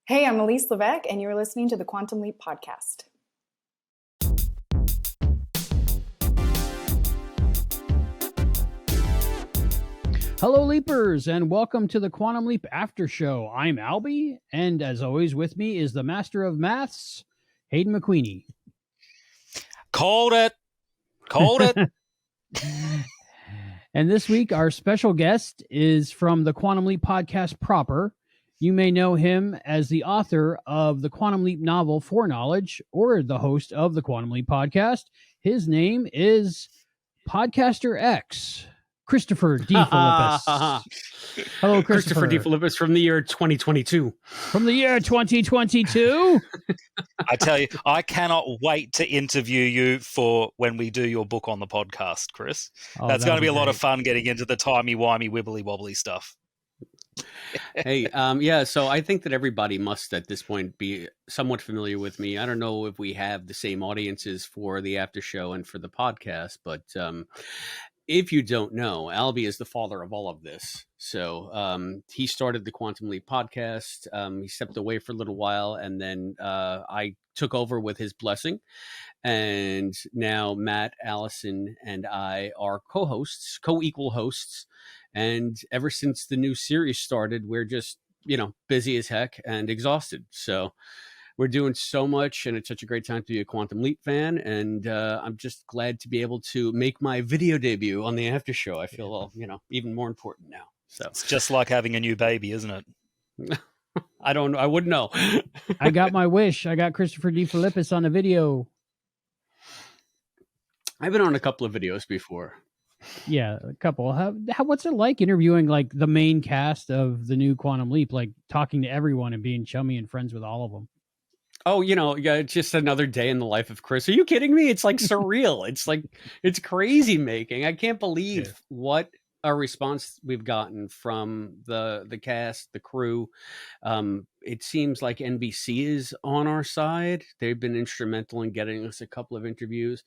Hey, I'm Elise Levesque, and you're listening to the Quantum Leap podcast. Hello, Leapers, and welcome to the Quantum Leap Aftershow. I'm Albie, and as always with me is the Master of Maths, Hayden McQueenie. Called it. Called it. And this week, our special guest is from the Quantum Leap podcast proper. You may know him as the author of the Quantum Leap novel Foreknowledge, or the host of the Quantum Leap podcast. His name is Podcaster X, Christopher DeFilippis. Hello, Christopher DeFilippis from the year 2022. From the year 2022? I tell you, I cannot wait to interview you for when we do your book on the podcast, Chris. That's going to be a lot of fun getting into the timey-wimey, wibbly-wobbly stuff. Hey, yeah, so I think that everybody must at this point be somewhat familiar with me. I don't know if we have the same audiences for the after show and for the podcast, but if you don't know, Albie is the father of all of this. So he started the Quantum Leap podcast. He stepped away for a little while, and then I took over with his blessing. And now Matt, Allison, and I are co-hosts, co-equal hosts. And ever since the new series started, we're just, busy as heck and exhausted. So we're doing so much, and it's such a great time to be a Quantum Leap fan. And I'm just glad to be able to make my video debut on the after show. I feel, even more important now. So it's just like having a new baby, isn't it? I don't know. I wouldn't know. I got my wish. I got Christopher DeFilippis on a video. I've been on a couple of videos before. Yeah, a couple. What's it like interviewing like the main cast of the new Quantum Leap, like talking to everyone and being chummy and friends with all of them? Oh, yeah, it's just another day in the life of Chris. Are you kidding me? It's like surreal. It's crazy making. I can't believe what a response we've gotten from the cast, the crew. It seems like NBC is on our side. They've been instrumental in getting us a couple of interviews.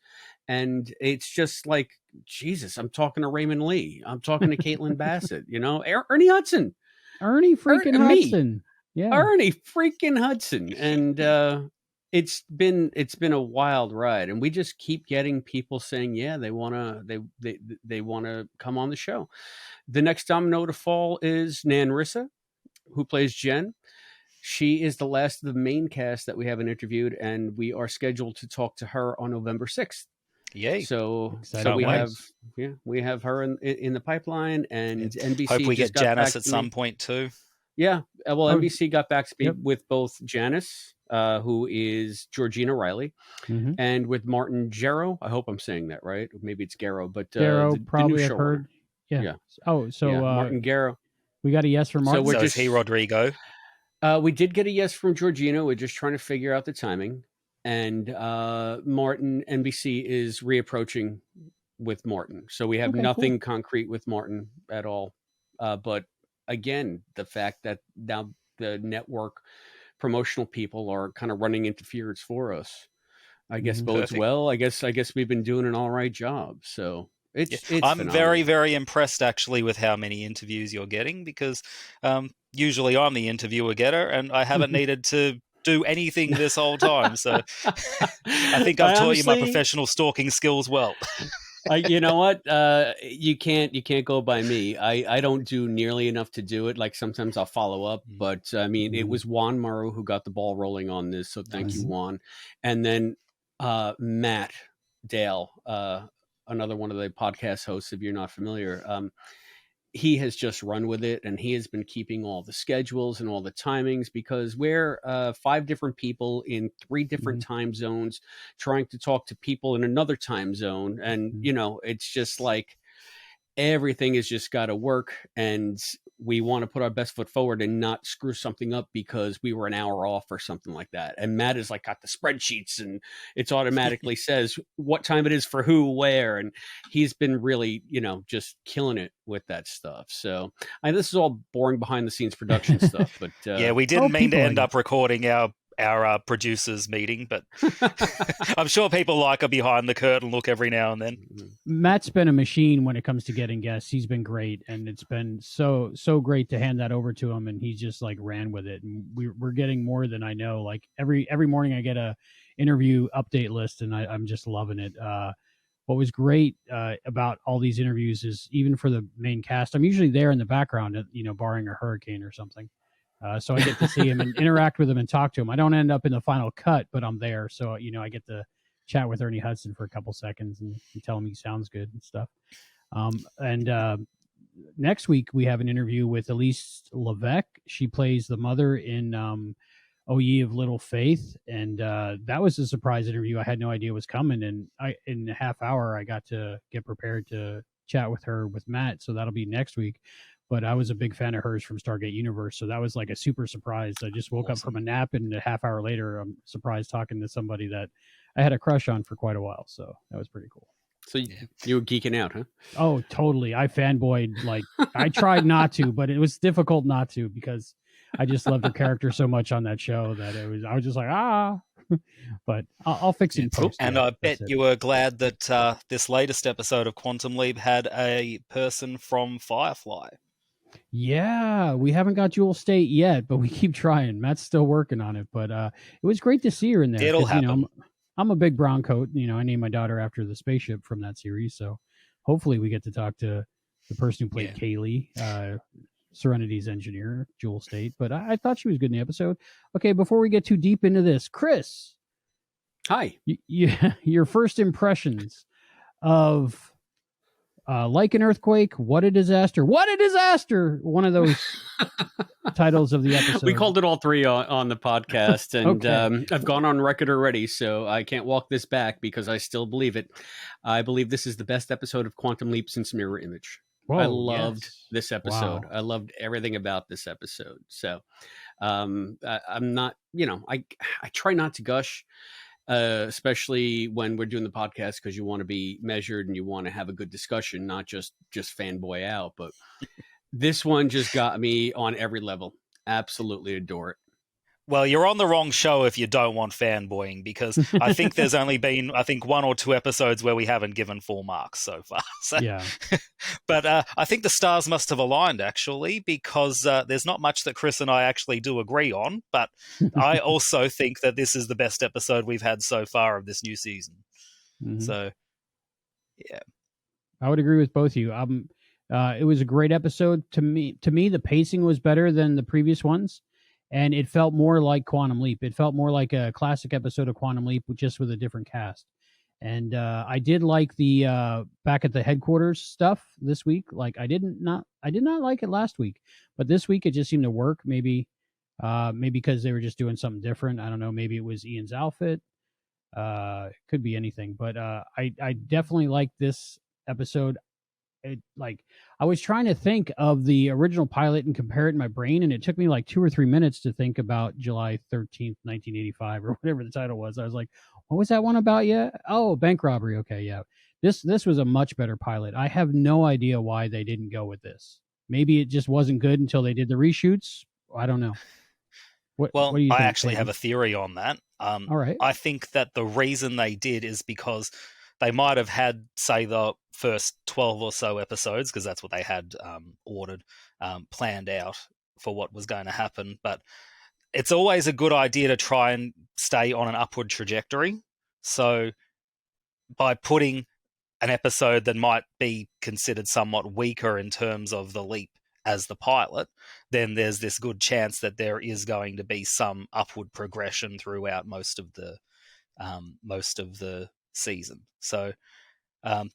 And it's just like, Jesus, I'm talking to Raymond Lee. I'm talking to Caitlin Bassett, Ernie Hudson. Ernie freaking Hudson. Yeah. Ernie freaking Hudson. And it's been a wild ride, and we just keep getting people saying, yeah, they want to come on the show. The next domino to fall is Nan Rissa, who plays Jen. She is the last of the main cast that we haven't interviewed, and we are scheduled to talk to her on November 6th. Yay. So we have her in the pipeline, and NBC hope we get Janice at some point too. Yeah. Well, NBC got back to me with both Janice, who is Georgina Riley, and with Martin Gero. I hope I'm saying that right. Maybe it's Gero, but Gero probably the I've heard. Yeah. Oh, so Martin Gero. We got a yes from Martin. So is he Rodrigo? We did get a yes from Georgina. We're just trying to figure out the timing. And Martin, NBC is reapproaching with Martin. So we have nothing concrete with Martin at all. But again, the fact that now the network promotional people are kind of running interference for us, I guess bodes well. I guess we've been doing an all right job. So it's I'm phenomenal. very, very impressed actually with how many interviews you're getting, because usually I'm the interviewer getter, and I haven't needed to do anything this whole time. So I think I've taught you my professional stalking skills well. You know what? You can't go by me. I don't do nearly enough to do it. Like sometimes I'll follow up, but I mean, it was Juan Murrow who got the ball rolling on this. So thank you, Juan. And then Matt Dale, another one of the podcast hosts, if you're not familiar, he has just run with it, and he has been keeping all the schedules and all the timings, because we're 5 different people in 3 different time zones trying to talk to people in another time zone. And, it's just like everything has just got to work, and we want to put our best foot forward and not screw something up because we were an hour off or something like that. And Matt is like got the spreadsheets, and it's automatically says what time it is for who, where. And he's been really, just killing it with that stuff. So this is all boring behind the scenes production stuff, but yeah, we didn't mean to end up recording our our producers meeting, but I'm sure people like a behind the curtain look every now and then. Matt's been a machine when it comes to getting guests. He's been great, and it's been so great to hand that over to him, and he's just like ran with it. And we're getting more than I know. Like every morning, I get a interview update list, and I'm just loving it. What was great about all these interviews is even for the main cast, I'm usually there in the background, barring a hurricane or something. So I get to see him and interact with him and talk to him. I don't end up in the final cut, but I'm there. So, I get to chat with Ernie Hudson for a couple seconds and tell him he sounds good and stuff. Next week, we have an interview with Elise Levesque. She plays the mother in O Ye of Little Faith. And that was a surprise interview. I had no idea was coming. And in a half hour, I got to get prepared to chat with her with Matt. So that'll be next week. But I was a big fan of hers from Stargate Universe, so that was like a super surprise. I just woke up from a nap, and a half hour later, I'm surprised talking to somebody that I had a crush on for quite a while. So that was pretty cool. So you were geeking out, huh? Oh, totally. I fanboyed. Like I tried not to, but it was difficult not to because I just loved her character so much on that show that I was just like, but I'll fix it in post. And I bet you were glad that this latest episode of Quantum Leap had a person from Firefly. Yeah, we haven't got Jewel State yet, but we keep trying. Matt's still working on it, but it was great to see her in there. It'll happen. I'm a big brown coat. I named my daughter after the spaceship from that series, so hopefully we get to talk to the person who played Kaylee, Serenity's engineer, Jewel State. But I thought she was good in the episode. Okay, before we get too deep into this, Chris. Hi. Your first impressions of... Like an Earthquake, What a Disaster. What a Disaster! One of those titles of the episode. We called it all three on the podcast, and I've gone on record already, so I can't walk this back because I still believe it. I believe this is the best episode of Quantum Leap since Mirror Image. Whoa, I loved this episode. Wow. I loved everything about this episode. So I'm not, I try not to gush. Especially when we're doing the podcast, because you want to be measured and you want to have a good discussion, not just fanboy out. But this one just got me on every level. Absolutely adore it. Well, you're on the wrong show if you don't want fanboying, because I think there's only been, one or two episodes where we haven't given full marks so far. So, yeah. But I think the stars must have aligned, actually, because there's not much that Chris and I actually do agree on. But I also think that this is the best episode we've had so far of this new season. Mm-hmm. So, yeah. I would agree with both of you. It was a great episode. To me, the pacing was better than the previous ones. And it felt more like Quantum Leap. It felt more like a classic episode of Quantum Leap, just with a different cast. And I did like the back at the headquarters stuff this week. Like I did not like it last week, but this week it just seemed to work. Maybe because they were just doing something different. I don't know. Maybe it was Ian's outfit. It could be anything. But I definitely like this episode. I was trying to think of the original pilot and compare it in my brain, and it took me like 2 or 3 minutes to think about July 13th, 1985, or whatever the title was. I was like, what was that one about? Yeah. Oh, bank robbery. Okay. Yeah. This was a much better pilot. I have no idea why they didn't go with this. Maybe it just wasn't good until they did the reshoots. I don't know. What do you think, I actually have a theory on that. All right. I think that the reason they did is because they might have had, say, the first 12 or so episodes, because that's what they had ordered, planned out for what was going to happen. But it's always a good idea to try and stay on an upward trajectory. So by putting an episode that might be considered somewhat weaker in terms of the leap as the pilot, then there's this good chance that there is going to be some upward progression throughout most of the season. So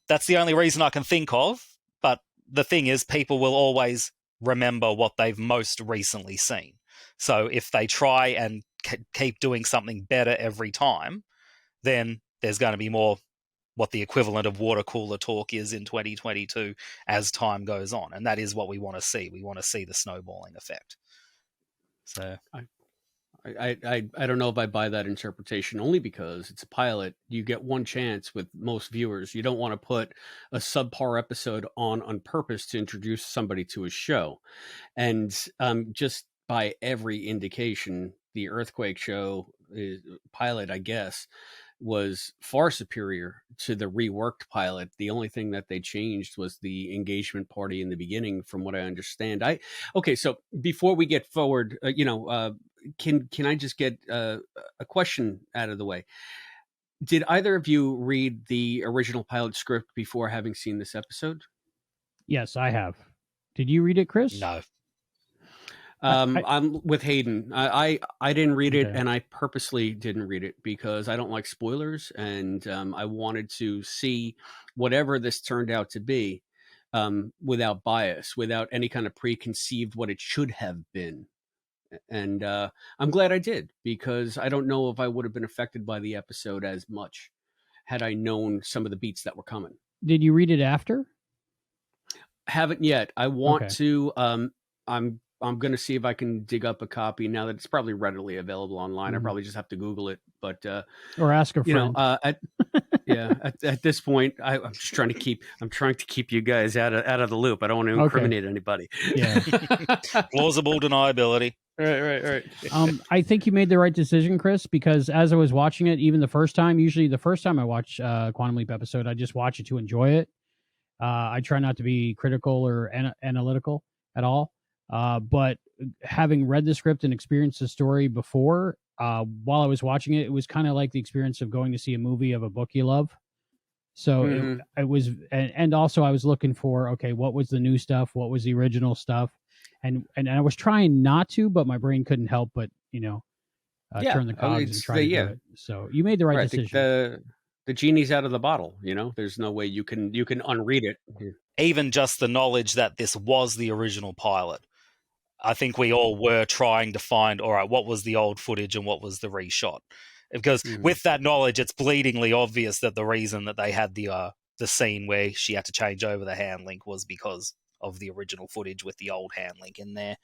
that's the only reason I can think of. But the thing is, people will always remember what they've most recently seen. So if they try and keep doing something better every time, then there's going to be more what the equivalent of water cooler talk is in 2022 as time goes on. And that is what we want to see. We want to see the snowballing effect. So I don't know if I buy that interpretation, only because it's a pilot. You get one chance with most viewers. You don't want to put a subpar episode on purpose to introduce somebody to a show. And just by every indication, the Earthquake show pilot, I guess, was far superior to the reworked pilot. The only thing that they changed was the engagement party in the beginning, from what I understand. Okay, so before we get forward, can I just get a question out of the way? Did either of you read the original pilot script before having seen this episode? Yes, I have. Did you read it, Chris? No. I'm with Hayden. I didn't read it, Okay. and I purposely didn't read it because I don't like spoilers, and I wanted to see whatever this turned out to be without bias, without any kind of preconceived what it should have been. And I'm glad I did, because I don't know if I would have been affected by the episode as much had I known some of the beats that were coming. Did you read it after? Haven't yet. I want Okay. to. I'm going to see if I can dig up a copy now that it's probably readily available online. Mhm. I probably just have to Google it, but Or ask a friend. at this point, I'm just trying to keep you guys out of the loop. I don't want to incriminate anybody. Yeah. Plausible deniability. Right. I think you made the right decision, Chris, because as I was watching it, even the first time, usually the first time I watch Quantum Leap episode, I just watch it to enjoy it. I try not to be critical or analytical at all. But having read the script and experienced the story before, while I was watching it, it was kind of like the experience of going to see a movie of a book you love. So it was, and also I was looking for, okay, what was the new stuff? What was the original stuff? And I was trying not to, but my brain couldn't help but, turn the cogs and try to do it. So you made the right decision. The genie's out of the bottle. There's no way you can unread it. Even just the knowledge that this was the original pilot, I think we all were trying to find, all right, what was the old footage and what was the reshot? Because with that knowledge, it's bleedingly obvious that the reason that they had the scene where she had to change over the hand link was because of the original footage with the old hand link in there.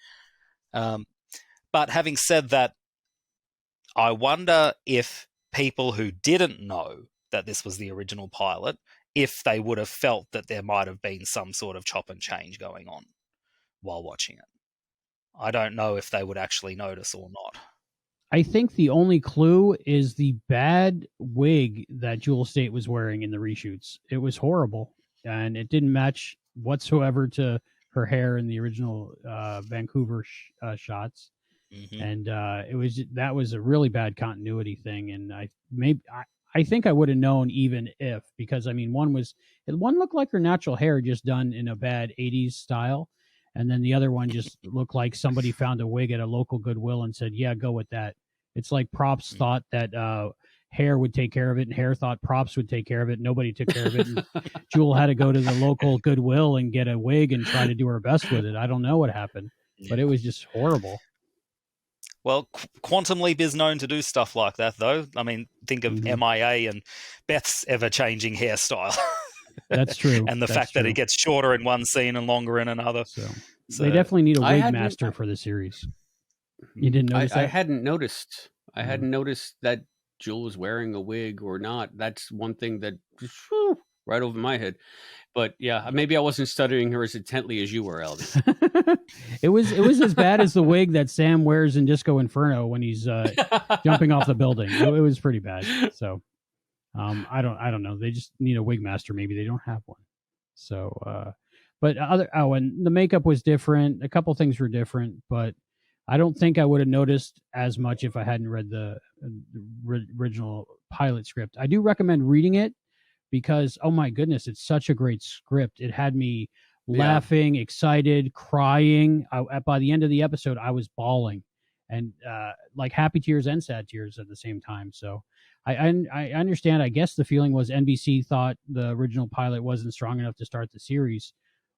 But having said that, I wonder if people who didn't know that this was the original pilot, if they would have felt that there might have been some sort of chop and change going on while watching it. I don't know if they would actually notice or not. I think the only clue is the bad wig that Jewel State was wearing in the reshoots. It was horrible, and it didn't match whatsoever to her hair in the original Vancouver shots. Mm-hmm. And that was a really bad continuity thing. And I think I would have known even if, because I mean, one looked like her natural hair just done in a bad 80s style. And then the other one just looked like somebody found a wig at a local Goodwill and said, yeah, go with that. It's like props thought that hair would take care of it, and hair thought props would take care of it. Nobody took care of it. And Jewel had to go to the local Goodwill and get a wig and try to do her best with it. I don't know what happened, but it was just horrible. Well, Quantum Leap is known to do stuff like that, though. I mean, think of MIA and Beth's ever-changing hairstyle. That's true. And the fact that it gets shorter in one scene and longer in another. So they definitely need a wig master for the series. You didn't notice that? I hadn't noticed. I hadn't noticed that Jewel was wearing a wig or not. That's one thing that right over my head. But yeah, maybe I wasn't studying her as intently as you were, Albie. It was as bad as the wig that Sam wears in Disco Inferno when he's jumping off the building. It was pretty bad. So I don't know. They just need a wig master. Maybe they don't have one. So but and the makeup was different. A couple things were different, but I don't think I would have noticed as much if I hadn't read the original pilot script. I do recommend reading it, because, oh my goodness, it's such a great script. It had me laughing, excited, crying. By the end of the episode, I was bawling, and like happy tears and sad tears at the same time. So I understand. I guess the feeling was NBC thought the original pilot wasn't strong enough to start the series,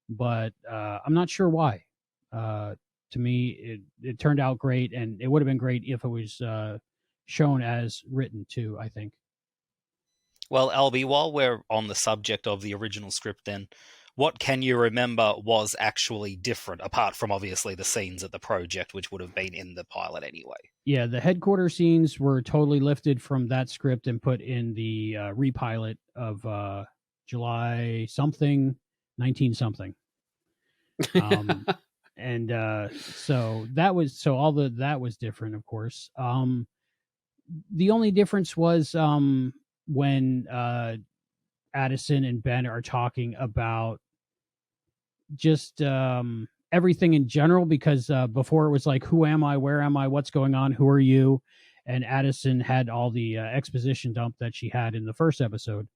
but I'm not sure why. To me, it turned out great, and it would have been great if it was shown as written too, I think. Well, Albie, while we're on the subject of the original script then, what can you remember was actually different, apart from obviously the scenes at the project, which would have been in the pilot anyway? Yeah, the headquarters scenes were totally lifted from that script and put in the repilot of July something, 19 something. And so that was that was different, of course. The only difference was when Addison and Ben are talking about just everything in general, because before it was like, who am I, where am I, what's going on, who are you? And Addison had all the exposition dump that she had in the first episode,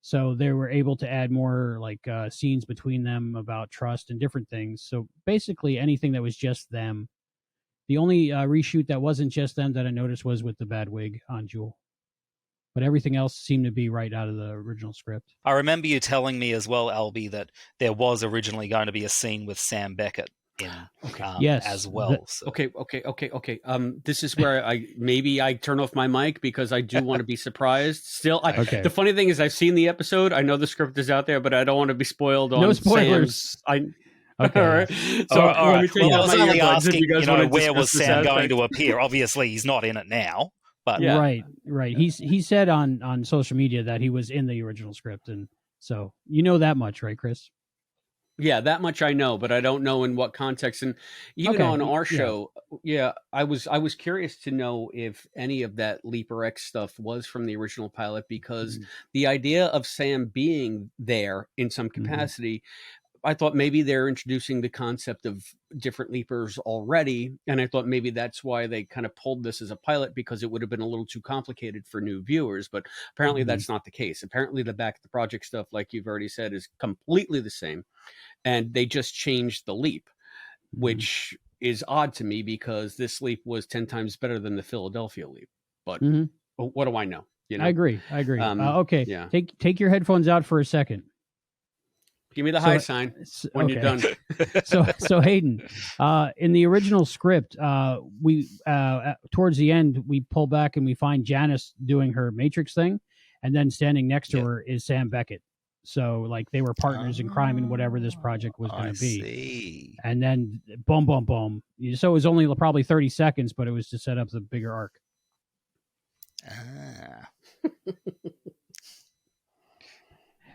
so they were able to add more like scenes between them about trust and different things. So basically anything that was just them. The only reshoot that wasn't just them that I noticed was with the bad wig on Jewel, but everything else seemed to be right out of the original script. I remember you telling me as well, Albie, that there was originally going to be a scene with Sam Beckett in yes, as well. Okay. This is where I turn off my mic because I do want to be surprised. Still, Okay. The funny thing is, I've seen the episode. I know the script is out there, but I don't want to be spoiled on No spoilers. Sam's. Okay. All right. So all right. let me take Well, I out was my only earbuds if asking, you guys want to where was discuss this Sam going aspect. to appear? Obviously, he's not in it now. But Yeah. Right. He said on social media that he was in the original script, and so you know that much, right, Chris? Yeah, that much I know, but I don't know in what context. And even on our show, I was curious to know if any of that Leaper X stuff was from the original pilot, because the idea of Sam being there in some capacity, I thought maybe they're introducing the concept of different Leapers already. And I thought maybe that's why they kind of pulled this as a pilot, because it would have been a little too complicated for new viewers. But apparently that's not the case. Apparently the Back to the Project stuff, like you've already said, is completely the same. And they just changed the leap, which is odd to me because this leap was 10 times better than the Philadelphia leap. But what do I know? I agree. Okay. Yeah. Take your headphones out for a second. Give me the high sign when you're done. So Hayden, in the original script, we towards the end we pull back and we find Janice doing her Matrix thing, and then standing next to her is Sam Beckett. So like they were partners in crime in whatever this project was going to be. See. And then boom. So it was only probably 30 seconds, but it was to set up the bigger arc.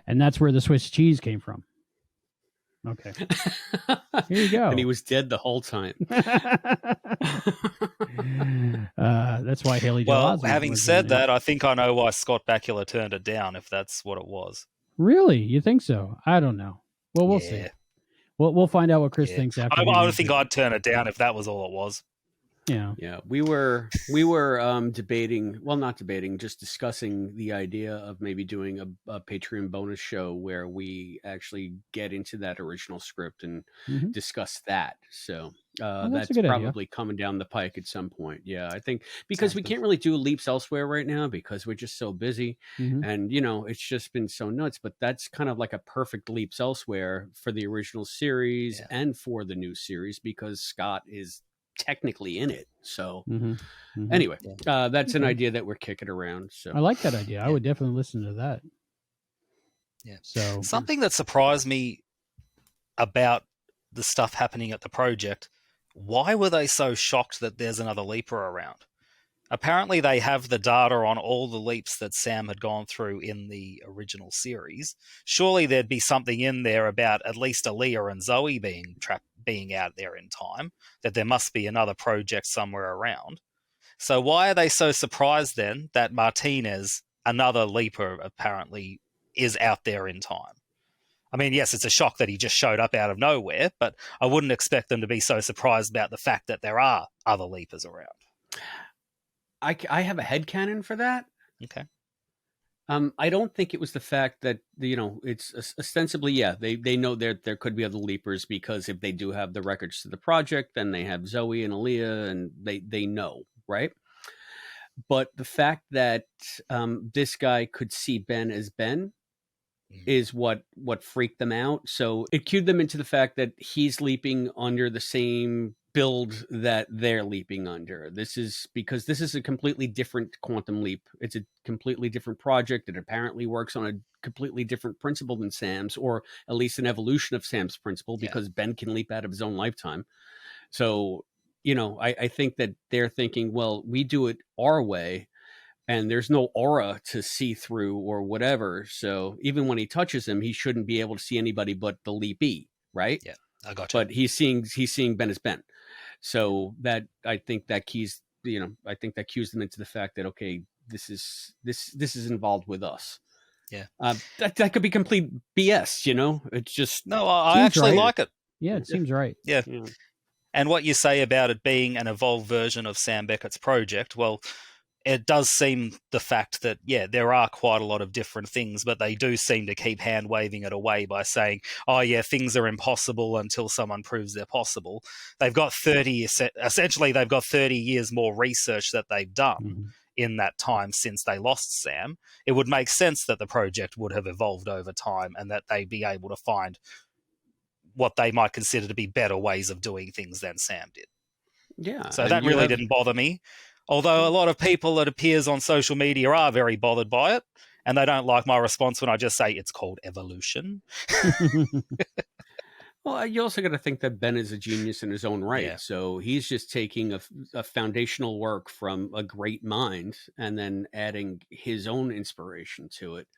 And that's where the Swiss cheese came from. Okay. Here you go. And he was dead the whole time. That's why Haley Joel Well, Osment having was said in there. that, I think I know why Scott Bakula turned it down, if that's what it was. Really? You think so? I don't know. Well, we'll see. We'll find out what Chris thinks after. I would think I'd turn it down if that was all it was. Yeah. We were debating, well, not debating, just discussing the idea of maybe doing a Patreon bonus show where we actually get into that original script and discuss that. So that's probably coming down the pike at some point. Yeah, I think because we can't really do leaps elsewhere right now because we're just so busy, and it's just been so nuts. But that's kind of like a perfect leaps elsewhere for the original series and for the new series, because Scott is technically in it. So anyway, that's an idea that we're kicking around. So I like that idea. I would definitely listen to that. Yeah. So something that surprised me about the stuff happening at the project, why were they so shocked that there's another Leaper around? Apparently they have the data on all the leaps that Sam had gone through in the original series. Surely there'd be something in there about at least Aaliyah and Zoe being out there in time, that there must be another project somewhere around. So why are they so surprised then that Martinez, another Leaper, apparently is out there in time? I mean, yes, it's a shock that he just showed up out of nowhere, but I wouldn't expect them to be so surprised about the fact that there are other Leapers around. I have a headcanon for that. Okay. I don't think it was the fact that, it's ostensibly, they know there could be other Leapers, because if they do have the records to the project, then they have Zoe and Aaliyah, and they know, right? But the fact that this guy could see Ben as Ben is what freaked them out. So it cued them into the fact that he's leaping under the same build that they're leaping under. This is because this is a completely different quantum leap. It's a completely different project. It apparently works on a completely different principle than Sam's, or at least an evolution of Sam's principle, because Ben can leap out of his own lifetime. So, I think that they're thinking, well, we do it our way, and there's no aura to see through or whatever. So even when he touches him, he shouldn't be able to see anybody but the leapee, right? Yeah. I got you. But he's seeing Ben as Ben. So that I think that cues them into the fact that, okay, this is involved with us. Yeah. That could be complete BS, It's just no. I actually right. like it. Yeah, it seems right. Yeah. And what you say about it being an evolved version of Sam Beckett's project, well, it does seem the fact that, there are quite a lot of different things, but they do seem to keep hand-waving it away by saying, oh, yeah, things are impossible until someone proves they're possible. They've got 30 years more research that they've done in that time since they lost Sam. It would make sense that the project would have evolved over time and that they'd be able to find what they might consider to be better ways of doing things than Sam did. Yeah. So that really didn't bother me. Although a lot of people, it appears on social media, are very bothered by it, and they don't like my response when I just say it's called evolution. Well, you also got to think that Ben is a genius in his own right. Yeah. So he's just taking a foundational work from a great mind and then adding his own inspiration to it.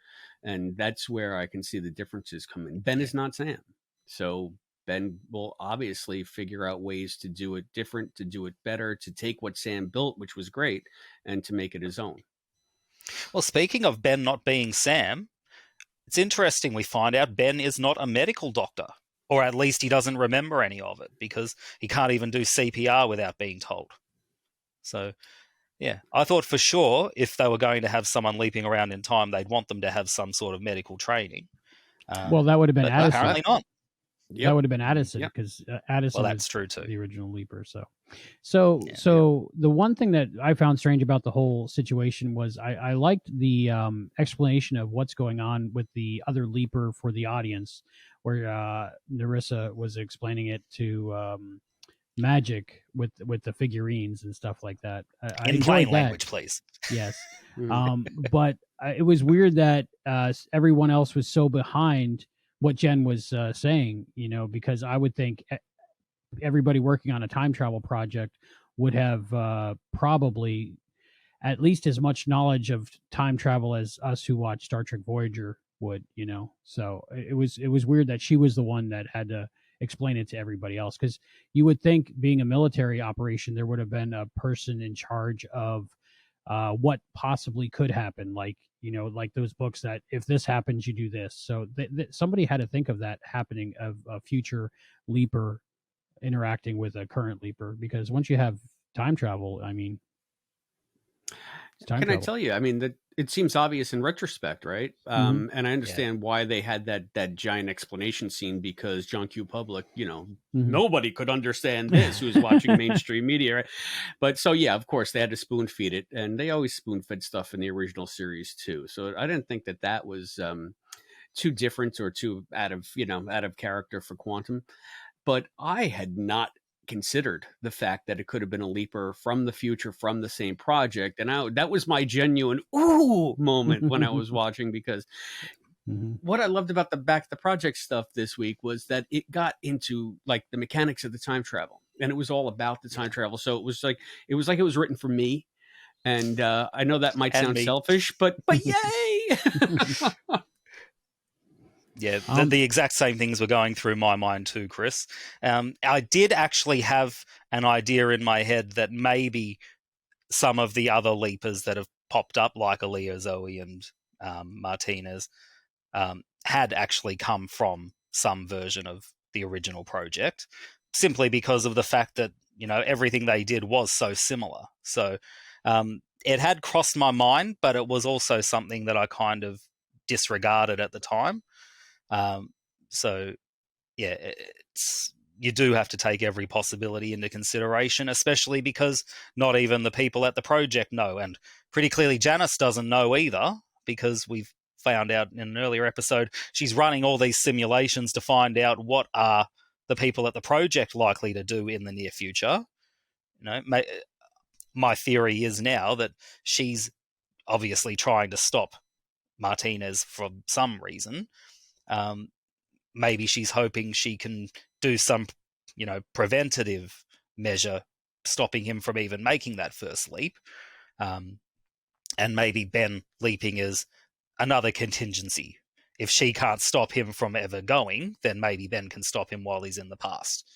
And that's where I can see the differences come in. Ben is not Sam. So Ben will obviously figure out ways to do it different, to do it better, to take what Sam built, which was great, and to make it his own. Well, speaking of Ben not being Sam, it's interesting we find out Ben is not a medical doctor, or at least he doesn't remember any of it because he can't even do CPR without being told. So, yeah, I thought for sure if they were going to have someone leaping around in time, they'd want them to have some sort of medical training. Well, that would have been but Addison. Apparently not. That would have been Addison because Addison Well, that's was true too. the original leaper. So the one thing that I found strange about the whole situation was I liked the explanation of what's going on with the other leaper for the audience, where Narissa was explaining it to Magic with the figurines and stuff like that. I In plain enjoyed language, that. please. Yes. But it was weird that everyone else was so behind what Jen was saying, because I would think everybody working on a time travel project would have probably at least as much knowledge of time travel as us who watch Star Trek Voyager would, So it was weird that she was the one that had to explain it to everybody else, because you would think, being a military operation, there would have been a person in charge of what possibly could happen, like those books that if this happens you do this. So somebody had to think of that happening, of a future leaper interacting with a current leaper, because once you have time travel, I mean, I tell you, I mean, that it seems obvious in retrospect, right? And I understand why they had that giant explanation scene, because John Q. Public, nobody could understand this who's watching mainstream media, right? But so, yeah, of course, they had to spoon feed it, and they always spoon fed stuff in the original series too. So I didn't think that was too different or too out of character for Quantum. But I had not considered the fact that it could have been a leaper from the future, from the same project. And that was my genuine ooh moment when I was watching, because what I loved about the Back to the Project stuff this week was that it got into like the mechanics of the time travel, and it was all about the time travel. So it was like it was written for me. And I know that might sound selfish, but yay. Yeah, the exact same things were going through my mind too, Chris. I did actually have an idea in my head that maybe some of the other leapers that have popped up, like Aaliyah, Zoe, and Martinez, had actually come from some version of the original project, simply because of the fact that, everything they did was so similar. So it had crossed my mind, but it was also something that I kind of disregarded at the time. So yeah, you do have to take every possibility into consideration, especially because not even the people at the project know, and pretty clearly Janice doesn't know either, because we've found out in an earlier episode she's running all these simulations to find out what are the people at the project likely to do in the near future. My theory is now that she's obviously trying to stop Martinez for some reason. Maybe she's hoping she can do some, preventative measure stopping him from even making that first leap. And maybe Ben leaping is another contingency if she can't stop him from ever going, then maybe Ben can stop him while he's in the past.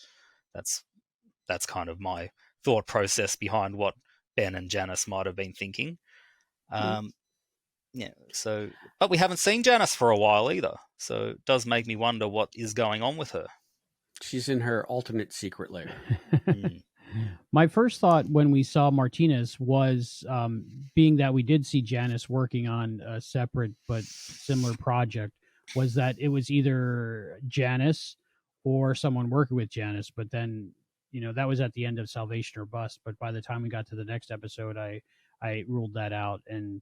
That's kind of my thought process behind what Ben and Janice might have been thinking. Yeah, so, but we haven't seen Janice for a while either, so it does make me wonder what is going on with her. She's in her alternate secret lair. My first thought when we saw Martinez was, being that we did see Janice working on a separate but similar project, was that it was either Janice or someone working with Janice. But then, that was at the end of Salvation or Bust. But by the time we got to the next episode, I ruled that out. And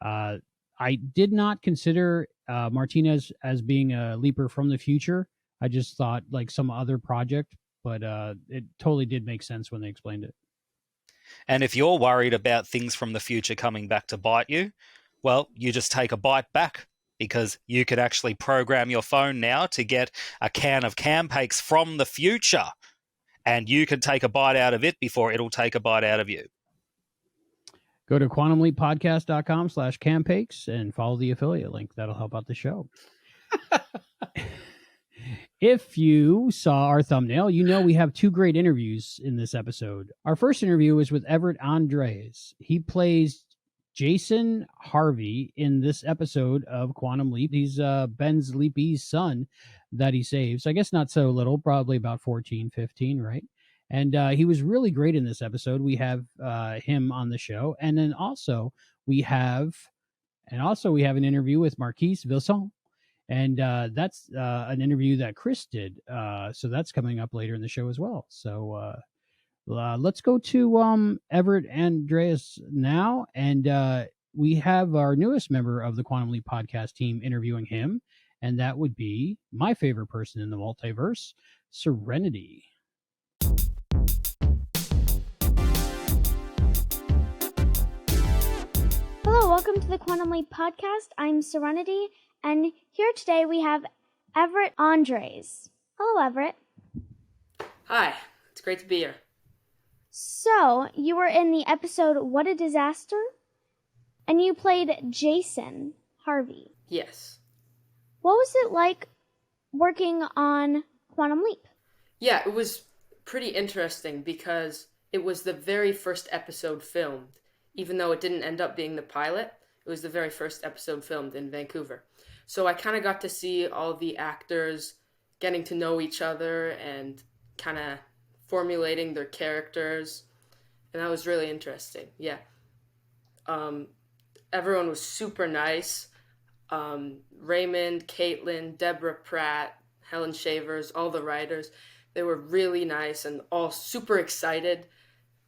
I did not consider Martinez as being a leaper from the future. I just thought like some other project, but it totally did make sense when they explained it. And if you're worried about things from the future coming back to bite you, well, you just take a bite back, because you could actually program your phone now to get a can of Campakes from the future, and you can take a bite out of it before it'll take a bite out of you. Go to quantumleappodcast.com/Campakes and follow the affiliate link. That'll help out the show. If you saw our thumbnail, we have 2 great interviews in this episode. Our first interview is with Everett Andres. He plays Jason Harvey in this episode of Quantum Leap. He's Ben's Leapy's son that he saves. I guess not so little, probably about 14, 15, right? And he was really great in this episode. We have him on the show. And then also we have an interview with Marquise Vilson. And that's an interview that Chris did. So that's coming up later in the show as well. So let's go to Everett Andres now. And we have our newest member of the Quantum Leap podcast team interviewing him. And that would be my favorite person in the multiverse, Serenity. Hello, welcome to the Quantum Leap podcast. I'm Serenity. And here today we have Everett Andres. Hello, Everett. Hi, it's great to be here. So, you were in the episode What a Disaster? And you played Jason Harvey. Yes. What was it like working on Quantum Leap? Yeah, it was pretty interesting because it was the very first episode filmed. Even though it didn't end up being the pilot, it was the very first episode filmed in Vancouver. So I kind of got to see all the actors getting to know each other and kind of formulating their characters. And that was really interesting. Yeah. Everyone was super nice. Raymond, Caitlin, Deborah Pratt, Helen Shavers, all the writers, they were really nice and all super excited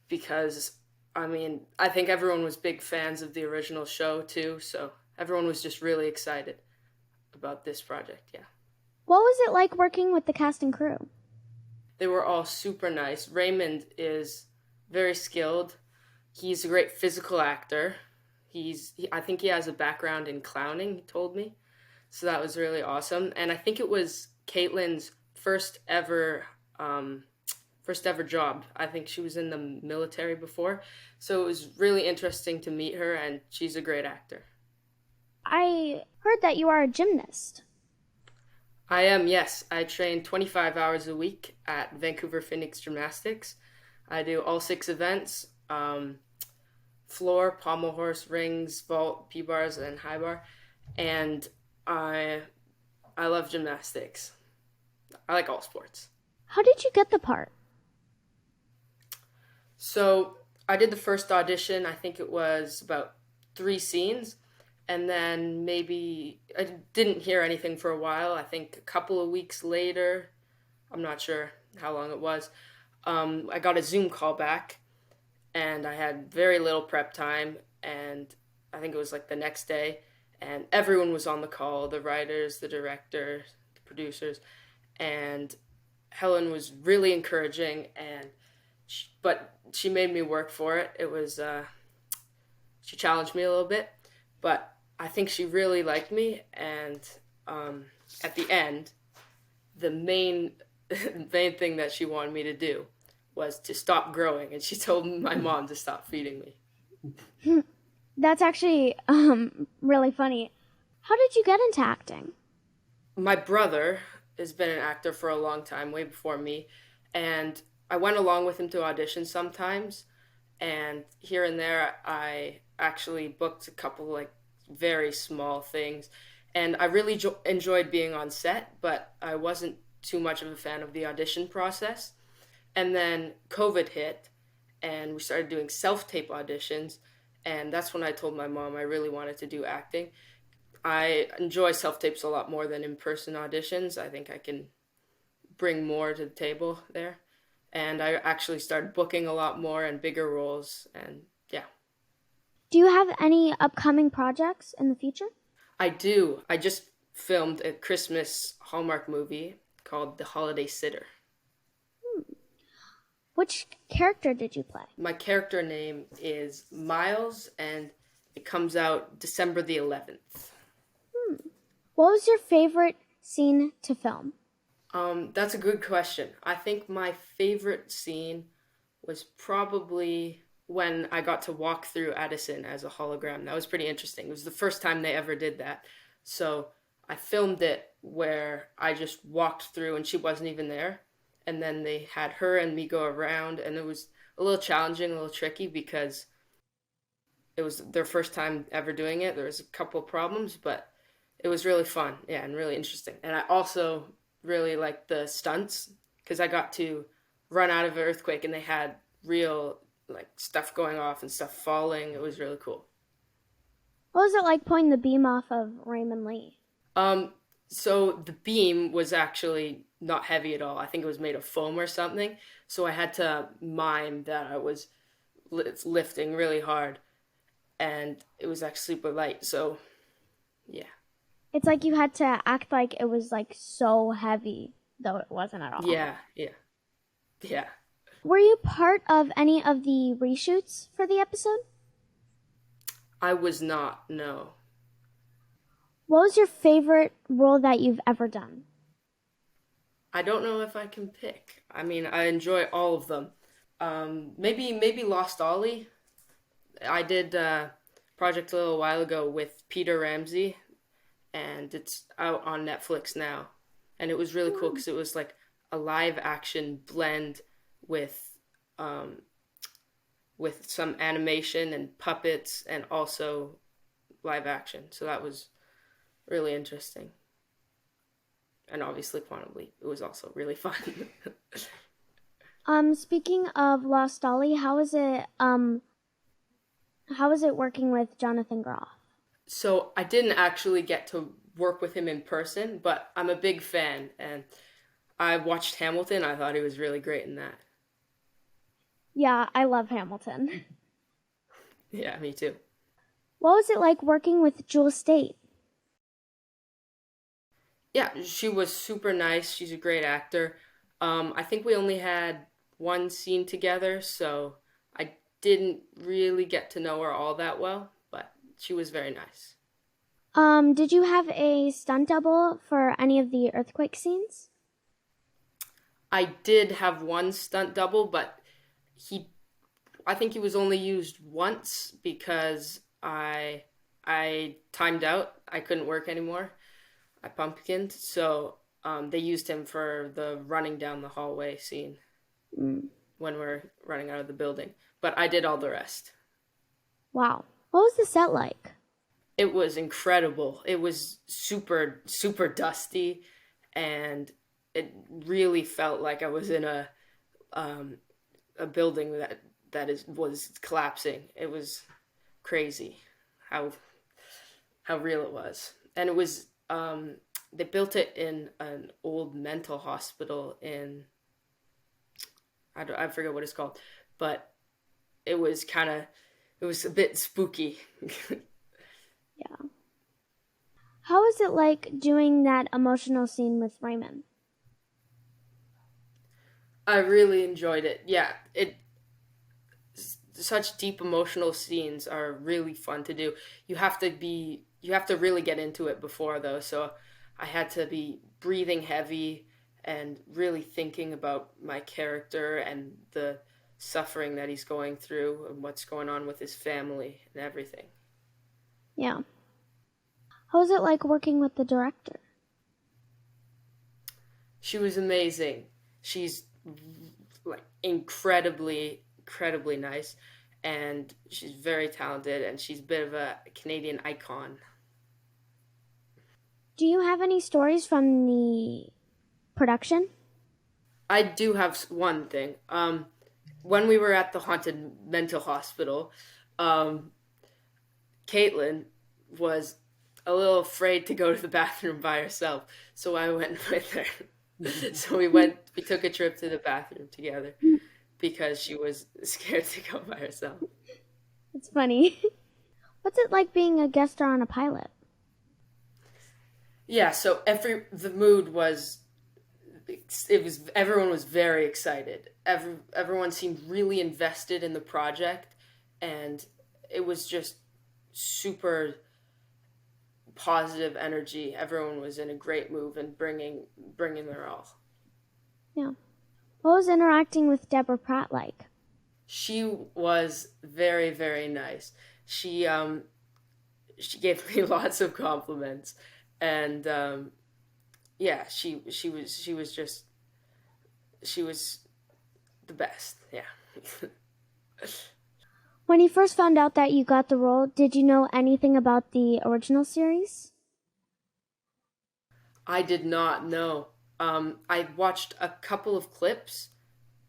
because, I think everyone was big fans of the original show too. So everyone was just really excited about this project, yeah. What was it like working with the cast and crew? They were all super nice. Raymond is very skilled. He's a great physical actor. I think he has a background in clowning, he told me. So that was really awesome. And I think it was Caitlin's first ever job. I think she was in the military before. So it was really interesting to meet her, and she's a great actor. I heard that you are a gymnast. I am, yes. I train 25 hours a week at Vancouver Phoenix Gymnastics. I do all 6 events, floor, pommel horse, rings, vault, P-bars, and high bar. And I love gymnastics. I like all sports. How did you get the part? So I did the first audition. I think it was about 3 scenes. And then maybe I didn't hear anything for a while. I think a couple of weeks later, I'm not sure how long it was, I got a Zoom call back, and I had very little prep time, and I think it was like the next day, and everyone was on the call, the writers, the director, the producers, and Helen was really encouraging, but she made me work for it. It was, she challenged me a little bit, but I think she really liked me, and at the end, the main thing that she wanted me to do was to stop growing, and she told my mom to stop feeding me. That's actually really funny. How did you get into acting? My brother has been an actor for a long time, way before me, and I went along with him to auditions sometimes, and here and there I actually booked a couple like very small things, and I really enjoyed being on set, but I wasn't too much of a fan of the audition process. And then COVID hit, and we started doing self-tape auditions, and that's when I told my mom I really wanted to do acting. I enjoy self-tapes a lot more than in-person auditions. I think I can bring more to the table there. And I actually started booking a lot more and bigger roles, and yeah. Do you have any upcoming projects in the future? I do. I just filmed a Christmas Hallmark movie called The Holiday Sitter. Which character did you play? My character name is Miles, and it comes out December the 11th. What was your favorite scene to film? That's a good question. I think my favorite scene was probably when I got to walk through Addison as a hologram. That was pretty interesting. It was the first time they ever did that. So I filmed it where I just walked through and she wasn't even there. And then they had her and me go around, and it was a little challenging, a little tricky because it was their first time ever doing it. There was a couple of problems, but it was really fun, yeah, and really interesting. And I also really liked the stunts because I got to run out of an earthquake, and they had real like stuff going off and stuff falling. It was really cool. What was it like pulling the beam off of Raymond Lee? So the beam was actually not heavy at all. I think it was made of foam or something. So I had to mime that I was lifting really hard, and it was actually super light. So, yeah. It's like you had to act like it was like so heavy, though it wasn't at all. Yeah. Were you part of any of the reshoots for the episode? I was not, no. What was your favorite role that you've ever done? I don't know if I can pick. I mean, I enjoy all of them. Maybe Lost Ollie. I did a project a little while ago with Peter Ramsey, and it's out on Netflix now. And it was really cool because it was like a live action blend with some animation and puppets and also live action. So that was really interesting. And obviously Quantum Leap. It was also really fun. Speaking of Lost Dolly, how is it working with Jonathan Groff? So I didn't actually get to work with him in person, but I'm a big fan, and I watched Hamilton. I thought he was really great in that. Yeah, I love Hamilton. Yeah, me too. What was it like working with Jewel State? Yeah, she was super nice. She's a great actor. I think we only had one scene together, so I didn't really get to know her all that well, but she was very nice. Did you have a stunt double for any of the earthquake scenes? I did have one stunt double, but I think he was only used once because I timed out. I couldn't work anymore. I pumpkined, so they used him for the running down the hallway scene when we're running out of the building. But I did all the rest. Wow. What was the set like? It was incredible. It was super, super dusty, and it really felt like I was in a building that was collapsing. It was crazy how real it was. And it was they built it in an old mental hospital in I forget what it's called, but it was a bit spooky. Yeah. How was it like doing that emotional scene with Raymond? I really enjoyed it. Yeah, such deep emotional scenes are really fun to do. You have to really get into it before though, so I had to be breathing heavy and really thinking about my character and the suffering that he's going through and what's going on with his family and everything. Yeah. How was it like working with the director? She was amazing. She's like incredibly nice, and she's very talented, and she's a bit of a Canadian icon. Do you have any stories from the production? I do have one thing. When we were at the haunted mental hospital, Caitlin was a little afraid to go to the bathroom by herself, so I went with her. So we took a trip to the bathroom together because she was scared to go by herself. It's funny. What's it like being a guest star on a pilot? Yeah, so the mood was, everyone was very excited. Everyone seemed really invested in the project, and it was just super positive energy. Everyone was in a great mood and bringing their all. Yeah. What was interacting with Deborah Pratt like? She was very, very nice. She gave me lots of compliments, and yeah, she was the best. Yeah. When you first found out that you got the role, did you know anything about the original series? I did not know. I watched a couple of clips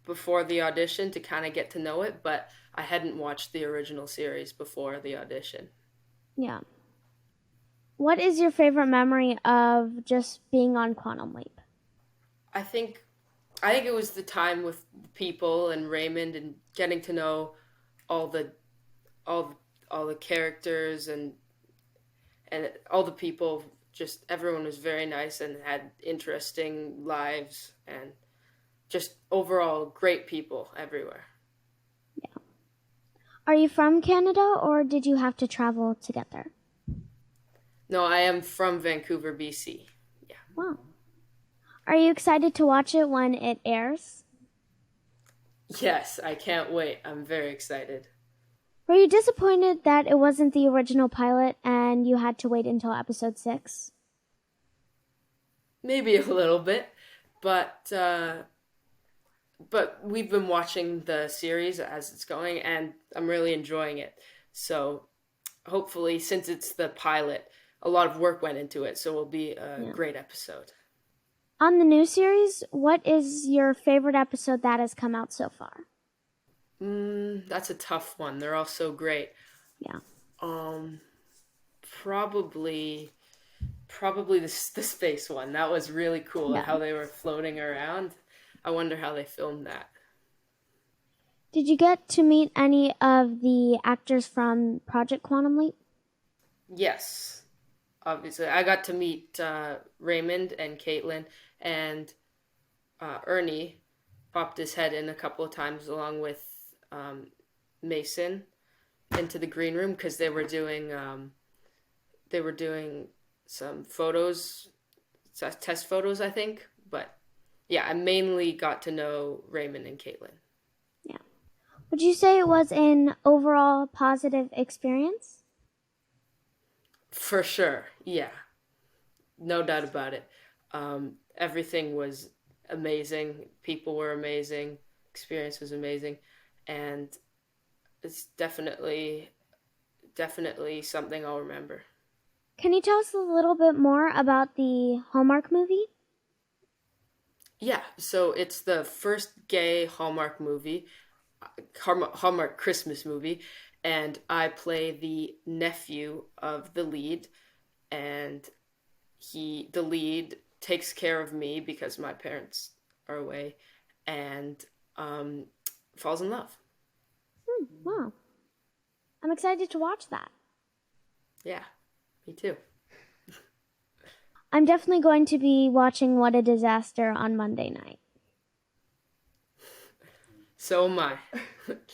before the audition to kind of get to know it, but I hadn't watched the original series before the audition. Yeah. What is your favorite memory of just being on Quantum Leap? I think it was the time with people and Raymond and getting to know all the characters and all the people. Just everyone was very nice and had interesting lives, and just overall great people everywhere. Yeah. Are you from Canada, or did you have to travel to get there? No, I am from Vancouver, BC. Yeah. Wow. Are you excited to watch it when it airs? Yes, I can't wait. I'm very excited. Were you disappointed that it wasn't the original pilot and you had to wait until episode 6? Maybe a little bit, but we've been watching the series as it's going, and I'm really enjoying it. So hopefully, since it's the pilot, a lot of work went into it, so it'll be a great episode. On the new series, what is your favorite episode that has come out so far? That's a tough one. They're all so great. Yeah. Probably the space one. That was really cool. Yeah. And how they were floating around. I wonder how they filmed that. Did you get to meet any of the actors from Project Quantum Leap? Yes. Obviously. I got to meet Raymond and Caitlin, and Ernie popped his head in a couple of times along with Mason into the green room because they were doing some photos, test photos, I think. But yeah, I mainly got to know Raymond and Caitlin. Yeah. Would you say it was an overall positive experience? For sure, yeah. No doubt about it. Everything was amazing. People were amazing. Experience was amazing. And it's definitely something I'll remember. Can you tell us a little bit more about the Hallmark movie? Yeah, so it's the first gay Hallmark movie, Hallmark Christmas movie, and I play the nephew of the lead, and the lead takes care of me because my parents are away, and falls in love. Wow. I'm excited to watch that. Yeah, me too. I'm definitely going to be watching What a Disaster on Monday night. So am I.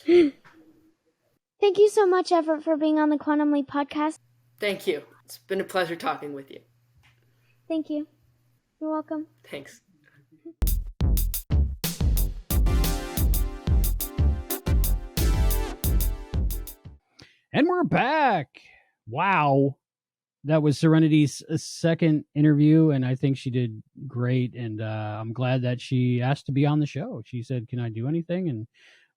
Thank you so much, Everett, for being on the Quantum Leap podcast. Thank you. It's been a pleasure talking with you. Thank you. You're welcome. Thanks. And we're back. Wow. that was Serenity's second interview, and I think she did great. And I'm glad that she asked to be on the show. She said, "Can I do anything?" And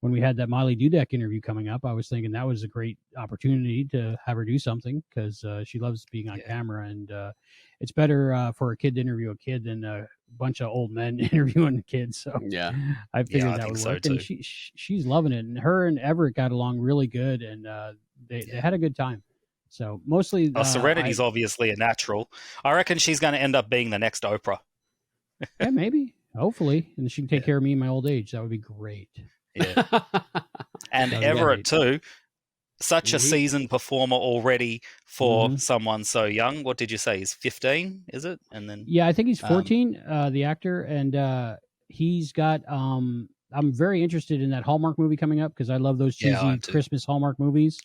when we had that Molly Dudek interview coming up, I was thinking that was a great opportunity to have her do something, because she loves being on camera, and it's better for a kid to interview a kid than a bunch of old men interviewing kids. So Yeah, I figured that think would so work. too. And she's loving it, and her and Everett got along really good, and they had a good time. So mostly, Serenity's obviously a natural. I reckon she's going to end up being the next Oprah. yeah, maybe, hopefully, and she can take care of me in my old age. That would be great. Yeah. And That'd be Everett great. too, such a seasoned performer already for someone so young. What did you say? He's 15, is it? And then Yeah, I think he's 14, the actor, and he's got. I'm very interested in that Hallmark movie coming up, because I love those cheesy Christmas Hallmark movies.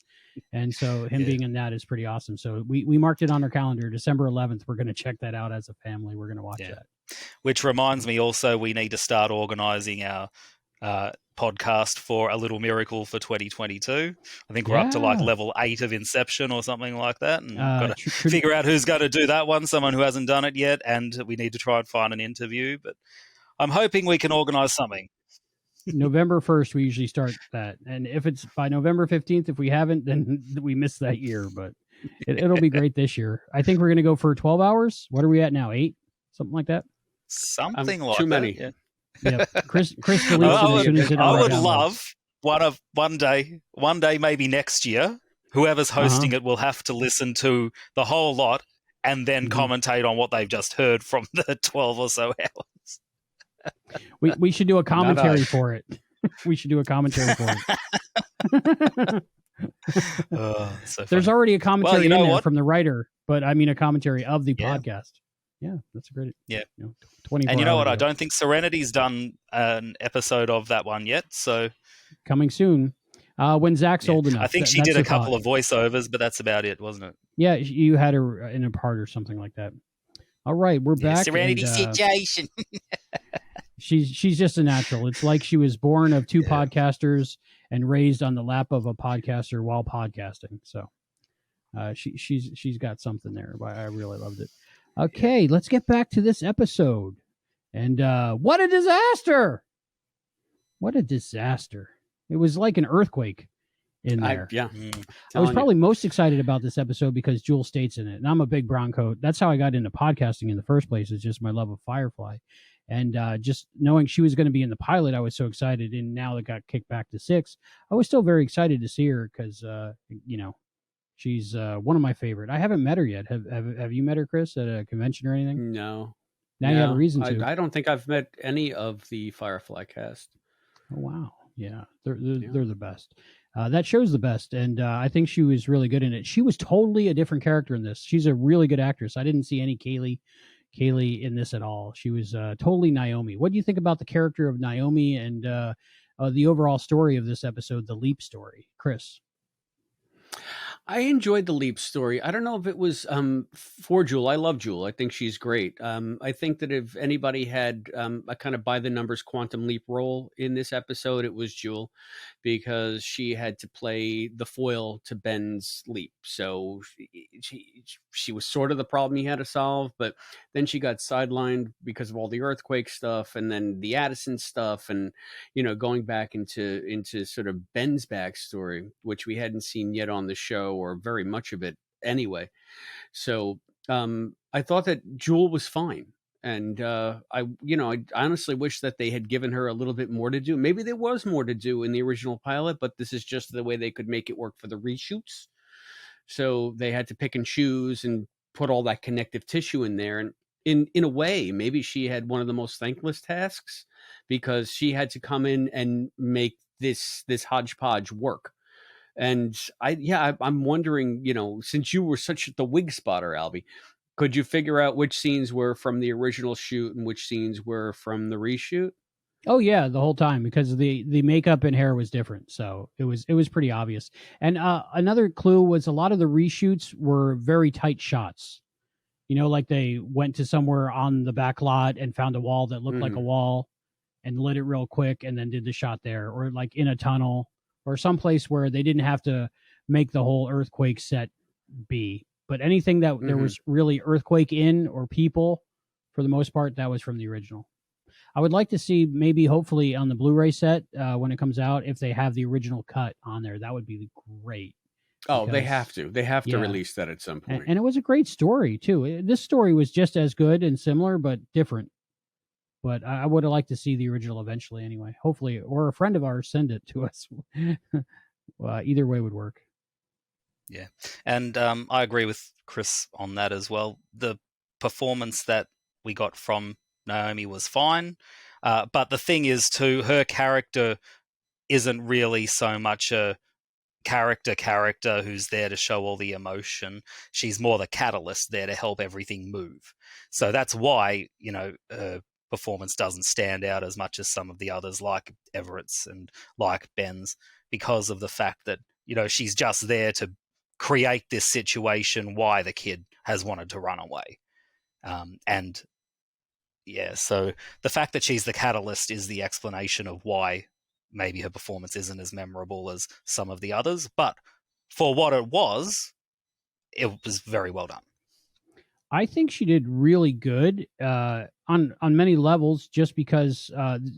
And so him being in that is pretty awesome. So we marked it on our calendar, December 11th. We're going to check that out as a family. We're going to watch that. Which reminds me also, we need to start organizing our podcast for A Little Miracle for 2022. I think we're up to like level 8 of Inception or something like that. And got to figure out who's going to do that one, someone who hasn't done it yet. And we need to try and find an interview. But I'm hoping we can organize something. November 1st, we usually start that. And if it's by November 15th, if we haven't, then we missed that year. But it'll be great this year. I think we're going to go for 12 hours. What are we at now? 8? Something like that? Something like too that. many. Yeah. Yep. Chris deletes I would love one day, maybe next year, whoever's hosting it will have to listen to the whole lot and then commentate on what they've just heard from the 12 or so hours. We should do a commentary for it. We should do a commentary for it. So there's already a commentary in there what? from the writer, but I mean a commentary of the podcast. Yeah, that's a great. Yeah, 24. And you know what? I don't think Serenity's done an episode of that one yet. So coming soon, when Zach's old enough. I think she did a couple of voiceovers, but that's about it, wasn't it? Yeah, you had her in a part or something like that. All right, we're back. Serenity situation. She's just a natural. It's like she was born of two podcasters and raised on the lap of a podcaster while podcasting. So she's got something there. I really loved it. Okay, let's get back to this episode. And what a disaster! What a disaster! It was like an earthquake in there. I was probably most excited about this episode because Jewel Staite's in it, and I'm a big Bronco. That's how I got into podcasting in the first place. Is just my love of Firefly. And just knowing she was going to be in the pilot, I was so excited. And now that got kicked back to 6, I was still very excited to see her because, she's one of my favorite. I haven't met her yet. Have you met her, Chris, at a convention or anything? No. Now you have a reason to. I don't think I've met any of the Firefly cast. Oh, wow. Yeah, they're the best. That show's the best. And I think she was really good in it. She was totally a different character in this. She's a really good actress. I didn't see any Kaylee in this at all. She was totally Naomi. What do you think about the character of Naomi and the overall story of this episode, the Leap story? Chris? I enjoyed the Leap story. I don't know if it was for Jewel. I love Jewel. I think she's great. I think that if anybody had a kind of by the numbers quantum leap role in this episode, it was Jewel, because she had to play the foil to Ben's leap. So she was sort of the problem he had to solve, but then she got sidelined because of all the earthquake stuff and then the Addison stuff, and going back into sort of Ben's backstory, which we hadn't seen yet on the show, or very much of it anyway. So I thought that Jewel was fine. And I honestly wish that they had given her a little bit more to do. Maybe there was more to do in the original pilot, but this is just the way they could make it work for the reshoots. So they had to pick and choose and put all that connective tissue in there. And in a way, maybe she had one of the most thankless tasks, because she had to come in and make this hodgepodge work. And I'm wondering, since you were such the wig spotter, Albie, could you figure out which scenes were from the original shoot and which scenes were from the reshoot? Oh yeah, the whole time, because the makeup and hair was different, so it was pretty obvious. And another clue was a lot of the reshoots were very tight shots. Like they went to somewhere on the back lot and found a wall that looked like a wall, and lit it real quick, and then did the shot there, or like in a tunnel, or someplace where they didn't have to make the whole earthquake set be. But anything that there Mhm. was really earthquake in or people, for the most part, that was from the original. I would like to see maybe hopefully on the Blu-ray set when it comes out, if they have the original cut on there, that would be great. Oh, they Because- have to. They have to yeah. release that at some point. And it was a great story too. This story was just as good and similar, but different. But I would have liked to see the original eventually anyway. Hopefully, or a friend of ours send it to us. Either way would work. Yeah, and I agree with Chris on that as well. The performance that we got from Naomi was fine, but the thing is, too, her character isn't really so much a character who's there to show all the emotion. She's more the catalyst there to help everything move. So that's why, her performance doesn't stand out as much as some of the others, like Everett's and like Ben's, because of the fact that, she's just there to create this situation why the kid has wanted to run away. And yeah, so the fact that she's the catalyst is the explanation of why maybe her performance isn't as memorable as some of the others. But for what it was very well done. I think she did really good on many levels, just because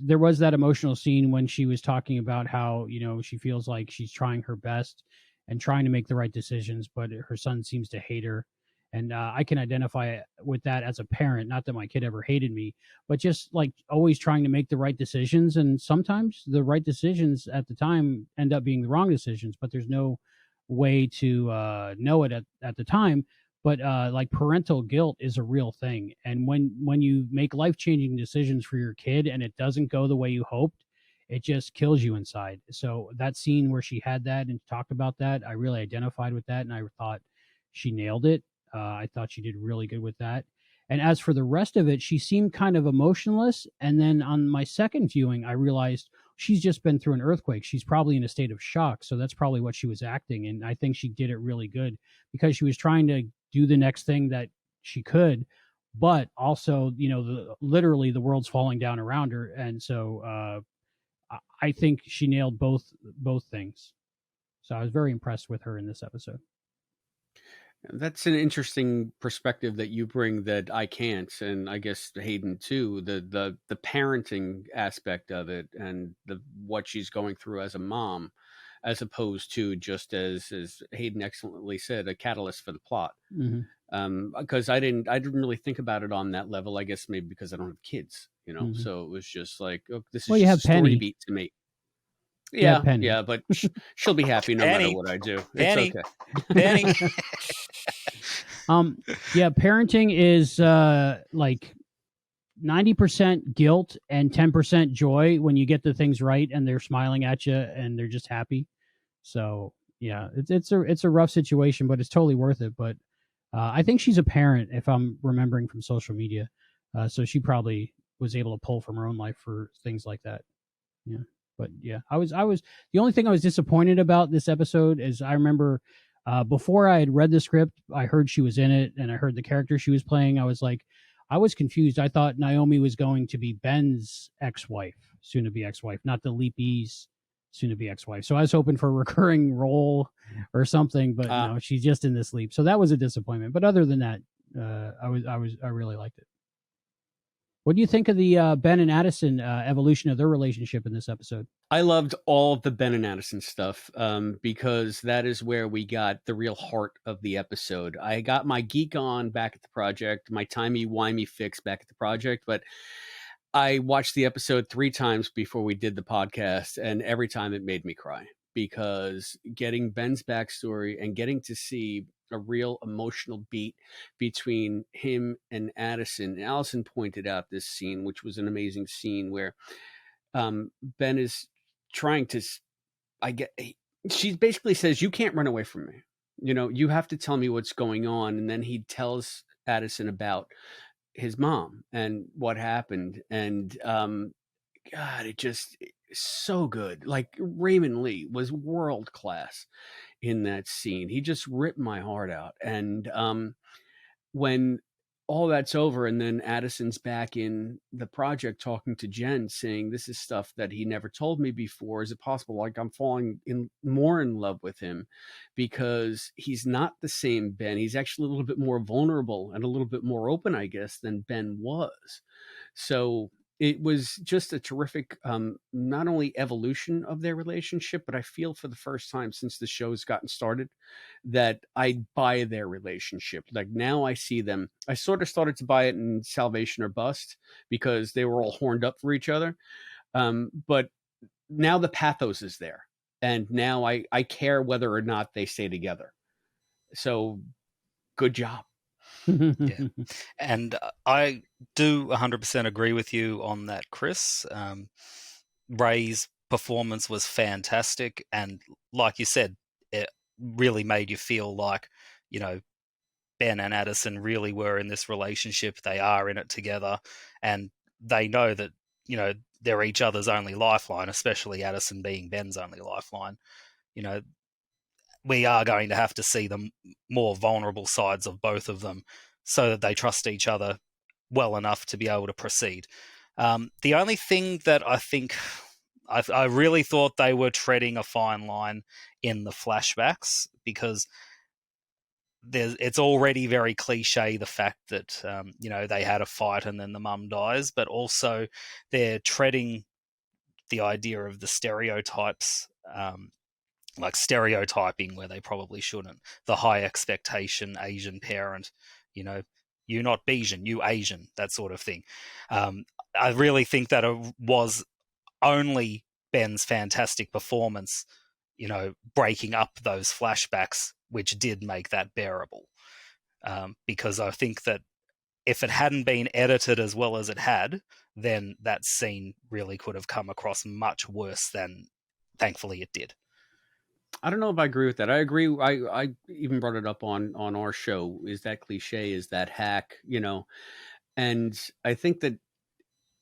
there was that emotional scene when she was talking about how, she feels like she's trying her best and trying to make the right decisions, but her son seems to hate her. And I can identify with that as a parent. Not that my kid ever hated me, but just like always trying to make the right decisions. And sometimes the right decisions at the time end up being the wrong decisions, but there's no way to know it at the time. But like parental guilt is a real thing. And when you make life-changing decisions for your kid and it doesn't go the way you hoped, it just kills you inside. So that scene where she had that and talked about that, I really identified with that, and I thought she nailed it. I thought she did really good with that. And as for the rest of it, she seemed kind of emotionless. And then on my second viewing, I realized she's just been through an earthquake. She's probably in a state of shock. So that's probably what she was acting. And I think she did it really good because she was trying to do the next thing that she could, but also, literally the world's falling down around her. And so I think she nailed both things. So I was very impressed with her in this episode. That's an interesting perspective that you bring that I can't, and I guess Hayden too. The parenting aspect of it, and what she's going through as a mom, as opposed to just as Hayden excellently said, a catalyst for the plot. Because I didn't really think about it on that level. I guess maybe because I don't have kids, So it was just like, oh, this is you just have a story Penny. Beat to me. Yeah, Penny. Yeah, but she'll be happy no matter what I do. Penny. It's okay. Penny. Yeah, parenting is like 90% guilt and 10% joy when you get the things right and they're smiling at you and they're just happy. So yeah, it's a rough situation, but it's totally worth it. But I think she's a parent, if I'm remembering from social media. So she probably was able to pull from her own life for things like that. Yeah. But yeah, I was the only thing I was disappointed about this episode is I remember before I had read the script, I heard she was in it and I heard the character she was playing. I was confused. I thought Naomi was going to be Ben's ex-wife, soon to be ex-wife, not the Leapy's soon to be ex-wife. So I was hoping for a recurring role or something, but no, she's just in this Leap. So that was a disappointment. But other than that, I really liked it. What do you think of the Ben and Addison evolution of their relationship in this episode? I loved all of the Ben and Addison stuff because that is where we got the real heart of the episode. I got my geek on back at the project, my timey-wimey fix back at the project, but I watched the episode 3 times before we did the podcast, and every time it made me cry because getting Ben's backstory and getting to see a real emotional beat between him and Addison. And Allison pointed out this scene, which was an amazing scene where Ben is trying to, she basically says, you can't run away from me. You have to tell me what's going on. And then he tells Addison about his mom and what happened. And God, it's so good. Like Raymond Lee was world class in that scene. He just ripped my heart out. And when all that's over, and then Addison's back in the project talking to Jen, saying, this is stuff that he never told me before. Is it possible? Like, I'm falling more in love with him because he's not the same Ben. He's actually a little bit more vulnerable and a little bit more open, I guess, than Ben was. So it was just a terrific, not only evolution of their relationship, but I feel for the first time since the show's gotten started that I buy their relationship. Like, now I see them. I sort of started to buy it in Salvation or Bust because they were all horned up for each other. But now the pathos is there. And now I care whether or not they stay together. So good job. Yeah. And I do 100% agree with you on that, Chris. Ray's performance was fantastic. And like you said, it really made you feel like, you know, Ben and Addison really were in this relationship. They are in it together. And they know that, you know, they're each other's only lifeline, especially Addison being Ben's only lifeline. You know, we are going to have to see the more vulnerable sides of both of them so that they trust each other well enough to be able to proceed. The only thing that I think I really thought they were treading a fine line in the flashbacks, because it's already very cliche, the fact that you know, they had a fight and then the mum dies, but also they're treading the idea of the stereotypes, like stereotyping where they probably shouldn't. The high expectation Asian parent, you know, you not Bayesian, you Asian, that sort of thing. I really think that it was only Ben's fantastic performance, you know, breaking up those flashbacks, which did make that bearable. Because I think that if it hadn't been edited as well as it had, then that scene really could have come across much worse than, thankfully, it did. I don't know if I agree with that. I agree. I even brought it up on our show. Is that cliche? Is that hack? You know, and I think that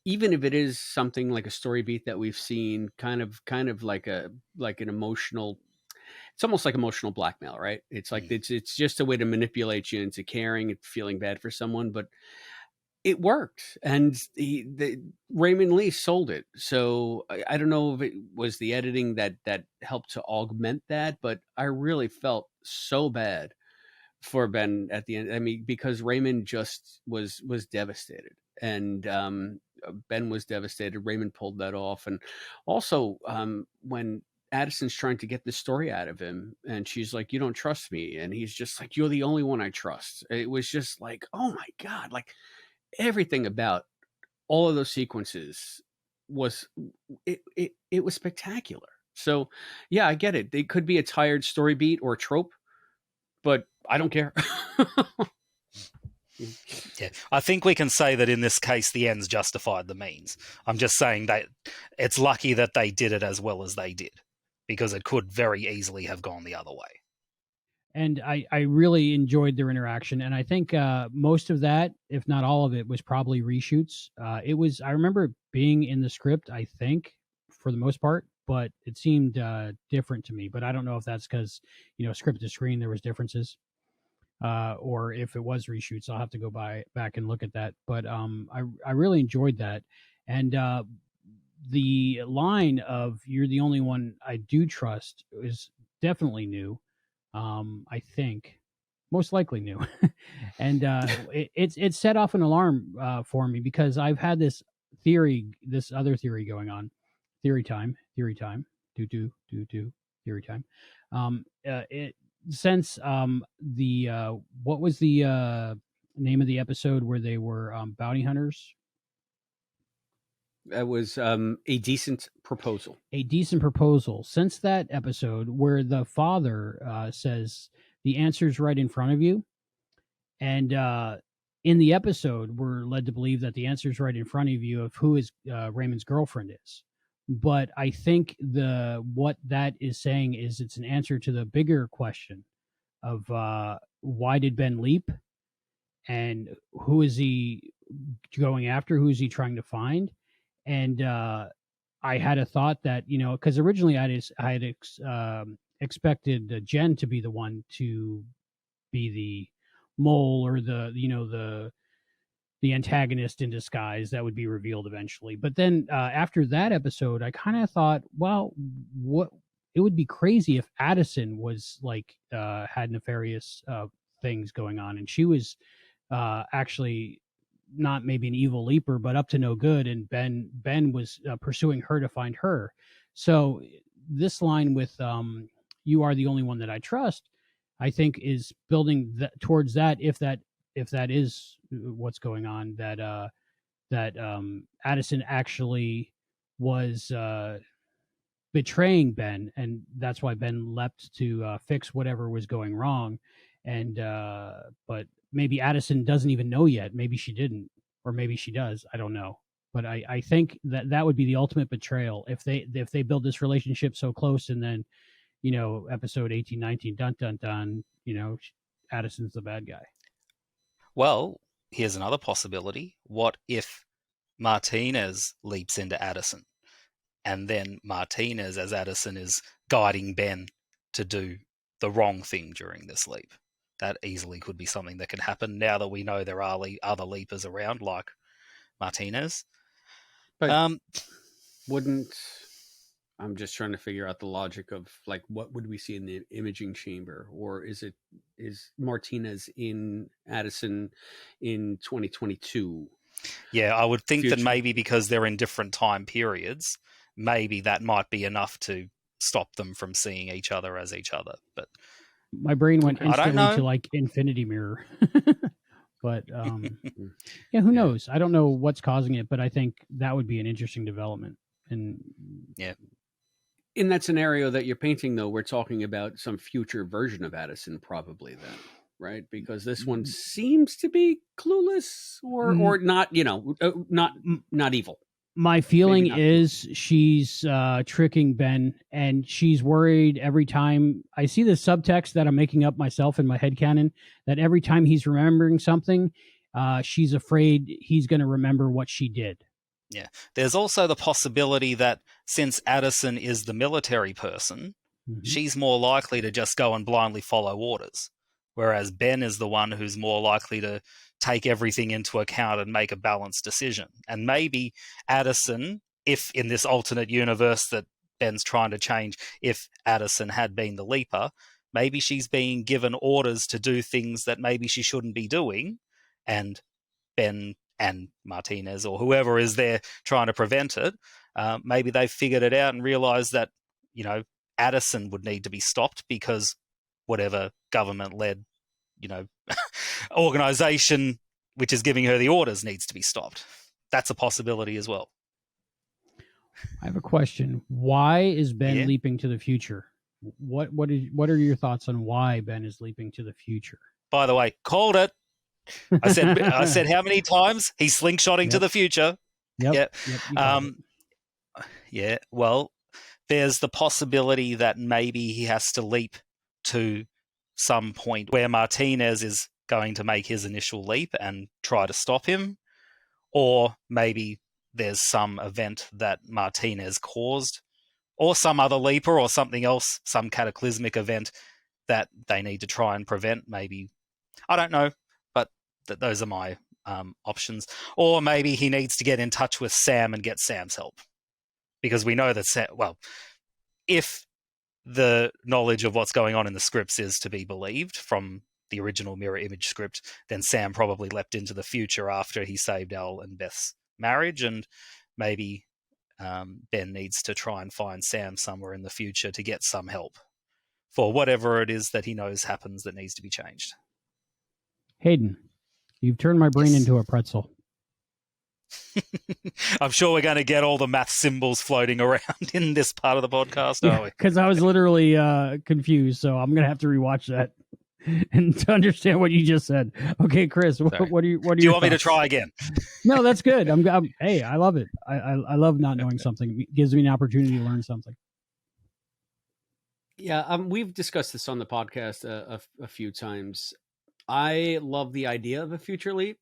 even if it is something like a story beat that we've seen, kind of like an emotional, it's almost like emotional blackmail, right? It's like it's just a way to manipulate you into caring and feeling bad for someone, but it worked, and Raymond Lee sold it. So I don't know if it was the editing that helped to augment that, but I really felt so bad for Ben at the end. I mean, because Raymond just was devastated, and Ben was devastated. Raymond pulled that off, and also when Addison's trying to get the story out of him, and she's like, "You don't trust me," and he's just like, "You're the only one I trust." It was just like, oh my God, like everything about all of those sequences was it was spectacular. So yeah, I get it. They could be a tired story beat or a trope, but I don't care. Yeah, I think we can say that in this case, the ends justified the means. I'm just saying that it's lucky that they did it as well as they did, because it could very easily have gone the other way. And I really enjoyed their interaction. And I think most of that, if not all of it, was probably reshoots. I remember being in the script, I think, for the most part, but it seemed different to me. But I don't know if that's because, you know, script to screen, there was differences. Or if it was reshoots. I'll have to go back and look at that. But I really enjoyed that. And the line of "you're the only one I do trust" is definitely new. I think most likely new. And it set off an alarm for me, because I've had this other theory going on. Theory time, theory time. Do theory time. Since the what was the name of the episode where they were bounty hunters? That was A Decent Proposal. A Decent Proposal. Since that episode where the father says the answer's right in front of you, and in the episode we're led to believe that the answer's right in front of you of who his Raymond's girlfriend is. But I think what that is saying is it's an answer to the bigger question of why did Ben leap, and who is he going after? Who is he trying to find? And I had a thought that, you know, because originally I had expected Jen to be the one to be the mole, or the the antagonist in disguise that would be revealed eventually. But then after that episode, I kind of thought, well, what it would be crazy if Addison was like had nefarious things going on, and she was actually not maybe an evil leaper, but up to no good, and Ben was pursuing her to find her. So this line with "You are the only one that I trust," I think is building towards that. If that is what's going on, that Addison actually was betraying Ben, and that's why Ben leapt to fix whatever was going wrong. And but maybe Addison doesn't even know yet. Maybe she didn't, or maybe she does. I don't know. But I think that would be the ultimate betrayal if they build this relationship so close, and then episode 18, 19, dun dun dun, Addison's the bad guy. Well, here's another possibility. What if Martinez leaps into Addison, and then Martinez, as Addison, is guiding Ben to do the wrong thing during this leap? That easily could be something that could happen now that we know there are other leapers around, like Martinez. But wouldn't... I'm just trying to figure out the logic of, like, what would we see in the imaging chamber? Or is Martinez in Addison in 2022? Yeah, I would think Future. that maybe because they're in different time periods, maybe that might be enough to stop them from seeing each other as each other. But my brain went instantly to like Infinity Mirror. But yeah, who knows? I don't know what's causing it, but I think that would be an interesting development. And yeah, in that scenario that you're painting, though, we're talking about some future version of Addison, probably then, right? Because this one seems to be clueless or not, not evil. My feeling is she's tricking Ben, and she's worried every time. I see the subtext that I'm making up myself in my headcanon, that every time he's remembering something, she's afraid he's going to remember what she did. Yeah. There's also the possibility that since Addison is the military person, she's more likely to just go and blindly follow orders, whereas Ben is the one who's more likely to take everything into account and make a balanced decision. And maybe Addison, if in this alternate universe that Ben's trying to change, if Addison had been the leaper, maybe she's being given orders to do things that maybe she shouldn't be doing, and Ben and Martinez or whoever is there trying to prevent it, maybe they've figured it out and realized that, Addison would need to be stopped because whatever government-led, organization which is giving her the orders needs to be stopped. That's a possibility as well. I have a question. Why is Ben leaping to the future? What are your thoughts on why Ben is leaping to the future? By the way, called it. I said how many times? He's slingshotting to the future. Yep. Yeah. Well, there's the possibility that maybe he has to leap to some point where Martinez is going to make his initial leap and try to stop him, or maybe there's some event that Martinez caused, or some other leaper, or something else, some cataclysmic event that they need to try and prevent. Maybe, I don't know, but those are my options. Or maybe he needs to get in touch with Sam and get Sam's help, because we know that if the knowledge of what's going on in the scripts is to be believed from the original mirror image script, then Sam probably leapt into the future after he saved Al and Beth's marriage, and maybe Ben needs to try and find Sam somewhere in the future to get some help for whatever it is that he knows happens that needs to be changed. Hayden, you've turned my brain into a pretzel. I'm sure we're going to get all the math symbols floating around in this part of the podcast, aren't we? Because I was literally confused, so I'm going to have to rewatch that and to understand what you just said. Okay, Chris, what do you want me to try again? No, that's good. Hey, I love it. I love not knowing something. It gives me an opportunity to learn something. Yeah, we've discussed this on the podcast a few times. I love the idea of a future leap.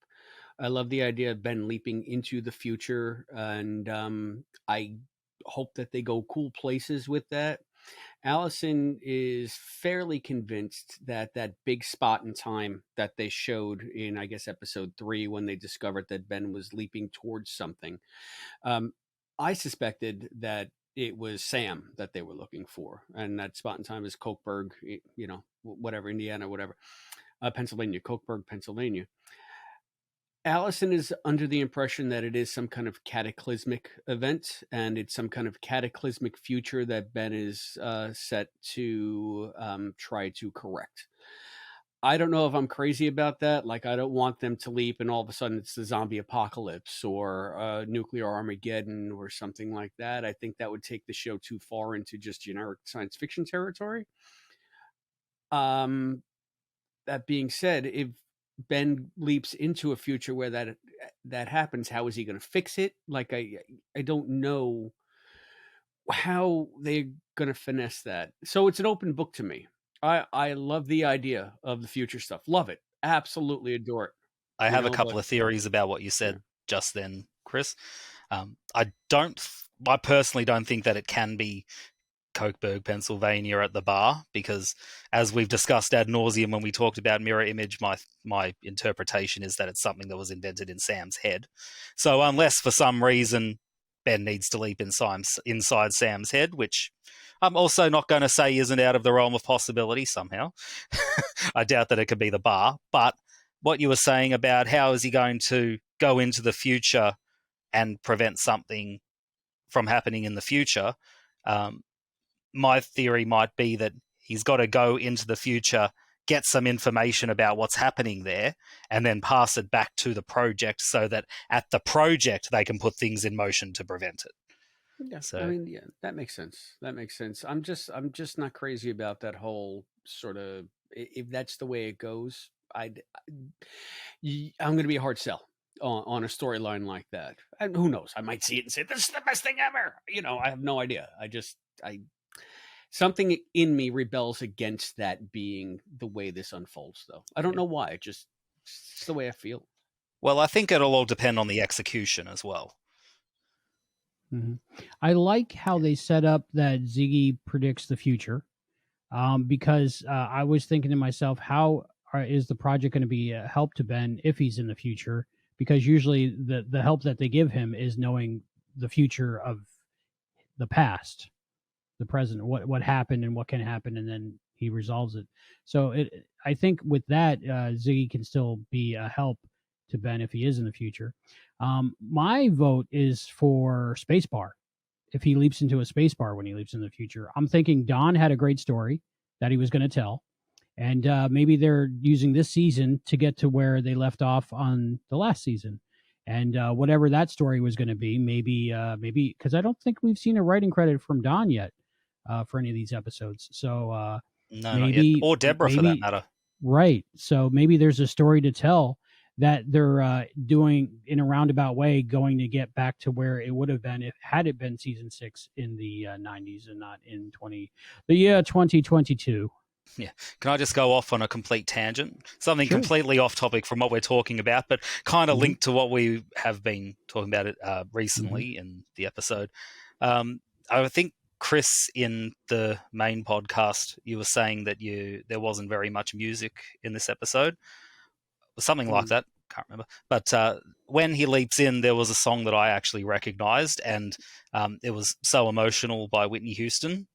I love the idea of Ben leaping into the future, and I hope that they go cool places with that. Allison is fairly convinced that that big spot in time that they showed in, I guess, episode 3, when they discovered that Ben was leaping towards something, I suspected that it was Sam that they were looking for. And that spot in time is Cokeburg, whatever, Indiana, whatever, Pennsylvania, Cokeburg, Pennsylvania. Allison is under the impression that it is some kind of cataclysmic event, and it's some kind of cataclysmic future that Ben is set to try to correct. I don't know if I'm crazy about that. Like, I don't want them to leap and all of a sudden it's the zombie apocalypse or nuclear Armageddon or something like that. I think that would take the show too far into just generic science fiction territory. That being said, if Ben leaps into a future where that happens, how is he going to fix it? Like, I don't know how they're going to finesse that. So it's an open book to me. I love the idea of the future stuff. Love it. Absolutely adore it. I have a couple of theories about what you said just then, Chris. I personally don't think that it can be Cokeburg, Pennsylvania at the bar, because as we've discussed ad nauseum when we talked about mirror image, my interpretation is that it's something that was invented in Sam's head. So unless for some reason Ben needs to leap inside Sam's head, which I'm also not going to say isn't out of the realm of possibility somehow. I doubt that it could be the bar. But what you were saying about how is he going to go into the future and prevent something from happening in the future, my theory might be that he's got to go into the future, get some information about what's happening there, and then pass it back to the project so that at the project they can put things in motion to prevent it. Yeah, so, I mean, yeah, that makes sense. That makes sense. I'm just not crazy about that whole sort of, if that's the way it goes, I'm going to be a hard sell on a storyline like that. And who knows? I might see it and say, this is the best thing ever. I have no idea. Something in me rebels against that being the way this unfolds, though. I don't know why. It's the way I feel. Well, I think it'll all depend on the execution as well. Mm-hmm. I like how they set up that Ziggy predicts the future, because I was thinking to myself, how is the project going to be a help to Ben if he's in the future? Because usually the help that they give him is knowing the future of the past, the present, what happened and what can happen, and then he resolves it. So I think with that, Ziggy can still be a help to Ben if he is in the future. My vote is for Spacebar. If he leaps into a spacebar when he leaps in the future, I'm thinking Don had a great story that he was going to tell, and maybe they're using this season to get to where they left off on the last season. And whatever that story was going to be, maybe because I don't think we've seen a writing credit from Don yet for any of these episodes. So no, maybe, not yet. Or Deborah for that matter. Right. So maybe there's a story to tell that they're doing in a roundabout way, going to get back to where it would have been had it been season 6 in the 90s and not in the year 2022. Yeah. Can I just go off on a complete tangent? Something completely off topic from what we're talking about, but kind of linked to what we have been talking about recently in the episode. I think, Chris, in the main podcast, you were saying that there wasn't very much music in this episode. Something like that. Can't remember. But when he leaps in, there was a song that I actually recognized, and it was So Emotional by Whitney Houston.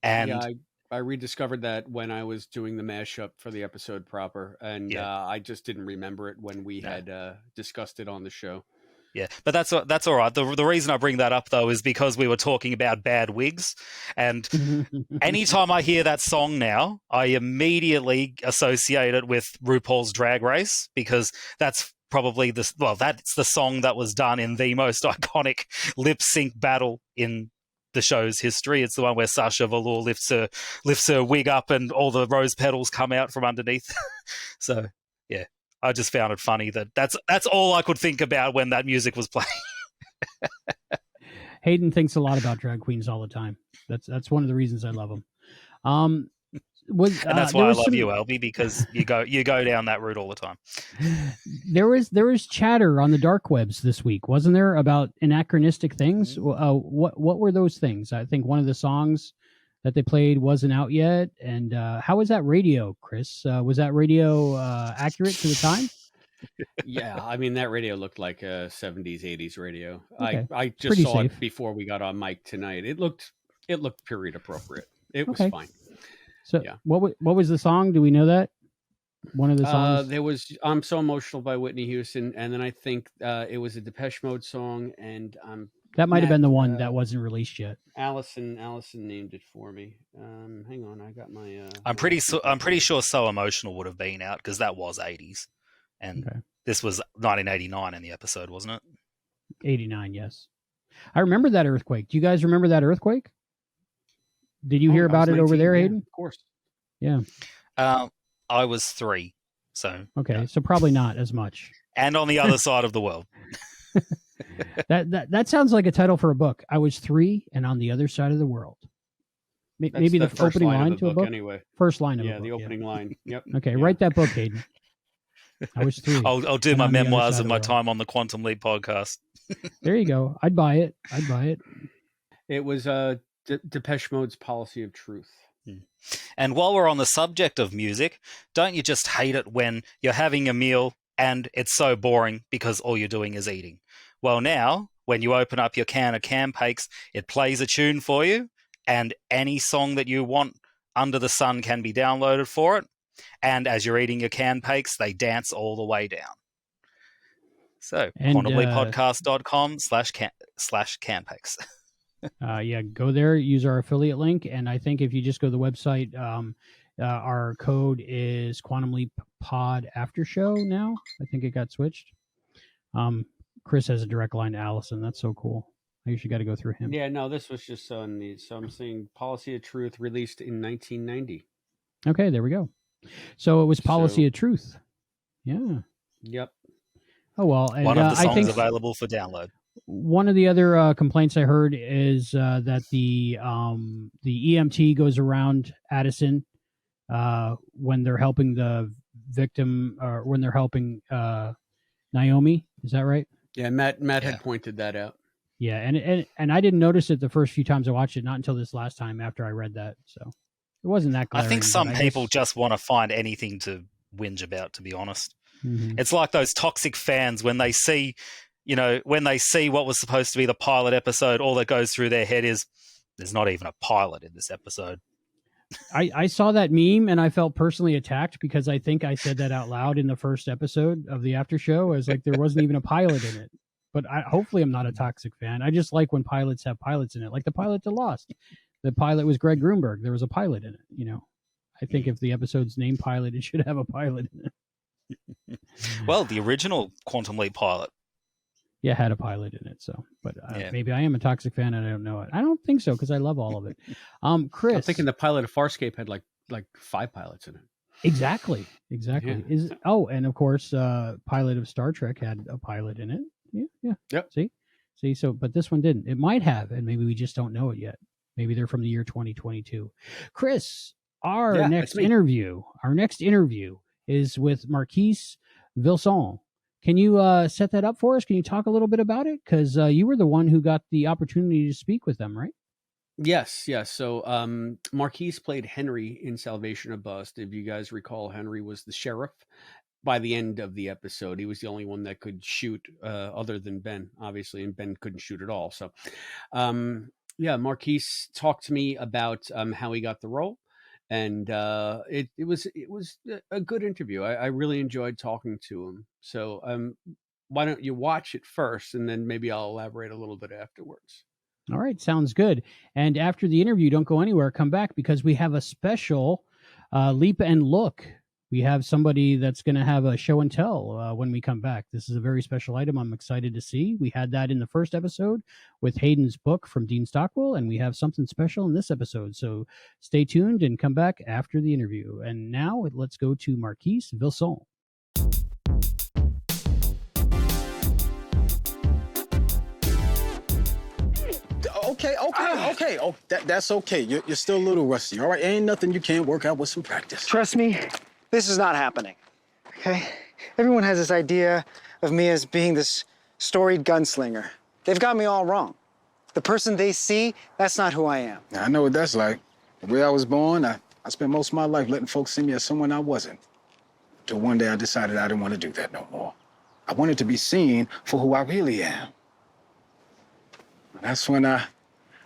And yeah, I rediscovered that when I was doing the mashup for the episode proper, and I just didn't remember it when we had discussed it on the show. Yeah, but that's all right. The reason I bring that up, though, is because we were talking about bad wigs. And anytime I hear that song now, I immediately associate it with RuPaul's Drag Race, because that's probably that's the song that was done in the most iconic lip sync battle in the show's history. It's the one where Sasha Velour lifts her wig up and all the rose petals come out from underneath. So, yeah. I just found it funny that's all I could think about when that music was playing. Hayden thinks a lot about drag queens all the time. That's one of the reasons I love him. And that's why I love you, Albie, because you go down that route all the time. There was chatter on the dark webs this week, wasn't there, about anachronistic things? What were those things? I think one of the songs that they played wasn't out yet. And how was that radio, Chris? Was that radio accurate to the time? Yeah, I mean that radio looked like a 70s, 80s radio. Okay. I just Pretty saw safe. it before we got on mic tonight. It looked period appropriate. It was Okay. fine. So Yeah. what was the song? Do we know that? One of the songs? There was "I'm So Emotional" by Whitney Houston, and then I think it was a Depeche Mode song, and that might have Matt, been the one that wasn't released yet. Allison named it for me. Hang on, I got my. I'm pretty sure "So Emotional" would have been out because that was 80s, and this was 1989 in the episode, wasn't it? 89, yes. I remember that earthquake. Do you guys remember that earthquake? Did you hear about it over there, Hayden? Of course. Yeah. I was 3, so okay, so probably not as much. And on the other side of the world. That sounds like a title for a book. I was 3 and on the other side of the world. Maybe the opening line to a book. Anyway, first line of a book. The opening line. Yep. Okay, write that book, Hayden. I was 3. I'll do my memoirs of my time on the Quantum Leap podcast. There you go. I'd buy it. It was Depeche Mode's "Policy of Truth." And while we're on the subject of music, don't you just hate it when you're having a meal and it's so boring because all you're doing is eating? Well, now, when you open up your can of Campakes, it plays a tune for you, and any song that you want under the sun can be downloaded for it. And as you're eating your Campakes, they dance all the way down. So, quantumleappodcast.com/Campakes. Yeah, go there, use our affiliate link, and I think if you just go to the website, our code is Quantum Leap Pod Aftershow now. I think it got switched. Chris has a direct line to Allison. That's so cool. I usually got to go through him. Yeah, no, this was just on these. So I'm seeing "Policy of Truth" released in 1990. Okay, there we go. So it was "Policy of Truth." Yeah. Yep. Oh well, and, one of the songs I think available for download. One of the other complaints I heard is that the EMT goes around Addison when they're helping the victim, or when they're helping Naomi. Is that right? Yeah, Matt had pointed that out. Yeah, and I didn't notice it the first few times I watched it, not until this last time after I read that. So it wasn't that glaring. I think some people just want to find anything to whinge about, to be honest. Mm-hmm. It's like those toxic fans when they see what was supposed to be the pilot episode, all that goes through their head is there's not even a pilot in this episode. I saw that meme and I felt personally attacked because I think I said that out loud in the first episode of the after show. As like there wasn't even a pilot in it. But hopefully I'm not a toxic fan. I just like when pilots have pilots in it, like the pilot to Lost. The pilot was Greg Grunberg. There was a pilot in it. You know, I think if the episode's named pilot, it should have a pilot in it. Well, the original Quantum Leap pilot. Yeah, had a pilot in it. So, but maybe I am a toxic fan and I don't know it. I don't think so because I love all of it. Chris, I'm thinking the pilot of Farscape had like 5 pilots in it. Exactly. Yeah. And of course, pilot of Star Trek had a pilot in it. Yeah. Yep. See. So, but this one didn't. It might have, and maybe we just don't know it yet. Maybe they're from the year 2022. Chris, our next interview is with Marquise Vilson. Can you set that up for us? Can you talk a little bit about it? Because you were the one who got the opportunity to speak with them, right? Yes. So Marquise played Henry in Salvation of Bust. If you guys recall, Henry was the sheriff. By the end of the episode, he was the only one that could shoot other than Ben, obviously, and Ben couldn't shoot at all. So, Marquise talked to me about how he got the role. And it was a good interview. I really enjoyed talking to him. So why don't you watch it first, and then maybe I'll elaborate a little bit afterwards. All right, sounds good. And after the interview, don't go anywhere. Come back because we have a special Leap and Look. We have somebody that's going to have a show and tell when we come back. This is a very special item I'm excited to see. We had that in the first episode with Hayden's book from Dean Stockwell, and we have something special in this episode. So stay tuned and come back after the interview. And now let's go to Marquise Vilson. Okay. Oh, that's okay. You're still a little rusty, all right? Ain't nothing you can't work out with some practice. Trust me, this is not happening, okay? Everyone has this idea of me as being this storied gunslinger. They've got me all wrong. The person they see, that's not who I am. I know what that's like. The way I was born, I spent most of my life letting folks see me as someone I wasn't. Till one day I decided I didn't want to do that no more. I wanted to be seen for who I really am. And that's when I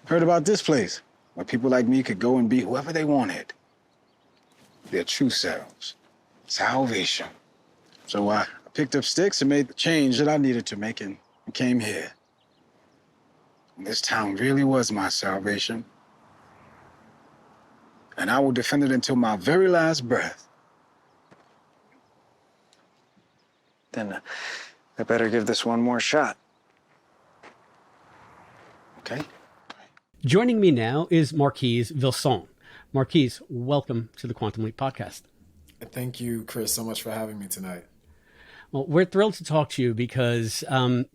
heard about this place, where people like me could go and be whoever they wanted. Their true selves. Salvation. So I picked up sticks and made the change that I needed to make and came here. And this town really was my salvation. And I will defend it until my very last breath. Then I better give this one more shot. Okay? Joining me now is Marquise Vilson. Marquise, welcome to the Quantum Leap podcast. Thank you, Chris, so much for having me tonight. Well, we're thrilled to talk to you because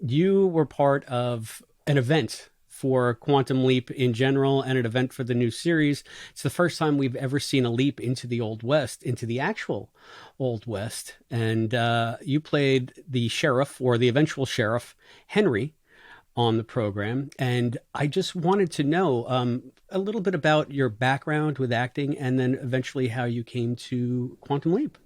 you were part of an event for Quantum Leap in general and an event for the new series. It's the first time we've ever seen a leap into the Old West, into the actual Old West. And you played the sheriff, or the eventual sheriff, Henry, on the program. And I just wanted to know a little bit about your background with acting and then eventually how you came to Quantum Leap.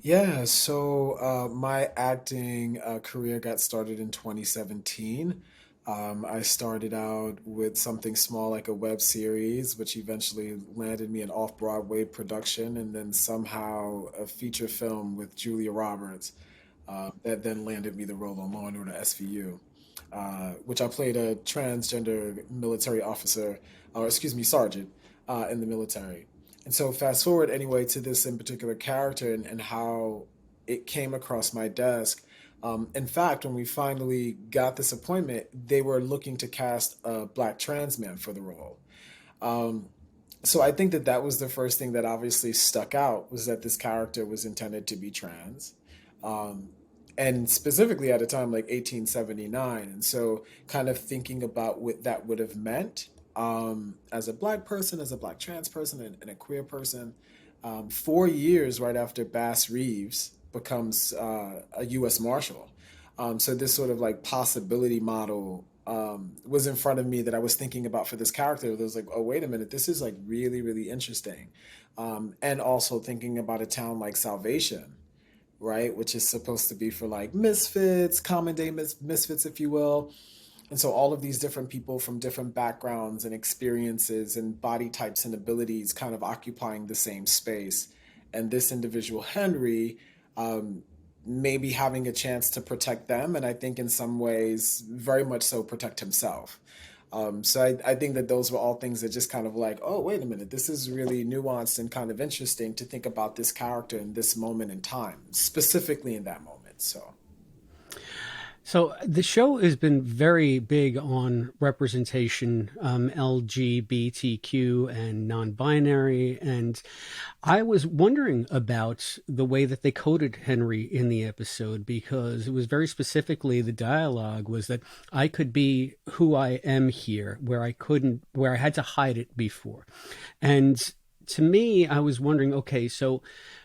Yeah, so my acting career got started in 2017. I started out with something small like a web series, which eventually landed me an off-Broadway production, and then somehow a feature film with Julia Roberts that then landed me the role on Law & Order SVU, which I played a transgender military officer, or excuse me, sergeant in the military. And so fast forward anyway to this in particular character and how it came across my desk. In fact, when we finally got this appointment, they were looking to cast a Black trans man for the role. So I think that was the first thing that obviously stuck out, was that this character was intended to be trans. And specifically at a time like 1879. And so kind of thinking about what that would have meant as a Black person, as a Black trans person, and a queer person. 4 years right after Bass Reeves becomes a U.S. Marshal. So this sort of like possibility model was in front of me that I was thinking about for this character. It was like, oh, wait a minute, this is like really, really interesting. And also thinking about a town like Salvation, right, which is supposed to be for like misfits, common day misfits, if you will. And so all of these different people from different backgrounds and experiences and body types and abilities kind of occupying the same space. And this individual, Henry, maybe having a chance to protect them, and I think in some ways very much so protect himself. So I think that those were all things that just kind of like, oh, wait a minute, this is really nuanced and kind of interesting to think about this character in this moment in time, specifically in that moment. So the show has been very big on representation, LGBTQ and non-binary. And I was wondering about the way that they coded Henry in the episode, because it was very specifically, the dialogue was that I could be who I am here, where I had to hide it before. And to me, I was wondering, okay, so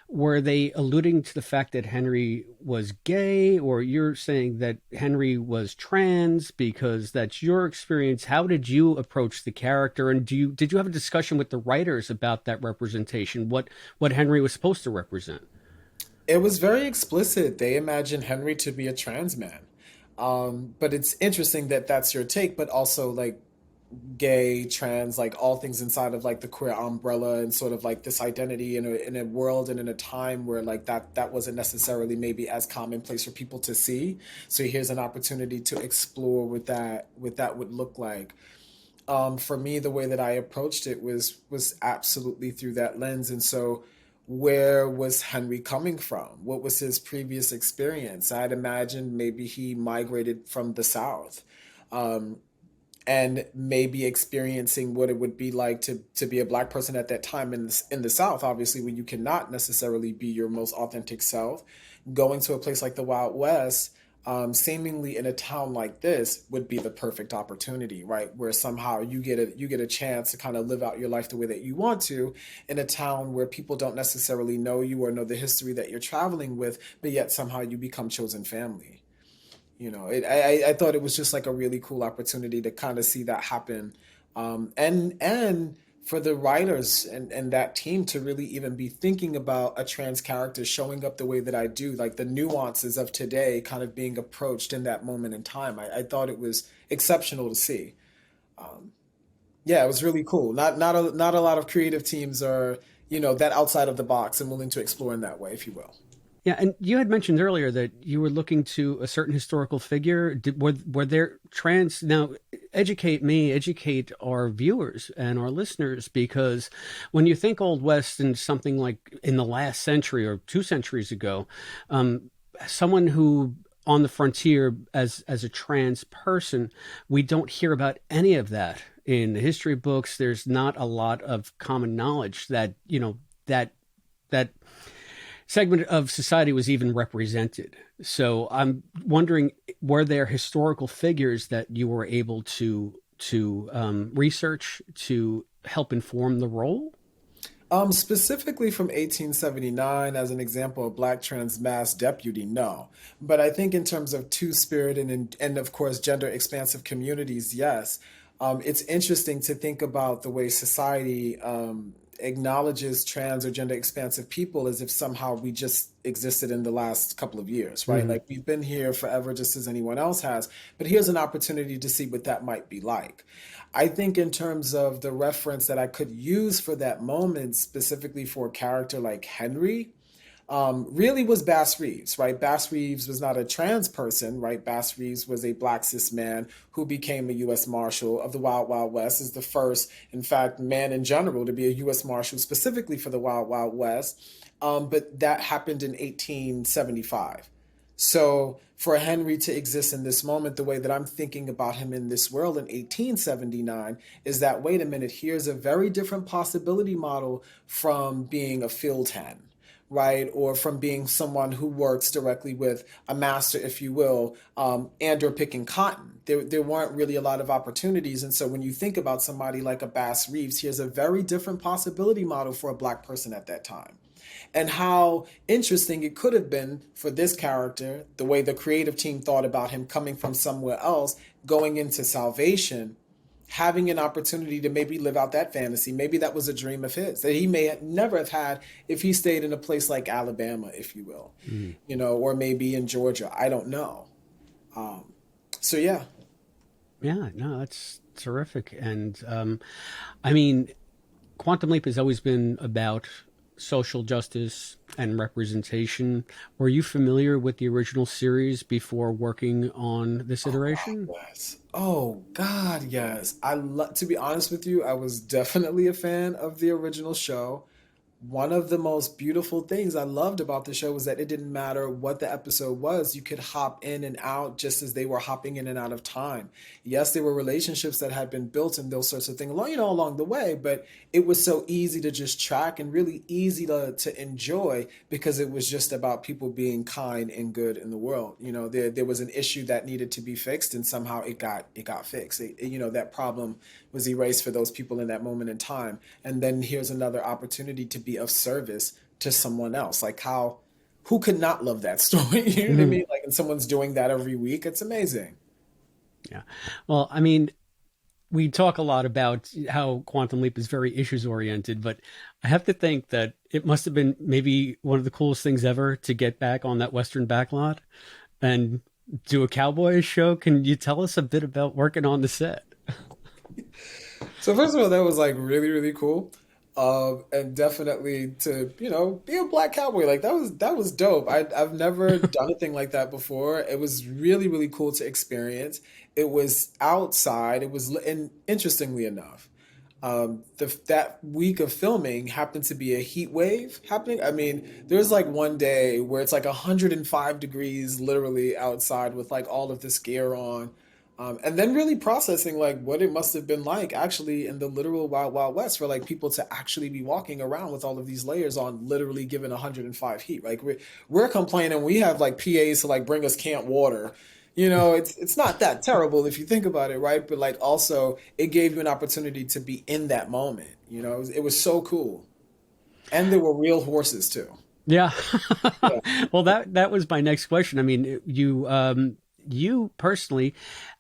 were they alluding to the fact that Henry was gay, or you're saying that Henry was trans because that's your experience? How did you approach the character? And did you have a discussion with the writers about that representation, what Henry was supposed to represent? It was very explicit. They imagined Henry to be a trans man. But it's interesting that that's your take, but also like gay, trans, like all things inside of like the queer umbrella, and sort of like this identity in a world and in a time where like that wasn't necessarily maybe as commonplace for people to see. So here's an opportunity to explore what that would look like. For me, the way that I approached it was absolutely through that lens. And so where was Henry coming from? What was his previous experience? I'd imagined maybe he migrated from the South. And maybe experiencing what it would be like to be a Black person at that time in the South, obviously, when you cannot necessarily be your most authentic self. Going to a place like the Wild West, seemingly in a town like this, would be the perfect opportunity, right? Where somehow you get a chance to kind of live out your life the way that you want to, in a town where people don't necessarily know you or know the history that you're traveling with, but yet somehow you become chosen family. You know, I thought it was just like a really cool opportunity to kind of see that happen. And for the writers and that team to really even be thinking about a trans character showing up the way that I do, like the nuances of today kind of being approached in that moment in time. I thought it was exceptional to see. Yeah, it was really cool. Not a lot of creative teams are, that outside of the box and willing to explore in that way, if you will. Yeah, and you had mentioned earlier that you were looking to a certain historical figure. Were there trans? Now, educate our viewers and our listeners, because when you think Old West and something like in the last century or 2 centuries ago, someone who on the frontier as a trans person, we don't hear about any of that in the history books. There's not a lot of common knowledge that that segment of society was even represented. So I'm wondering, were there historical figures that you were able to research to help inform the role? Specifically from 1879, as an example, a Black trans mass deputy, no. But I think in terms of two-spirit and of course, gender expansive communities, yes. It's interesting to think about the way society acknowledges trans or gender expansive people as if somehow we just existed in the last couple of years, right? Mm-hmm. Like we've been here forever just as anyone else has, but here's an opportunity to see what that might be like. I think in terms of the reference that I could use for that moment, specifically for a character like Henry, really was Bass Reeves, right? Bass Reeves was not a trans person, right? Bass Reeves was a Black cis man who became a U.S. Marshal of the Wild Wild West, is the first, in fact, man in general to be a U.S. Marshal specifically for the Wild Wild West. But that happened in 1875. So for Henry to exist in this moment, the way that I'm thinking about him in this world in 1879 is that, wait a minute, here's a very different possibility model from being a field hand, right? Or from being someone who works directly with a master, if you will, and or picking cotton. There weren't really a lot of opportunities. And so when you think about somebody like a Bass Reeves, here's a very different possibility model for a Black person at that time. And how interesting it could have been for this character, the way the creative team thought about him coming from somewhere else, going into salvation, having an opportunity to maybe live out that fantasy. Maybe that was a dream of his that he may never have had if he stayed in a place like Alabama, if you will, or maybe in Georgia. I don't know. So, yeah. Yeah, no, that's terrific. And I mean, Quantum Leap has always been about social justice and representation. Were you familiar with the original series before working on this iteration? Yes. Oh God, yes. To be honest with you, I was definitely a fan of the original show. One of the most beautiful things I loved about the show was that it didn't matter what the episode was. You could hop in and out just as they were hopping in and out of time. Yes, there were relationships that had been built and those sorts of things along the way, but it was so easy to just track and really easy to enjoy because it was just about people being kind and good in the world. There was an issue that needed to be fixed and somehow it got fixed. That problem was erased for those people in that moment in time. And then here's another opportunity to be of service to someone else. Like who could not love that story? You know what I mean? Like, and someone's doing that every week. It's amazing. Yeah. Well, I mean, we talk a lot about how Quantum Leap is very issues oriented, but I have to think that it must have been maybe one of the coolest things ever to get back on that Western backlot and do a cowboy show. Can you tell us a bit about working on the set? So first of all, that was like really, really cool. And definitely to, be a Black cowboy, like that was dope. I've never done anything like that before. It was really, really cool to experience. It was outside. And interestingly enough, that week of filming happened to be a heat wave happening. I mean, there's like one day where it's like 105 degrees literally outside with like all of this gear on. And then really processing like what it must have been like actually in the literal Wild Wild West for like people to actually be walking around with all of these layers on, literally given 105 heat. Like we're complaining we have like PAs to like bring us canned water. It's not that terrible if you think about it, right? But like also it gave you an opportunity to be in that moment. It was so cool. And there were real horses too. Yeah. Well, that was my next question. I mean, you personally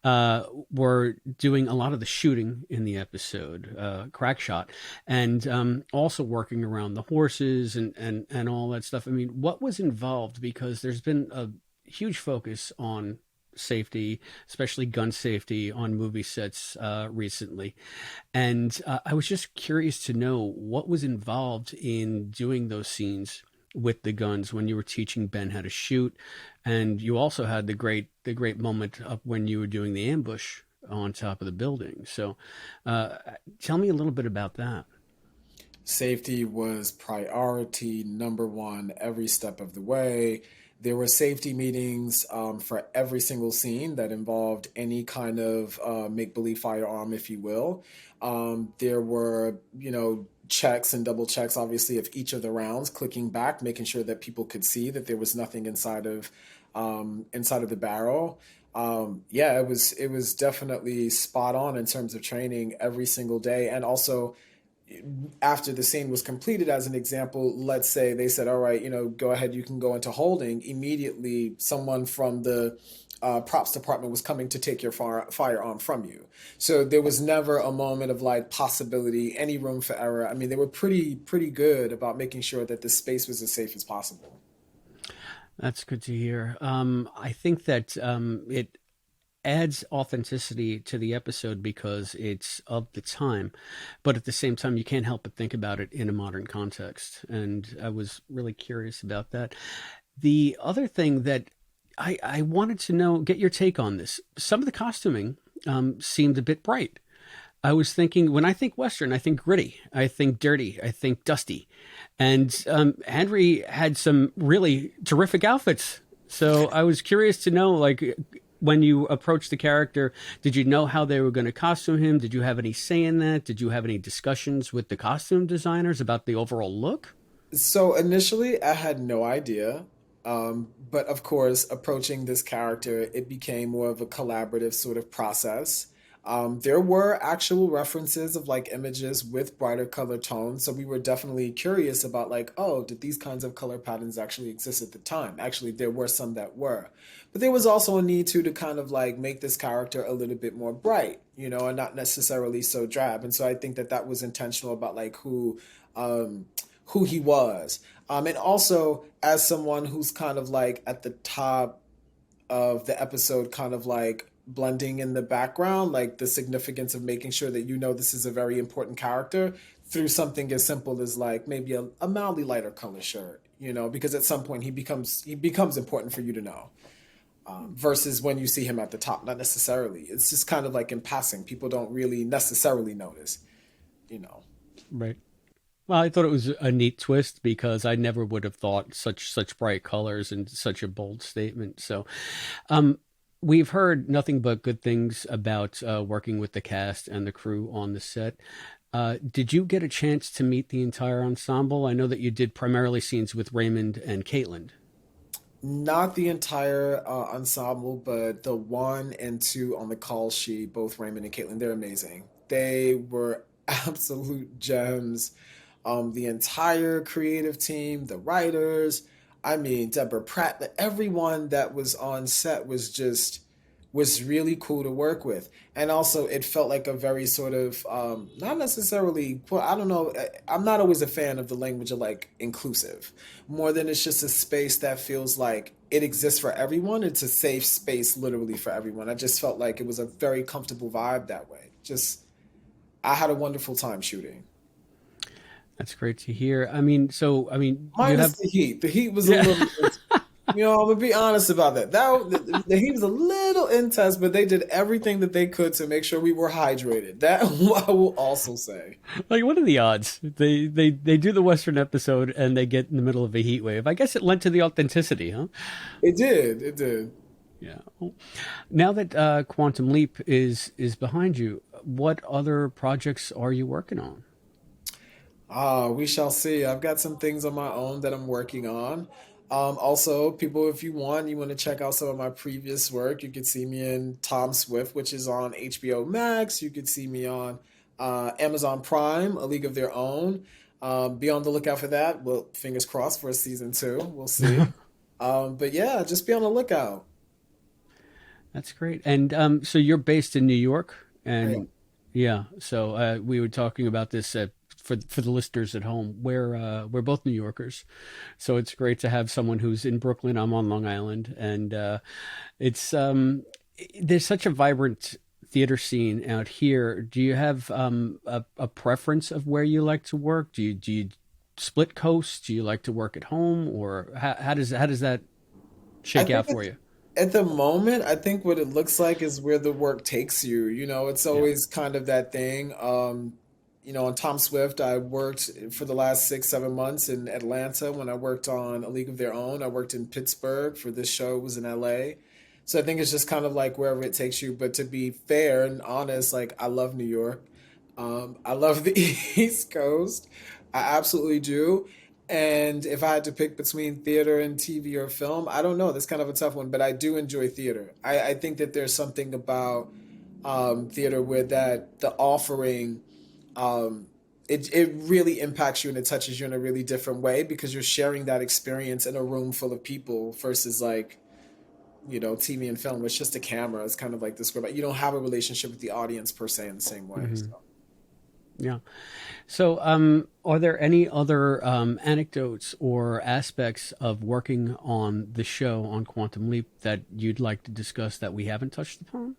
were doing a lot of the shooting in the episode, crack shot, and also working around the horses and all that stuff. I mean, what was involved? Because there's been a huge focus on safety, especially gun safety on movie sets recently. And I was just curious to know what was involved in doing those scenes with the guns when you were teaching Ben how to shoot. And you also had the great moment up when you were doing the ambush on top of the building. So tell me a little bit about that. Safety was priority number one every step of the way. There were safety meetings for every single scene that involved any kind of make-believe firearm, if you will. There were, checks and double checks, obviously, of each of the rounds, clicking back, making sure that people could see that there was nothing inside of the barrel. It was definitely spot on in terms of training every single day. And also, after the scene was completed, as an example, let's say they said, all right, go ahead, you can go into holding. Immediately, someone from the props department was coming to take your firearm from you. So there was never a moment of like possibility, any room for error. I mean, they were pretty good about making sure that the space was as safe as possible. That's good to hear. I think that it adds authenticity to the episode because it's of the time, but at the same time, you can't help but think about it in a modern context. And I was really curious about that. The other thing that I wanted to know, get your take on this. Some of the costuming seemed a bit bright. I was thinking, when I think Western, I think gritty, I think dirty, I think dusty. And Henry had some really terrific outfits. So I was curious to know, like, when you approached the character, did you know how they were going to costume him? Did you have any say in that? Did you have any discussions with the costume designers about the overall look? So initially, I had no idea. But of course, approaching this character, it became more of a collaborative sort of process. There were actual references of like images with brighter color tones. So we were definitely curious about like, oh, did these kinds of color patterns actually exist at the time? Actually, there were some that were. But there was also a need to kind of like make this character a little bit more bright, and not necessarily so drab. And so I think that was intentional about like who he was. And also as someone who's kind of like at the top of the episode, kind of like blending in the background, like the significance of making sure that this is a very important character through something as simple as like maybe a mildly lighter color shirt, because at some point he becomes important for you to know. Versus when you see him at the top, not necessarily. It's just kind of like in passing. People don't really necessarily notice, Right. Well, I thought it was a neat twist because I never would have thought such bright colors and such a bold statement. So, we've heard nothing but good things about working with the cast and the crew on the set. Did you get a chance to meet the entire ensemble? I know that you did primarily scenes with Raymond and Caitlin. Not the entire ensemble, but the 1 and 2 on the call sheet, both Raymond and Caitlin, they're amazing. They were absolute gems. The entire creative team, the writers, Deborah Pratt, everyone that was on set was really cool to work with. And also it felt like a very sort of, not necessarily, I don't know, I'm not always a fan of the language of like inclusive, more than it's just a space that feels like it exists for everyone. It's a safe space literally for everyone. I just felt like it was a very comfortable vibe that way. I had a wonderful time shooting. That's great to hear. Minus the heat. The heat was a little. I'm gonna be honest about that. The heat was a little intense, but they did everything that they could to make sure we were hydrated. That I will also say. Like, what are the odds? They do the Western episode and they get in the middle of a heat wave. I guess it lent to the authenticity, huh? It did. Yeah. Now that Quantum Leap is behind you, what other projects are you working on? We shall see. I've got some things on my own that I'm working on. Also, people, if you want to check out some of my previous work, you could see me in Tom Swift, which is on HBO Max. You could see me on Amazon Prime, A League of Their Own. Be on the lookout for that. Well, fingers crossed for season 2. We'll see. But yeah, just be on the lookout. That's great. And so you're based in New York, and I- yeah. So we were talking about this for the listeners at home. We're both New Yorkers, so it's great to have someone who's in Brooklyn. I'm on Long Island, and it's there's such a vibrant theater scene out here. Do you have a preference of where you like to work? Do you split coasts? Do you like to work at home, or how does that I shake out think for you? at the moment, I think what it looks like is where the work takes you. You know, it's Yeah. always kind of that thing. You know, on Tom Swift, I worked for the last 6, 7 months in Atlanta. When I worked on A League of Their Own, I worked in Pittsburgh. For this show, it was in LA. So I think it's just kind of like wherever it takes you. But to be fair and honest, like I love New York. I love the East Coast. I absolutely do. And if I had to pick between theater and TV or film, I don't know. That's kind of a tough one, but I do enjoy theater. I think that there's something about theater where that the offering it really impacts you and it touches you in a really different way because you're sharing that experience in a room full of people versus like TV and film. It's just a camera. It's kind of like this, but you don't have a relationship with the audience per se in the same way. Mhm. So. Yeah. So, are there any other anecdotes or aspects of working on the show on Quantum Leap that you'd like to discuss that we haven't touched upon?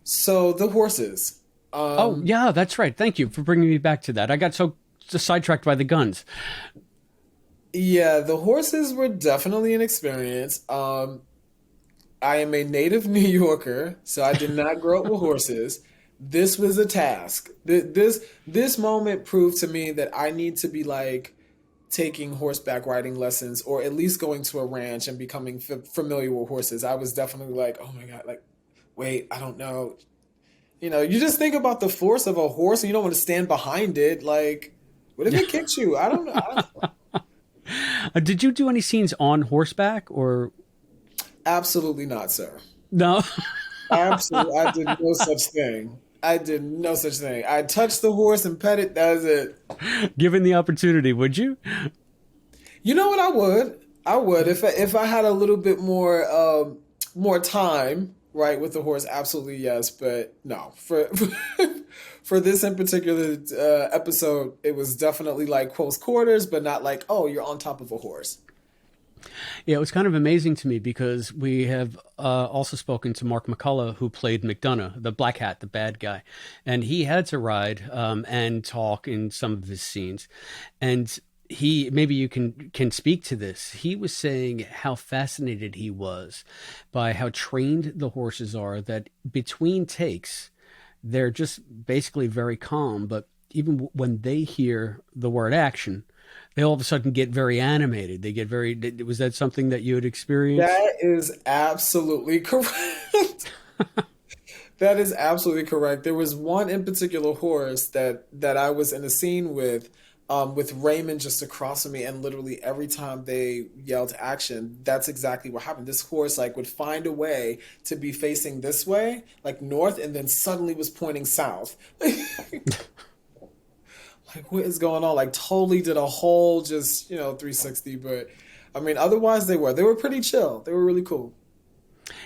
So the horses. Oh, yeah, that's right. Thank you for bringing me back to that. I got so sidetracked by the guns. Yeah, the horses were definitely an experience. I am a native New Yorker, so I did not grow up with horses. This was a task. This moment proved to me that I need to be like taking horseback riding lessons, or at least going to a ranch and becoming familiar with horses. I was definitely like, oh my God, like, wait, I don't know. You just think about the force of a horse and you don't want to stand behind it. Like, what if it kicks you? I don't know. Did you do any scenes on horseback or? Absolutely not, sir. No. Absolutely. I did no such thing. I did no such thing. I touched the horse and pet it. That was it. Given the opportunity, would you? You know what? I would if I had a little bit more time, right, with the horse. Absolutely yes, but no. For this in particular episode, it was definitely like close quarters, but not like, oh, you're on top of a horse. Yeah, it was kind of amazing to me because we have also spoken to Mark McCullough, who played McDonough, the Black Hat, the bad guy. And he had to ride and talk in some of his scenes. And maybe you can speak to this. He was saying how fascinated he was by how trained the horses are, that between takes, they're just basically very calm. But even when they hear the word action, they all of a sudden get very animated. They get very. Was that something that you had experienced? That is absolutely correct. That is absolutely correct. There was one in particular horse that I was in a scene with Raymond just across from me, and literally every time they yelled action, that's exactly what happened. This horse like would find a way to be facing this way, like north, and then suddenly was pointing south. Like, what is going on? Like, totally did a whole just 360. But I mean, otherwise they were pretty chill. They were really cool.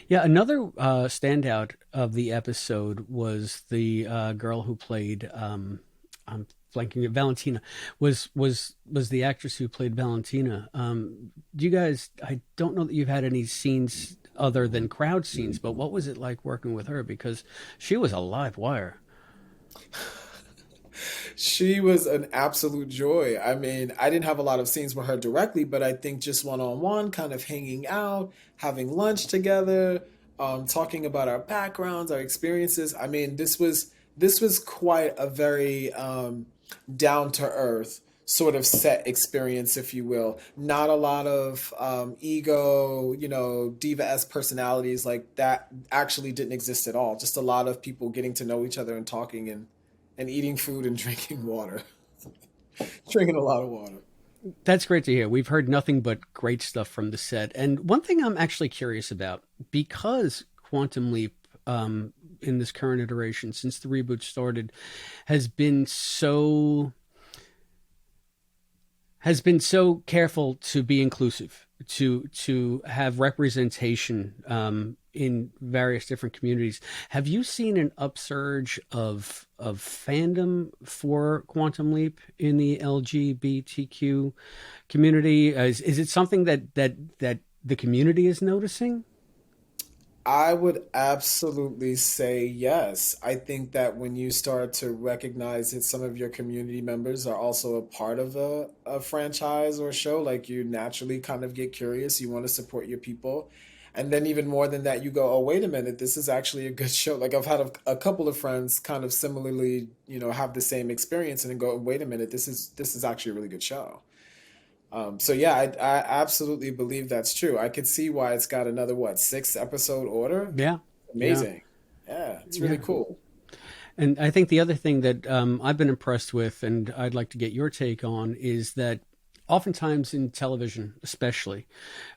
Yeah, another standout of the episode was the girl who played I'm blanking it, Valentina was the actress who played Valentina. Do you guys? I don't know that you've had any scenes other than crowd scenes, but what was it like working with her? Because she was a live wire. She was an absolute joy. I mean, I didn't have a lot of scenes with her directly, but I think just one-on-one, kind of hanging out, having lunch together, talking about our backgrounds, our experiences. I mean, this was quite a very down-to-earth sort of set experience, if you will. Not a lot of ego, diva-esque personalities like that actually didn't exist at all. Just a lot of people getting to know each other and talking and eating food and drinking water. Drinking a lot of water. That's great to hear. We've heard nothing but great stuff from the set. And one thing I'm actually curious about, because Quantum Leap in this current iteration, since the reboot started, has been so has been so careful to be inclusive, to have representation in various different communities. Have you seen an upsurge of fandom for Quantum Leap in the LGBTQ community? Is it something that the community is noticing? I would absolutely say yes. I think that when you start to recognize that some of your community members are also a part of a franchise or show, like you naturally kind of get curious. You want to support your people. And then even more than that, you go, oh, wait a minute, this is actually a good show. Like I've had a couple of friends kind of similarly, have the same experience and then go, wait a minute, this is actually a really good show. So yeah, I absolutely believe that's true. I could see why it's got another 6-episode order. Yeah, amazing. Yeah, it's really cool. And I think the other thing that I've been impressed with, and I'd like to get your take on, is that oftentimes in television, especially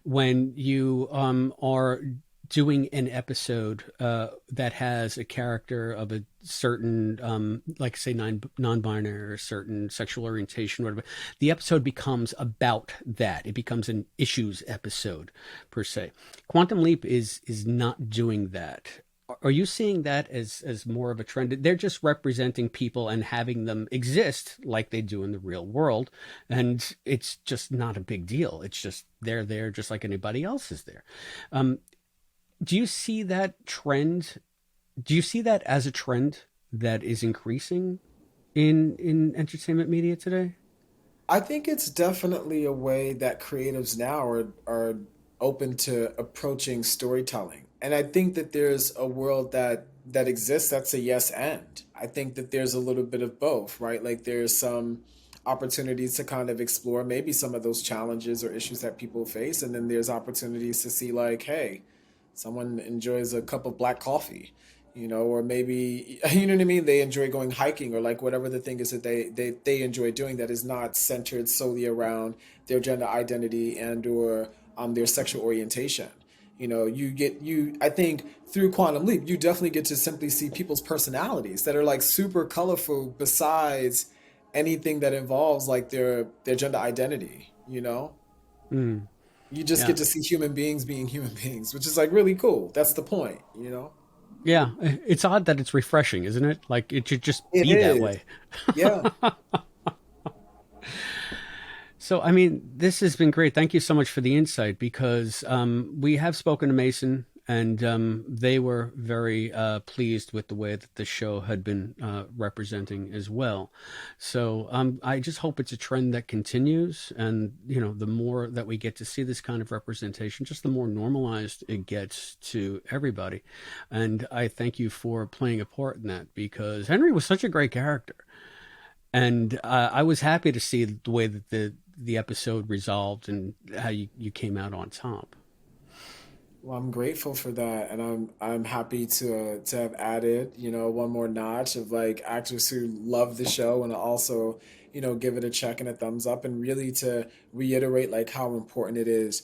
when you are doing an episode that has a character of a certain, like say non-binary or a certain sexual orientation, whatever, the episode becomes about that. It becomes an issues episode per se. Quantum Leap is not doing that. Are you seeing that as more of a trend? They're just representing people and having them exist like they do in the real world. And it's just not a big deal. It's just they're there just like anybody else is there. Do you see that trend? Do you see that as a trend that is increasing in entertainment media today? I think it's definitely a way that creatives now are open to approaching storytelling. And I think that there's a world that exists that's a yes and. I think that there's a little bit of both, right? Like there's some opportunities to kind of explore maybe some of those challenges or issues that people face. And then there's opportunities to see like, hey, someone enjoys a cup of black coffee, or maybe, you know what I mean? They enjoy going hiking or like whatever the thing is that they enjoy doing that is not centered solely around their gender identity and or their sexual orientation. I think through Quantum Leap, you definitely get to simply see people's personalities that are like super colorful besides anything that involves like their gender identity, Mm. You just get to see human beings being human beings, which is like really cool. That's the point, Yeah, it's odd that it's refreshing, isn't it? Like it should just be that way. Yeah. So, I mean, this has been great. Thank you so much for the insight because we have spoken to Mason and they were very pleased with the way that the show had been representing as well. So I just hope it's a trend that continues. And, the more that we get to see this kind of representation, just the more normalized it gets to everybody. And I thank you for playing a part in that because Henry was such a great character. And I was happy to see the way that the episode resolved and how you came out on top. Well, I'm grateful for that, and I'm happy to have added, one more notch of like actors who love the show and also, give it a check and a thumbs up, and really to reiterate like how important it is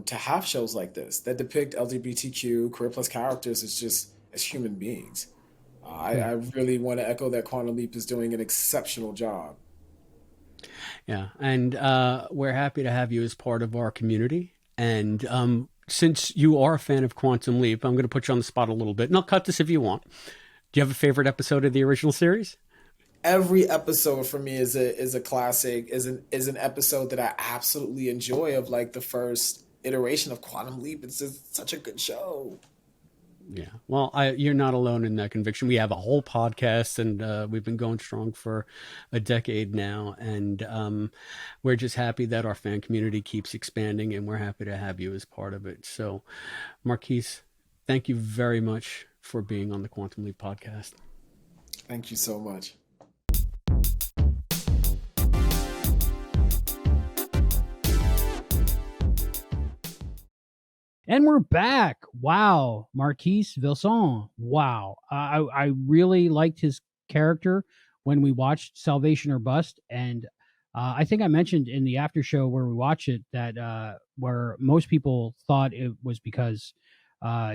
to have shows like this that depict LGBTQ queer plus characters as human beings. I really want to echo that Quantum Leap is doing an exceptional job. Yeah, and we're happy to have you as part of our community. And since you are a fan of Quantum Leap, I'm going to put you on the spot a little bit, and I'll cut this if you want. Do you have a favorite episode of the original series? Every episode for me is a classic, is an episode that I absolutely enjoy of like the first iteration of Quantum Leap. It's just such a good show. Yeah. Well, you're not alone in that conviction. We have a whole podcast and we've been going strong for a decade now. And we're just happy that our fan community keeps expanding and we're happy to have you as part of it. So, Marquise, thank you very much for being on the Quantum Leap podcast. Thank you so much. And we're back. Wow. Marquise Vilson. Wow. I really liked his character when we watched Salvation or Bust. And I think I mentioned in the after show where we watched it that where most people thought it was because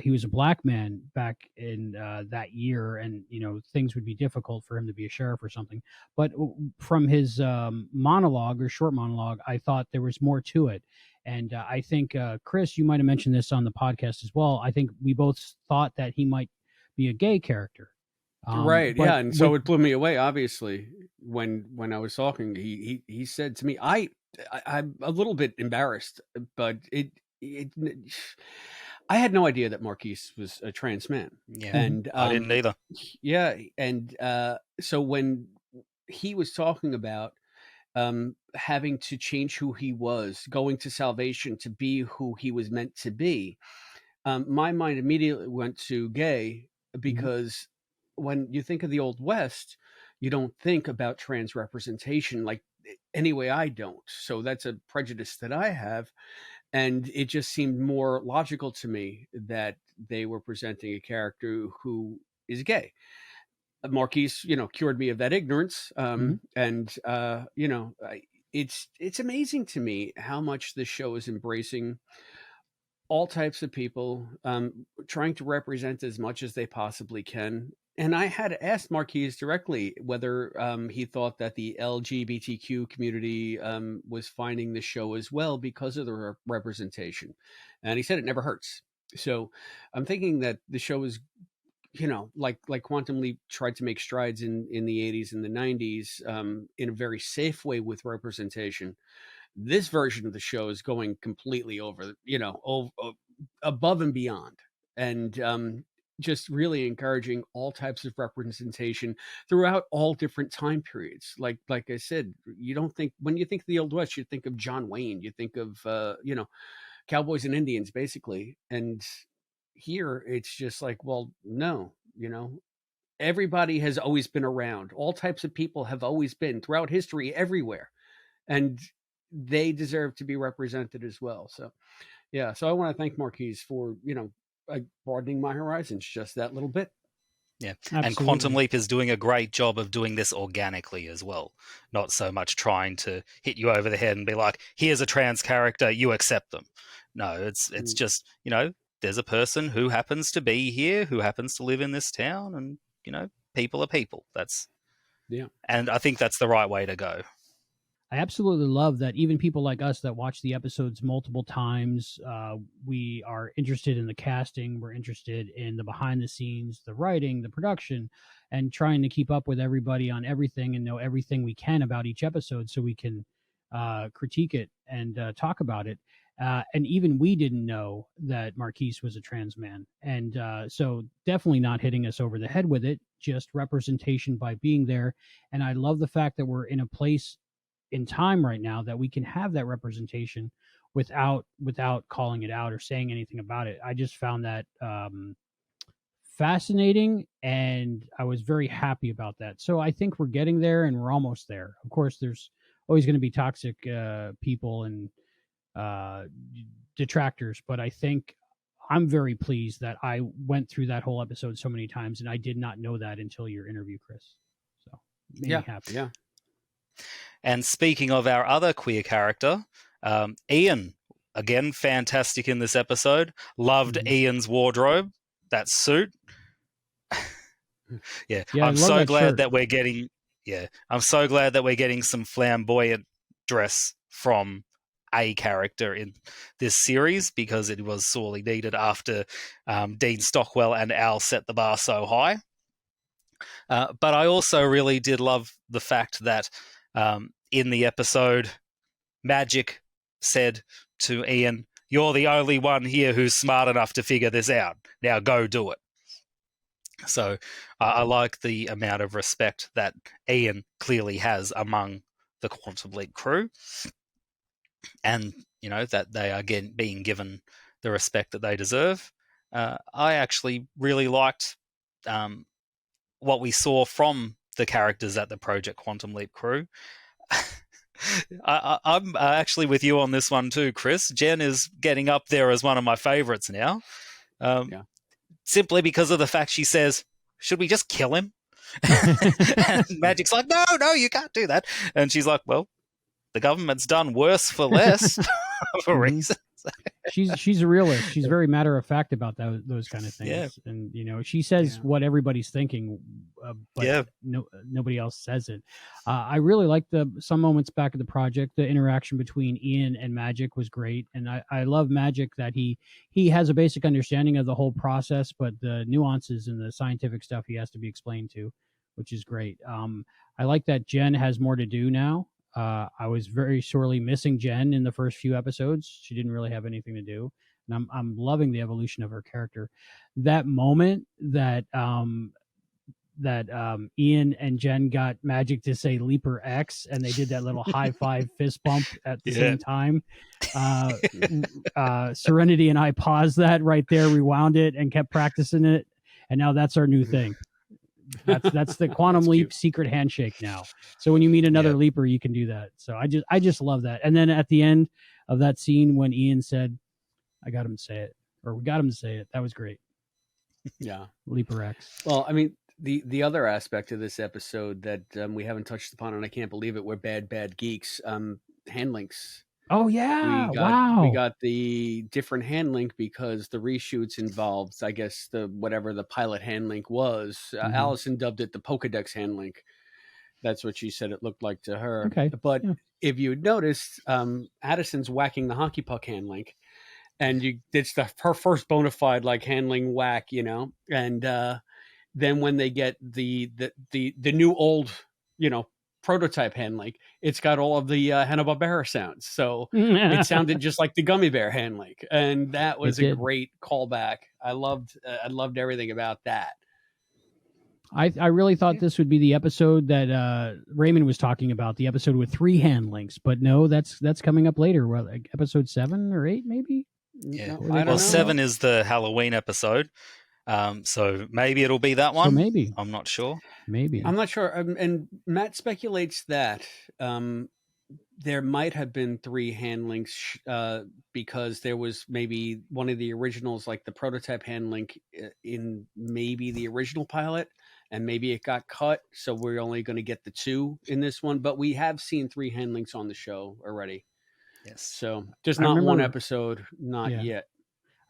he was a black man back in that year, and things would be difficult for him to be a sheriff or something. But from his monologue or short monologue, I thought there was more to it. And I think, Chris, you might have mentioned this on the podcast as well. I think we both thought that he might be a gay character. Right. Yeah. And so it blew me away, obviously, when I was talking. He said to me, I'm a little bit embarrassed, but I had no idea that Marquise was a trans man. Yeah. And I didn't either. Yeah. And so when he was talking about having to change who he was, going to salvation to be who he was meant to be, my mind immediately went to gay, because when you think of the Old West, you don't think about trans representation. Like, anyway, I don't. So that's a prejudice that I have. And it just seemed more logical to me that they were presenting a character who is gay. Marquise, cured me of that ignorance. And, it's amazing to me how much this show is embracing all types of people, trying to represent as much as they possibly can. And I had asked Marquise directly whether he thought that the LGBTQ community was finding the show as well because of the representation. And he said it never hurts. So I'm thinking that the show is, like Quantum Leap tried to make strides in the 80s and the 90s in a very safe way with representation. This version of the show is going completely over, above and beyond, and just really encouraging all types of representation throughout all different time periods. Like I said, when you think of the Old West, you think of John Wayne, you think of, cowboys and Indians, basically. And here it's just like, well, no, everybody has always been around. All types of people have always been throughout history, everywhere. And they deserve to be represented as well. So, yeah. So I want to thank Marquise for, broadening my horizons just that little bit. Yeah. Absolutely. And Quantum Leap is doing a great job of doing this organically as well. Not so much trying to hit you over the head and be like, here's a trans character, you accept them. No, it's just, there's a person who happens to be here, who happens to live in this town, and, people are people. And I think that's the right way to go. I absolutely love that even people like us that watch the episodes multiple times, we are interested in the casting, we're interested in the behind the scenes, the writing, the production, and trying to keep up with everybody on everything and know everything we can about each episode so we can critique it and talk about it. And even we didn't know that Marquise was a trans man. And so definitely not hitting us over the head with it, just representation by being there. And I love the fact that we're in a place in time right now that we can have that representation without calling it out or saying anything about it. I just found that fascinating, and I was very happy about that. So I think we're getting there, and we're almost there. Of course, there's always going to be toxic people and detractors, but I think I'm very pleased that I went through that whole episode so many times, and I did not know that until your interview, Chris. So made me happy. Yeah. And speaking of our other queer character, Ian, again, fantastic in this episode. Loved Ian's wardrobe, that suit. I'm so glad that we're getting. I'm so glad that we're getting some flamboyant dress from a character in this series, because it was sorely needed after Dean Stockwell and Al set the bar so high. But I also really did love the fact that in the episode, Magic said to Ian, "You're the only one here who's smart enough to figure this out. Now go do it." So I like the amount of respect that Ian clearly has among the Quantum Leap crew, and that they are being given the respect that they deserve. I actually really liked what we saw from the characters at the Project Quantum Leap crew. I'm actually with you on this one too, Chris. Jen is getting up there as one of my favorites now. Simply because of the fact she says, "Should we just kill him?" And Magic's like, no, you can't do that. And she's like, well, the government's done worse for less for reasons. she's a realist. She's very matter of fact about those kind of things. Yeah. And she says what everybody's thinking, but nobody else says it. I really liked some moments back at the project. The interaction between Ian and Magic was great, and I love Magic that he has a basic understanding of the whole process, but the nuances and the scientific stuff he has to be explained to, which is great. I like that Jen has more to do now. I was very sorely missing Jen in the first few episodes. She didn't really have anything to do, and I'm loving the evolution of her character. That moment that Ian and Jen got Magic to say Leaper X, and they did that little high five fist bump at the same time. Serenity and I paused that right there, rewound it, and kept practicing it, and now that's our new thing. That's the Quantum Leap secret handshake now. So when you meet another Leaper, you can do that. So I just love that. And then at the end of that scene when Ian said, "I got him to say it," or "We got him to say it," that was great. Yeah, Leaper X. Well, I mean, the other aspect of this episode that we haven't touched upon, and I can't believe it, we're bad geeks. Hand links. Oh yeah! We got the different hand link because the reshoots involved, I guess, whatever the pilot hand link was. Allison dubbed it the Pokedex hand link. That's what she said it looked like to her. Okay. But if you noticed, Addison's whacking the hockey puck hand link, and it's her first bona fide handling whack, and then when they get the new old, prototype hand link, it's got all of the Hanna-Barbera sounds, so it sounded just like the Gummy Bear hand link, and that was a great callback. I loved everything about that. I really thought this would be the episode that Raymond was talking about, the episode with 3 hand links, but no, that's coming up later. Well, like episode 7 or 8, maybe. Yeah, well, 7 is the Halloween episode. So maybe it'll be that one. So maybe. I'm not sure. Maybe. I'm not sure. And Matt speculates that there might have been 3 hand links because there was maybe one of the originals, like the prototype hand link in maybe the original pilot, and maybe it got cut. So we're only going to get the 2 in this one. But we have seen 3 hand links on the show already. Yes. So just not one episode, not yet.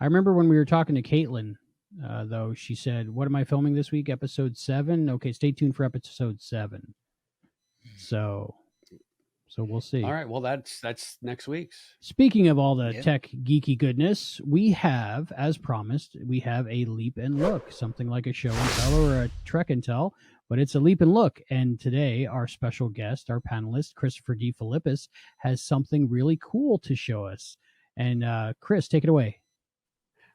I remember when we were talking to Caitlin, though, she said, "What am I filming this week? Episode 7? Okay, stay tuned for episode 7. So we'll see. All right. Well, that's next week's. Speaking of all the tech geeky goodness, we have, as promised, we have a leap and look, something like a show and tell or a trek and tell, but it's a leap and look. And today, our special guest, our panelist, Christopher DeFilippis, has something really cool to show us. And Chris, take it away.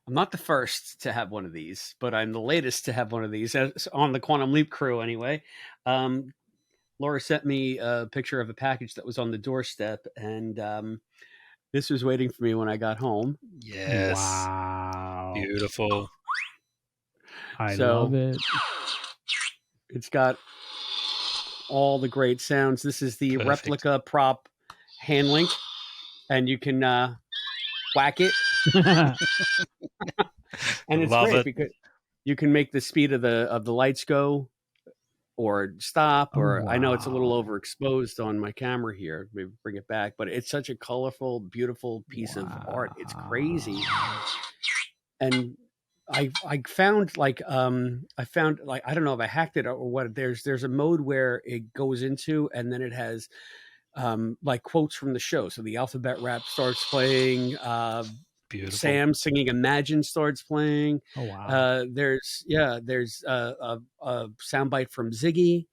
I'm not the first to have one of these, but I'm the latest to have one of these on the Quantum Leap crew anyway. Laura sent me a picture of a package that was on the doorstep, and this was waiting for me when I got home. Yes. Wow. Beautiful. I love it. It's got all the great sounds. This is the replica prop hand link, and you can whack it. And it's great because you can make the speed of the lights go or stop, or I know it's a little overexposed on my camera here. Maybe bring it back, but it's such a colorful, beautiful piece of art. It's crazy. And I found I don't know if I hacked it or what. There's a mode where it goes into, and then it has quotes from the show. So the alphabet rap starts playing. Beautiful. Sam singing Imagine starts playing. Oh wow. There's a soundbite from Ziggy.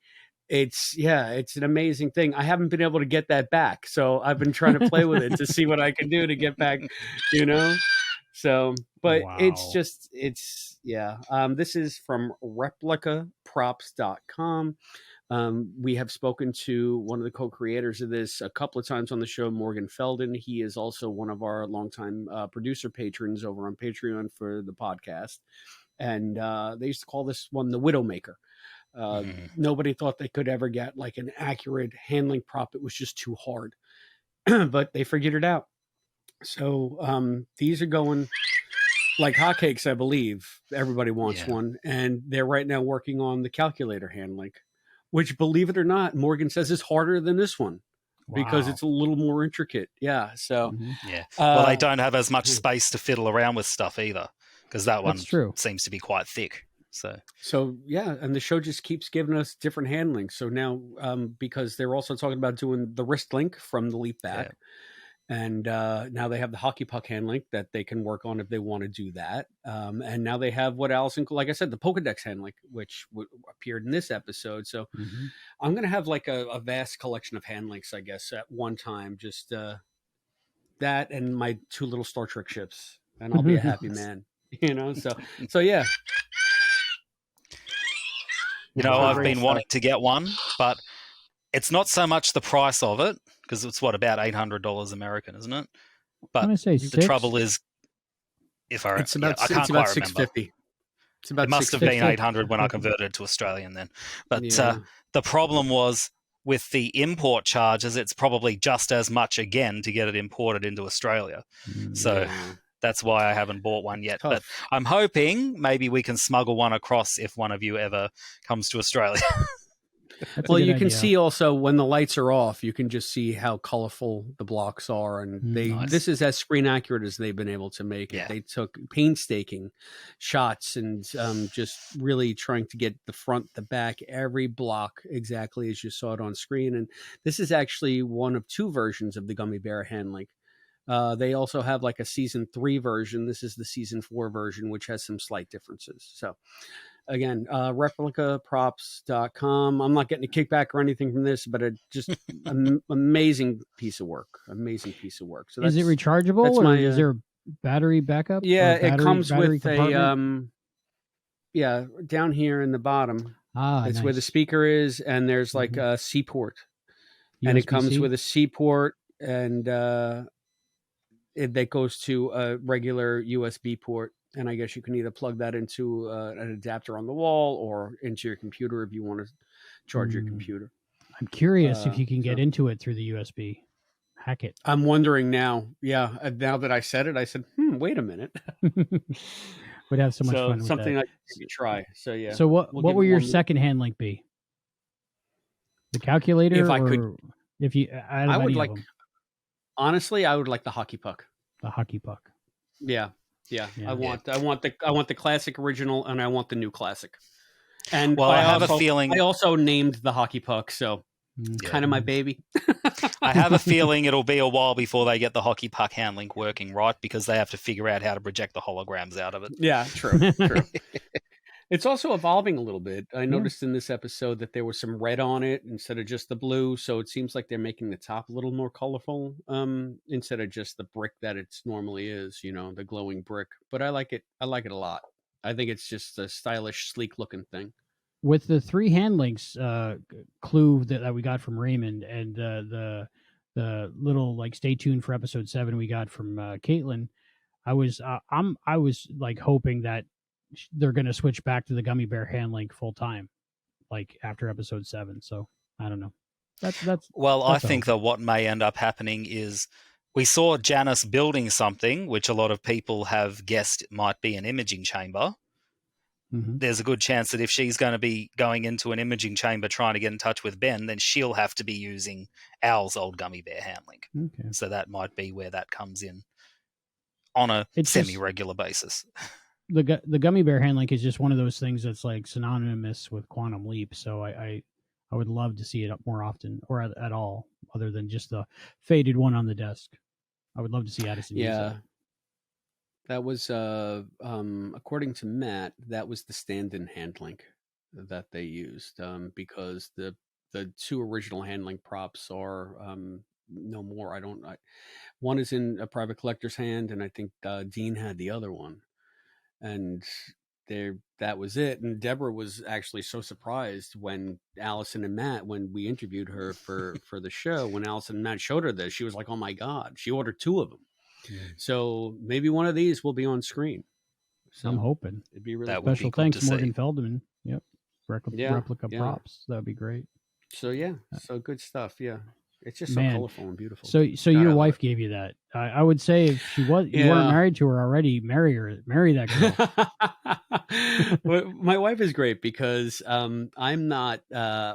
It's an amazing thing. I haven't been able to get that back, so I've been trying to play with it to see what I can do to get back, So, but it's this is from replicaprops.com. We have spoken to one of the co-creators of this a couple of times on the show, Morgan Feldon. He is also one of our longtime producer patrons over on Patreon for the podcast. And they used to call this one the Widowmaker. Nobody thought they could ever get like an accurate handling prop. It was just too hard, but they figured it out. So these are going like hotcakes, I believe. Everybody wants one. And they're right now working on the calculator hand link, which, believe it or not, Morgan says is harder than this one. because Wow. it's a little more intricate. Yeah. So, Yeah. Well, they don't have as much space to fiddle around with stuff either, because that one That's true. seems to be quite thick. So yeah, and the show just keeps giving us different handling. So now, because they're also talking about doing the wrist link from the leap back, and now they have the hockey puck handling that they can work on if they want to do that. And now they have what Allison, like I said, the Pokedex handling, which appeared in this episode. So I'm going to have like a vast collection of hand links, I guess, at one time. Just that and my 2 little Star Trek ships, and I'll be a happy man. So yeah. I've been wanting to get one, but it's not so much the price of it, because it's about $800 American, isn't it? But the trouble is, it's about I can't quite remember. $650. It's about it must have been 800 when I converted it to Australian then. But the problem was with the import charges, it's probably just as much again to get it imported into Australia. So that's why I haven't bought one yet. Tough. But I'm hoping maybe we can smuggle one across if one of you ever comes to Australia. Well, you can see also when the lights are off, you can just see how colorful the blocks are. And this is as screen accurate as they've been able to make it. Yeah. They took painstaking shots and just really trying to get the front, the back, every block exactly as you saw it on screen. And this is actually one of 2 versions of the Gummy Bear hand link. They also have like a season 3 version. This is the season 4 version, which has some slight differences. So again, replicaprops.com. I'm not getting a kickback or anything from this, but just amazing piece of work. Amazing piece of work. So is it rechargeable or is there battery backup? Yeah, it comes with a down here in the bottom. It's where the speaker is, and there's like a C port. And it comes with a C port, and that goes to a regular USB port. And I guess you can either plug that into an adapter on the wall or into your computer if you want to charge your computer. I'm curious if you can get into it through the USB. Hack it. I'm wondering now. Yeah, now that I said it, I said, wait a minute. Would have so much fun with something that. I could try. So yeah. So what will your second hand link be? The calculator? If I could. If you, I would like. Honestly, I would like the hockey puck. The hockey puck. Yeah. I want the classic original, and I want the new classic. And I have a feeling I also named the hockey puck, so kind of my baby. I have a feeling it'll be a while before they get the hockey puck hand link working right, because they have to figure out how to project the holograms out of it. Yeah, true. It's also evolving a little bit. I noticed in this episode that there was some red on it instead of just the blue. So it seems like they're making the top a little more colorful instead of just the brick that it normally is, the glowing brick. But I like it. I like it a lot. I think it's just a stylish, sleek looking thing. With the 3 hand links clue that we got from Raymond and the little like stay tuned for episode 7 we got from Caitlin, I was like hoping that they're going to switch back to the Gummy Bear hand link full time, like after episode 7. So I don't know. I think that what may end up happening is we saw Janice building something, which a lot of people have guessed might be an imaging chamber. There's a good chance that if she's going to be going into an imaging chamber trying to get in touch with Ben, then she'll have to be using Al's old Gummy Bear hand link. Okay. So that might be where that comes in on a semi-regular basis. The Gummy Bear hand link is just one of those things that's like synonymous with Quantum Leap. So I would love to see it more often, or at all, other than just the faded one on the desk. I would love to see Addison use that. That was, according to Matt, that was the stand-in hand link that they used because the 2 original hand link props are no more. One is in a private collector's hand, and I think Dean had the other one. And that was it. And Deborah was actually so surprised when Allison and Matt, when we interviewed her for the show, when Allison and Matt showed her this, she was like, oh my God, she ordered 2 of them. So maybe one of these will be on screen. So I'm hoping. It'd be really special thanks, Morgan Feldman. Yep. Replica props. That'd be great. So so good stuff. Yeah. It's just so colorful and beautiful. So your wife gave you that. I would say if you weren't married to her already, marry that girl. My wife is great because I'm not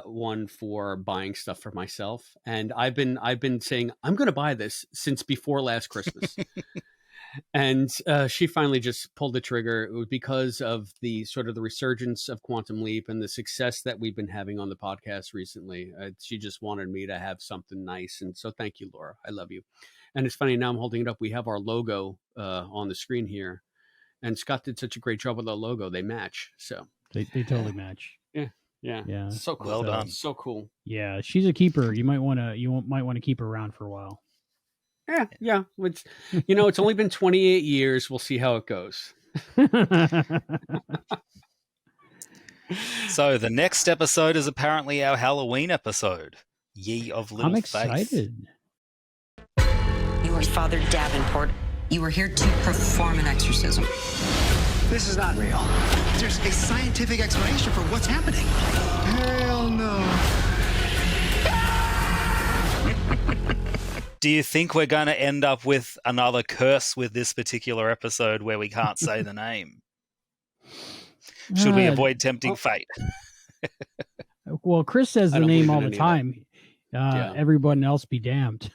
one for buying stuff for myself, and I've been saying I'm going to buy this since before last Christmas. And she finally just pulled the trigger. It was because of the sort of the resurgence of Quantum Leap and the success that we've been having on the podcast recently. She just wanted me to have something nice. And so thank you, Laura. I love you. And it's funny, now I'm holding it up. We have our logo on the screen here. And Scott did such a great job with our logo. They match. So they totally match. Yeah. So cool. Well done. So cool. Yeah, she's a keeper. You might want to keep her around for a while. Yeah. It's, it's only been 28 years. We'll see how it goes. So the next episode is apparently our Halloween episode, Ye of Little I'm Faith. excited. You are Father Davenport. You are here to perform an exorcism. This is not real. There's a scientific explanation for what's happening. Hell no. Do you think we're going to end up with another curse with this particular episode where we can't say the name? Should we avoid tempting fate? Well, Chris says the name all the time. Everyone else be damned.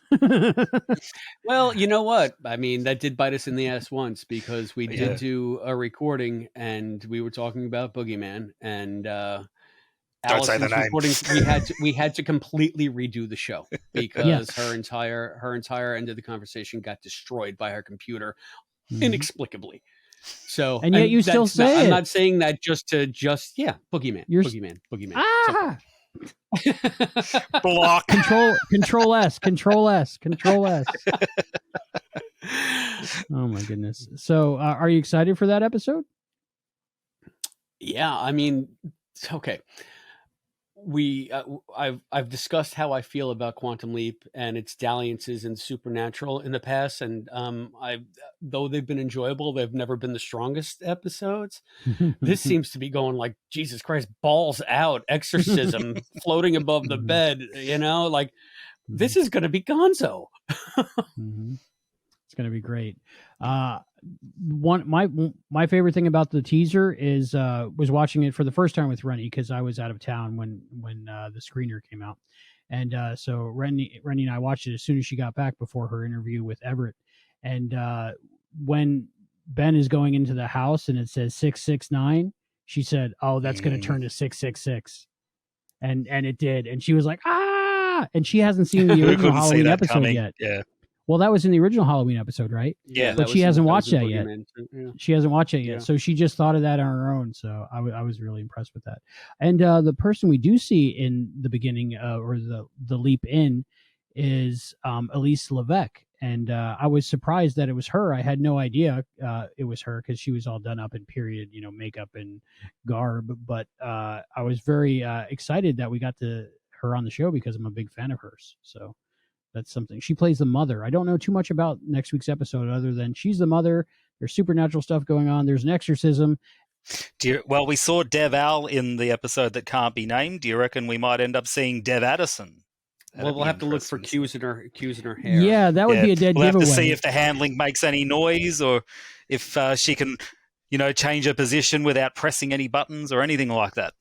Well, you know what? I mean, that did bite us in the ass once because we did do a recording and we were talking about Boogeyman and Don't say the name. Recordings, we had to completely redo the show because her entire end of the conversation got destroyed by her computer inexplicably. So, and yet you still say it. I'm not saying that Boogeyman. Boogeyman. Ah! Block. Control S. Oh my goodness. So are you excited for that episode? Yeah, I mean, okay. I've discussed how I feel about Quantum Leap and its dalliances in Supernatural in the past, and though they've been enjoyable, they've never been the strongest episodes. This seems to be going like Jesus Christ, balls out, exorcism, floating above the bed. This is going to be Gonzo. It's going to be great. My favorite thing about the teaser is was watching it for the first time with Rennie because I was out of town when the screener came out, and so Rennie and I watched it as soon as she got back before her interview with Everett, and when Ben is going into the house and it says 669, she said, "Oh, that's going to turn to 666," and it did, and she was like, "Ah!" And she hasn't seen the original Halloween episode yet. Yeah. Well, that was in the original Halloween episode, right? Yeah. But she hasn't watched that yet. Yeah. She hasn't watched it yet. Yeah. So she just thought of that on her own. So I was really impressed with that. And the person we do see in the beginning or the leap in is Elise Levesque. And I was surprised that it was her. I had no idea it was her because she was all done up in period, makeup and garb. But I was very excited that we got her on the show because I'm a big fan of hers. So that's something. She plays the mother. I don't know too much about next week's episode other than she's the mother. There's supernatural stuff going on. There's an exorcism. Well, we saw Dev Al in the episode that can't be named. Do you reckon we might end up seeing Dev Addison? Well, we'll have to look for cues in her hair. Yeah, that would be a dead giveaway. We'll have to see if the handling makes any noise or if she can, change her position without pressing any buttons or anything like that.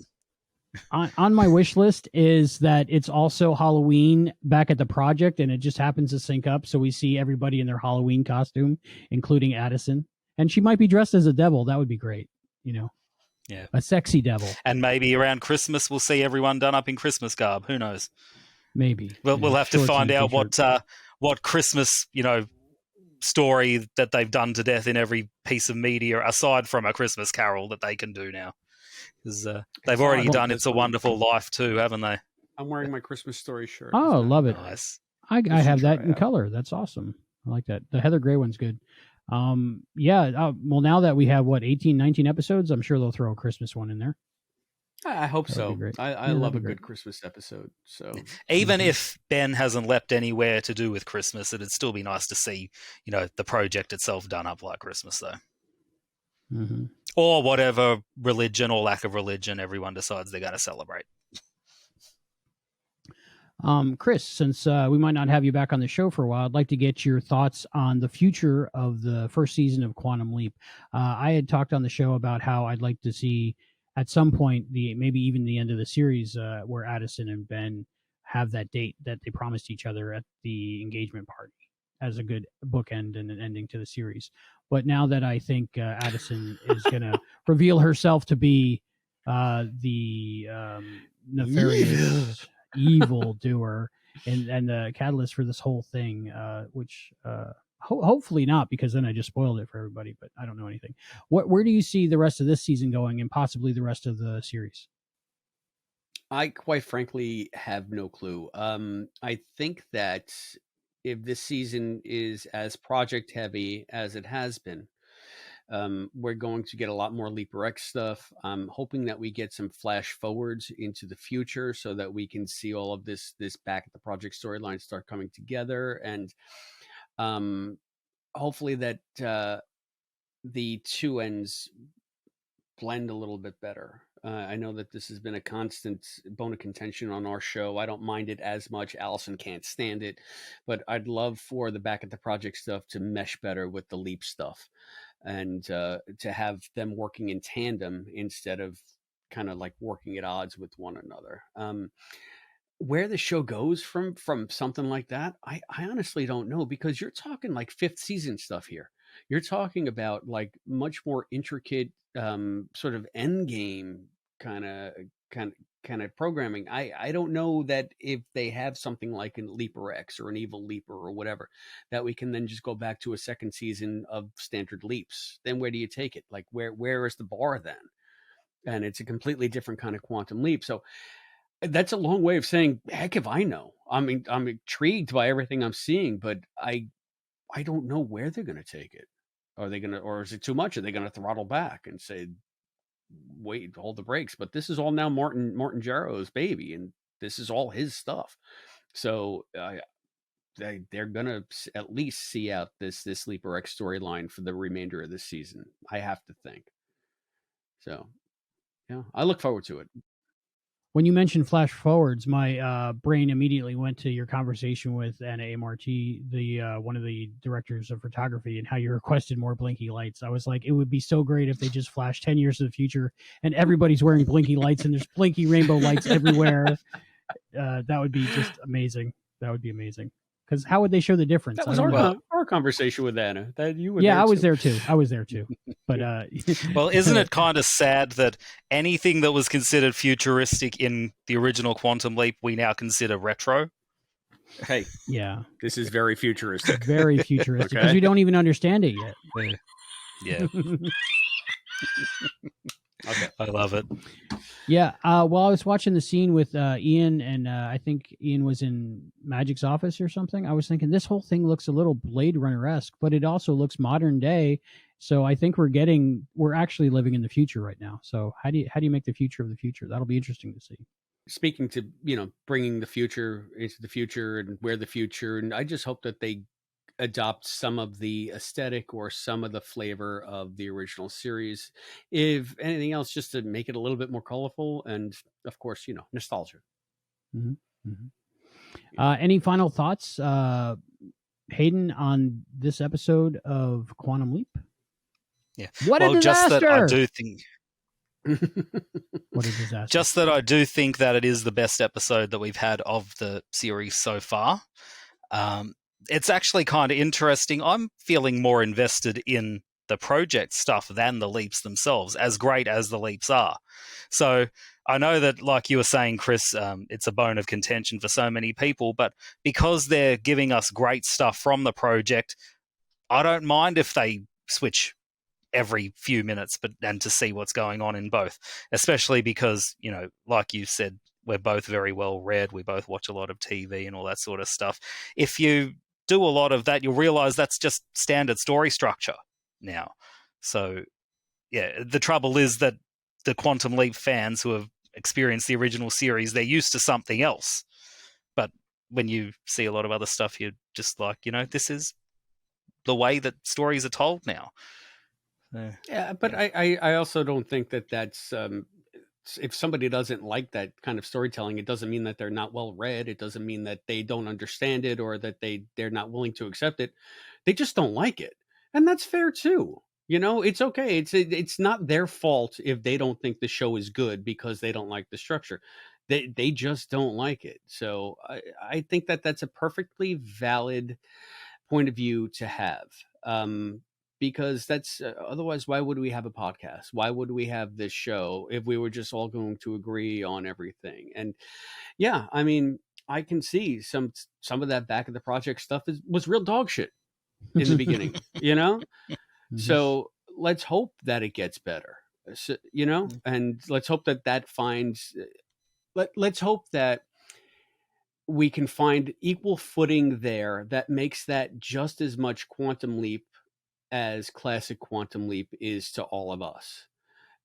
On my wish list is that it's also Halloween back at the project, and it just happens to sync up. So we see everybody in their Halloween costume, including Addison. And she might be dressed as a devil. That would be great. Yeah. A sexy devil. And maybe around Christmas, we'll see everyone done up in Christmas garb. Who knows? Maybe. We'll have to find out what Christmas, story that they've done to death in every piece of media, aside from A Christmas Carol, that they can do now. Because they've already done It's a Wonderful Life too, haven't they? I'm wearing my Christmas Story shirt. Oh, love it. Nice. I have that in color. That's awesome. I like that. The Heather Gray one's good. Well, now that we have 18, 19 episodes, I'm sure they'll throw a Christmas one in there. I hope so. I love a good Christmas episode. So even if Ben hasn't leapt anywhere to do with Christmas, it'd still be nice to see, the project itself done up like Christmas, though. Mm-hmm. Or whatever religion or lack of religion everyone decides they're going to celebrate. Chris, since we might not have you back on the show for a while, I'd like to get your thoughts on the future of the first season of Quantum Leap. I had talked on the show about how I'd like to see at some point, maybe even the end of the series, where Addison and Ben have that date that they promised each other at the engagement party as a good bookend and an ending to the series. But now that I think Addison is going to reveal herself to be the nefarious evil doer and the catalyst for this whole thing, which hopefully not, because then I just spoiled it for everybody, but I don't know anything. Where do you see the rest of this season going and possibly the rest of the series? I quite frankly have no clue. I think that if this season is as project heavy as it has been, we're going to get a lot more Leaper X stuff. I'm hoping that we get some flash forwards into the future so that we can see all of this back at the project storyline start coming together, and hopefully that the two ends blend a little bit better. I know that this has been a constant bone of contention on our show. I don't mind it as much. Allison can't stand it, but I'd love for the back at the project stuff to mesh better with the Leap stuff, and to have them working in tandem instead of kind of like working at odds with one another. Where the show goes from something like that, I honestly don't know, because you're talking like fifth season stuff here. You're talking about like much more intricate sort of end game kind of programming. I don't know that if they have something like a Leaper X or an Evil Leaper or whatever, that we can then just go back to a second season of standard leaps. Then where do you take it? Like where is the bar then? And it's a completely different kind of quantum leap. So that's a long way of saying, heck if I know. I mean, I'm intrigued by everything I'm seeing, but I don't know where they're going to take it. Are they going to, or is it too much? Are they going to throttle back and say, wait, hold the brakes? But this is all now Martin Jarrow's baby, and this is all his stuff. So they're going to at least see out this Leaper X storyline for the remainder of this season, I have to think. So, yeah, I look forward to it. When you mentioned flash forwards, my brain immediately went to your conversation with Anna A. Marti, the one of the directors of photography, and how you requested more blinky lights. I was like, it would be so great if they just flashed 10 years to the future and everybody's wearing blinky lights and there's blinky rainbow lights everywhere. That would be just amazing. That would be amazing. Because how would they show the difference? That was our conversation with Anna. That you were. Yeah, I was there too. But well, isn't it kind of sad that anything that was considered futuristic in the original Quantum Leap, we now consider retro? Hey, yeah, this is very futuristic. Very futuristic, because we don't even understand it yet. Yeah. Okay, I love it. Yeah. Well, I was watching the scene with Ian, and I think Ian was in Magic's office or something. I was thinking this whole thing looks a little Blade Runner-esque, but it also looks modern day. So I think we're actually living in the future right now. So how do you make the future of the future? That'll be interesting to see. Speaking to, bringing the future into the future and where the future, and I just hope that they adopt some of the aesthetic or some of the flavor of the original series. If anything else, just to make it a little bit more colorful and, of course, nostalgia. Mm-hmm. Mm-hmm. Any final thoughts, Hayden, on this episode of Quantum Leap? Yeah. What a disaster! Just that I do think. What a disaster! Just that I do think that it is the best episode that we've had of the series so far. It's actually kind of interesting. I'm feeling more invested in the project stuff than the leaps themselves, as great as the leaps are. So I know that, like you were saying, Chris, it's a bone of contention for so many people, but because they're giving us great stuff from the project, I don't mind if they switch every few minutes, and to see what's going on in both, especially because, like you said, we're both very well read. We both watch a lot of TV and all that sort of stuff. If you do a lot of that, you'll realize that's just standard story structure now. So, yeah, the trouble is that the Quantum Leap fans who have experienced the original series, they're used to something else. But when you see a lot of other stuff, you're just like, this is the way that stories are told now. Yeah, but I also don't think that that's if somebody doesn't like that kind of storytelling, it doesn't mean that they're not well read. It doesn't mean that they don't understand it or that they're not willing to accept it. They just don't like it. And that's fair too. It's okay. It's not their fault if they don't think the show is good because they don't like the structure. They just don't like it. So I think that that's a perfectly valid point of view to have. Because that's otherwise, why would we have a podcast? Why would we have this show if we were just all going to agree on everything? And yeah, I mean, I can see some of that back of the project stuff was real dog shit in the beginning, So let's hope that it gets better, and let's hope that finds. Let's hope that we can find equal footing there that makes that just as much Quantum Leap as classic Quantum Leap is to all of us.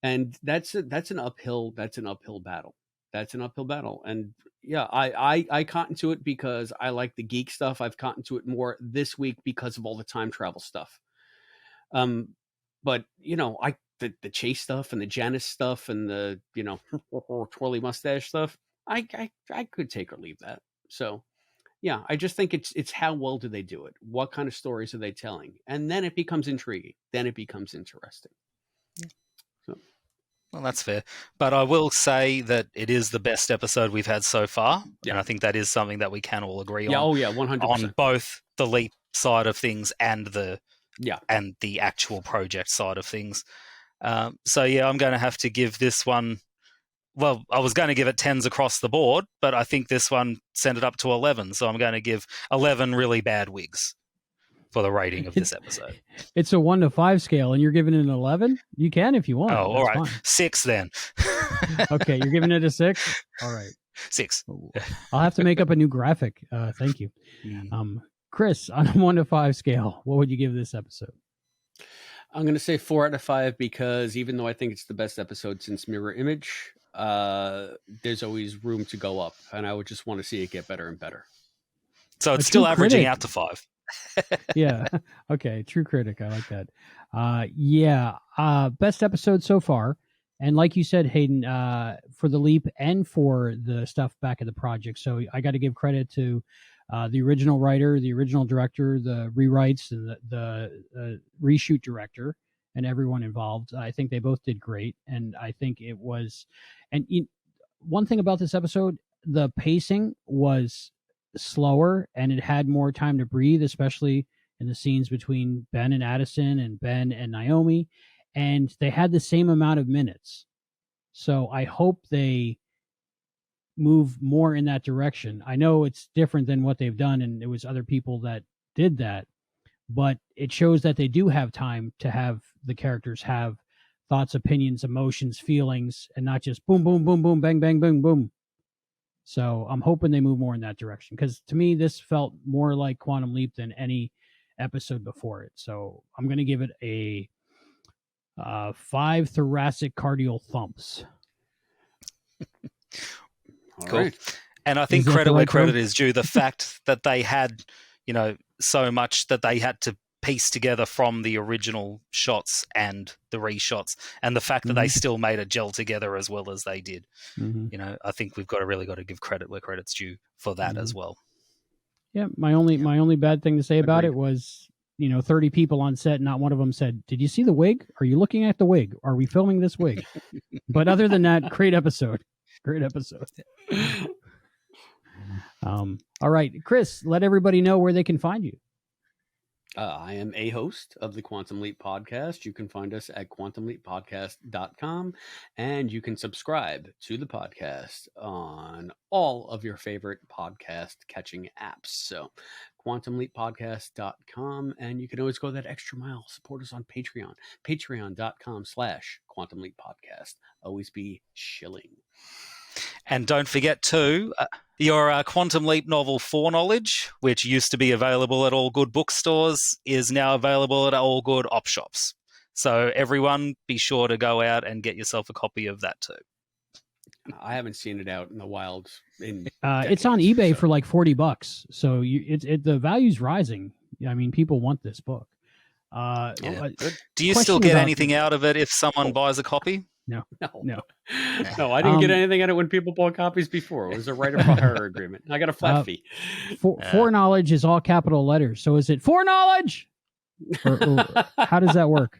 And that's an uphill battle. That's an uphill battle. And yeah, I cotton to it because I like the geek stuff. I've cottoned to it more this week because of all the time travel stuff. But the Chase stuff and the Janice stuff and the twirly mustache stuff, I could take or leave that. So yeah, I just think it's how well do they do it? What kind of stories are they telling? And then it becomes intriguing. Then it becomes interesting. Yeah. So. Well, that's fair. But I will say that it is the best episode we've had so far. Yeah. And I think that is something that we can all agree on. Yeah, 100%. On both the Leap side of things and the actual project side of things. So yeah, I'm going to have to give this one. Well, I was going to give it 10s across the board, but I think this one sent it up to 11. So I'm going to give 11 really bad wigs for the rating of this episode. It's a 1 to 5 scale, and you're giving it an 11? You can if you want. Oh, all right. Fine. 6 then. Okay, you're giving it a 6? All right. 6. I'll have to make up a new graphic. Thank you. Chris, on a 1 to 5 scale, what would you give this episode? I'm going to say 4 out of 5 because even though I think it's the best episode since Mirror Image, there's always room to go up, and I would just want to see it get better and better. So it's still averaging out to 5. Yeah. Okay. True critic. I like that. Best episode so far. And like you said, Hayden, for the Leap and for the stuff back at the project. So I got to give credit to the original writer, the original director, the rewrites, and the reshoot director, and everyone involved. I think they both did great. And I think it was, one thing about this episode, the pacing was slower and it had more time to breathe, especially in the scenes between Ben and Addison and Ben and Naomi. And they had the same amount of minutes. So I hope they move more in that direction. I know it's different than what they've done, and it was other people that did that, but it shows that they do have time to have the characters have thoughts, opinions, emotions, feelings, and not just boom, boom, boom, boom, bang, bang, boom, boom. So I'm hoping they move more in that direction, because to me, this felt more like Quantum Leap than any episode before it. So I'm going to give it a 5 thoracic cardial thumps. Cool. Right. And I think credit where credit is due. The fact that they had, so much that they had to piece together from the original shots and the reshots, and the fact that they still made it gel together as well as they did. I think we've really got to give credit where credit's due for that as well. Yeah. My only bad thing to say about it was, 30 people on set, not one of them said, "Did you see the wig? Are you looking at the wig? Are we filming this wig?" But other than that, great episode. Great episode. All right, Chris, let everybody know where they can find you. I am a host of the Quantum Leap podcast. You can find us at quantumleappodcast.com, and you can subscribe to the podcast on all of your favorite podcast catching apps. So quantumleappodcast.com, and you can always go that extra mile. Support us on Patreon, patreon.com/quantumleappodcast. Always be shilling. And don't forget too, your Quantum Leap novel Foreknowledge, which used to be available at all good bookstores, is now available at all good op shops. So everyone, be sure to go out and get yourself a copy of that too. I haven't seen it out in the wild. It's on eBay for like $40, so the value's rising. I mean, people want this book. Do you still get anything out of it if someone buys a copy? No. No, I didn't get anything out of when people bought copies before. It was a right of hire agreement. I got a flat fee. Foreknowledge is all capital letters. So is it foreknowledge? Or how does that work?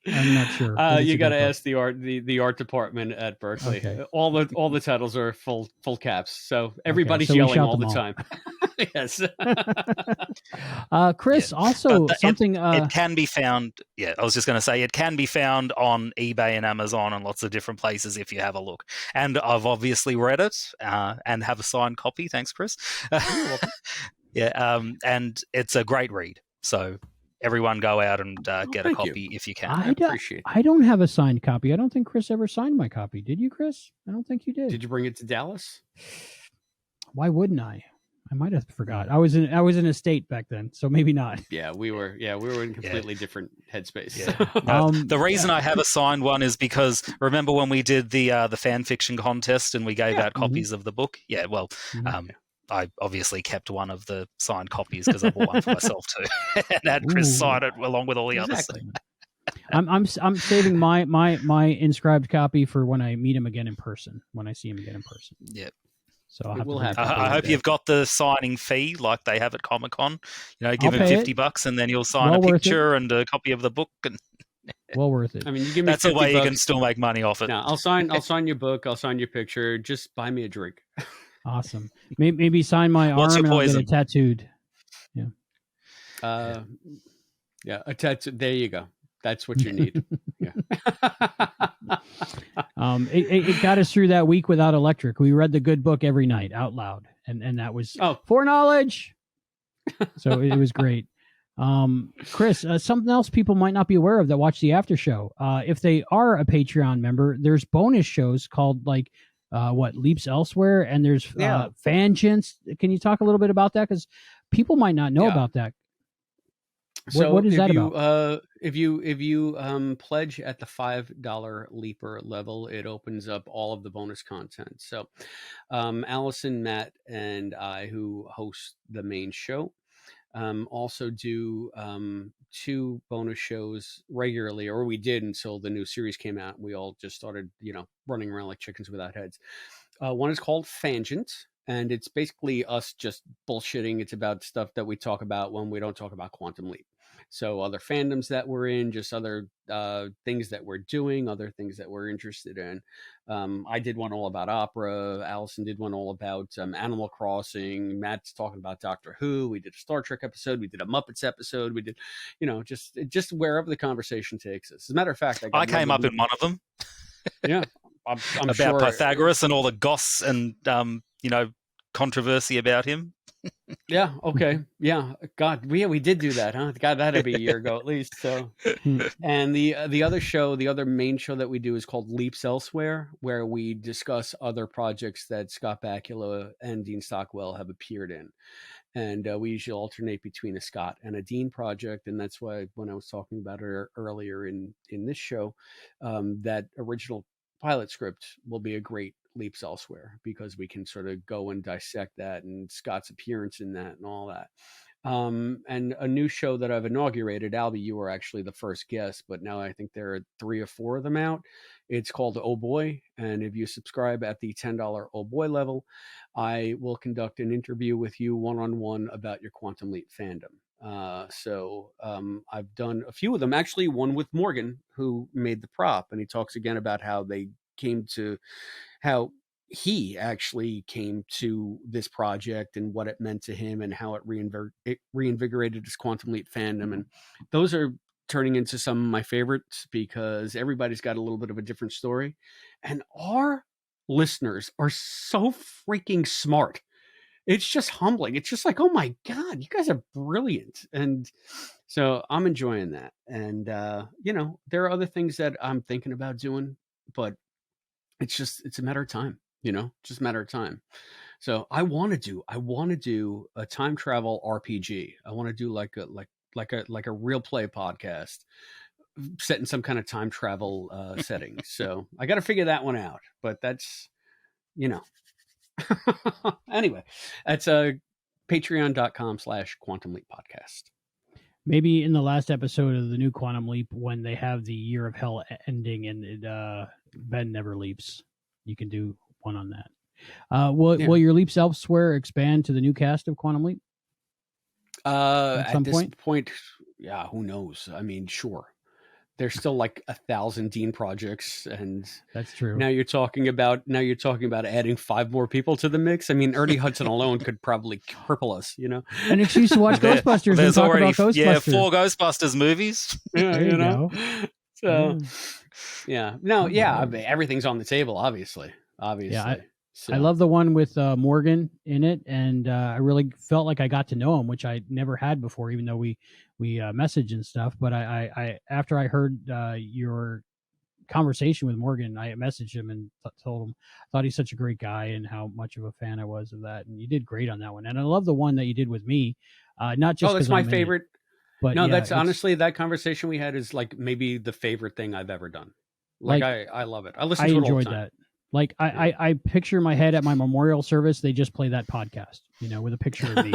I'm not sure. You got to ask the art department at Berkeley. Okay. All the titles are full caps, so everybody's yelling all the time. Yes. Chris, also something. It can be found. Yeah, I was just going to say it can be found on eBay and Amazon and lots of different places if you have a look. And I've obviously read it and have a signed copy. Thanks, Chris. And it's a great read. So everyone go out and get a copy if you can. I appreciate it. I don't have a signed copy. I don't think Chris ever signed my copy. Did you, Chris? I don't think you did. Did you bring it to Dallas? Why wouldn't I? I might have forgot. I was in a state back then, so maybe not. Yeah, we were in completely different headspace. Yeah. The reason I have a signed one is because remember when we did the fan fiction contest and we gave out copies of the book? Yeah, well, I obviously kept one of the signed copies because I bought one for myself too, and had Chris sign it along with all the others. I'm saving my inscribed copy for when I meet him again in person. When I see him again in person. Yeah. So I hope you've got the signing fee like they have at Comic-Con. Give him $50 and then you'll sign a picture and a copy of the book. And well worth it. I mean, you give me that's a way you can still make money off it. No, I'll sign your book. I'll sign your picture. Just buy me a drink. Awesome. Maybe sign my arm and I'll get it tattooed. Yeah. A tattoo. There you go. That's what you need. Yeah. It got us through that week without electric. We read the good book every night out loud, and that was foreknowledge. So it was great. Chris, something else people might not be aware of that watch the after show. If they are a Patreon member, there's bonus shows called Leaps Elsewhere, and there's Fangens. Can you talk a little bit about that? Because people might not know about that. What is that about? If you pledge at the $5 Leaper level, it opens up all of the bonus content. So Allison, Matt, and I, who host the main show, also do 2 bonus shows regularly, or we did until the new series came out. We all just started, running around like chickens without heads. One is called Fangens. And it's basically us just bullshitting. It's about stuff that we talk about when we don't talk about Quantum Leap. So other fandoms that we're in, just other things that we're doing, other things that we're interested in. I did one all about opera. Allison did one all about Animal Crossing. Matt's talking about Doctor Who. We did a Star Trek episode. We did a Muppets episode. We did, just wherever the conversation takes us. As a matter of fact, I came up in one of them. Yeah. I'm about sure Pythagoras and all the goss and controversy about him. Yeah. Okay. Yeah. God, we did do that, huh? God, that had to be a year ago at least. So, and the other main show that we do is called Leaps Elsewhere, where we discuss other projects that Scott Bakula and Dean Stockwell have appeared in. And we usually alternate between a Scott and a Dean project. And that's why when I was talking about it earlier in this show, that original pilot script will be a great Leaps Elsewhere, because we can sort of go and dissect that and Scott's appearance in that and all that. And a new show that I've inaugurated, Albie, you were actually the first guest, but now I think there are 3 or 4 of them out. It's called Oh Boy. And if you subscribe at the $10 Oh Boy level, I will conduct an interview with you one-on-one about your Quantum Leap fandom. So I've done a few of them, actually one with Morgan, who made the prop, and he talks again about how he actually came to this project and what it meant to him and how it reinvigorated his Quantum Leap fandom. And those are turning into some of my favorites because everybody's got a little bit of a different story. And our listeners are so freaking smart. It's just humbling. It's just like, oh my God, you guys are brilliant. And so I'm enjoying that. And, there are other things that I'm thinking about doing, but it's a matter of time, just a matter of time. So I want to do a time travel RPG. I want to do like a real play podcast set in some kind of time travel setting. So I got to figure that one out, but that's, anyway, that's patreon.com/Quantum Leap Podcast. Maybe in the last episode of the new Quantum Leap, when they have the Year of Hell ending and Ben never leaps, you can do one on that. Will your leaps elsewhere expand to the new cast of Quantum Leap? At this point, yeah, who knows? I mean, sure. There's still like 1,000 Dean projects, and that's true. Now you're talking about adding 5 more people to the mix. I mean, Ernie Hudson alone could probably cripple us, you know. An excuse to watch Ghostbusters. There's and talk already about Ghostbusters. 4 Ghostbusters movies. Yeah, there you know. So, yeah, no, yeah, I mean, everything's on the table, obviously. Yeah, I love the one with Morgan in it, and I really felt like I got to know him, which I never had before, even though we message and stuff. But I after I heard your conversation with Morgan, I messaged him and told him I thought he's such a great guy and how much of a fan I was of that. And you did great on that one, and I love the one that you did with me. Not just that's my favorite. But no, that's honestly, that conversation we had is like maybe the favorite thing I've ever done. Like I love it. I listen to it all the time. I enjoyed that. Like I picture in my head at my memorial service, they just play that podcast, you know, with a picture of me.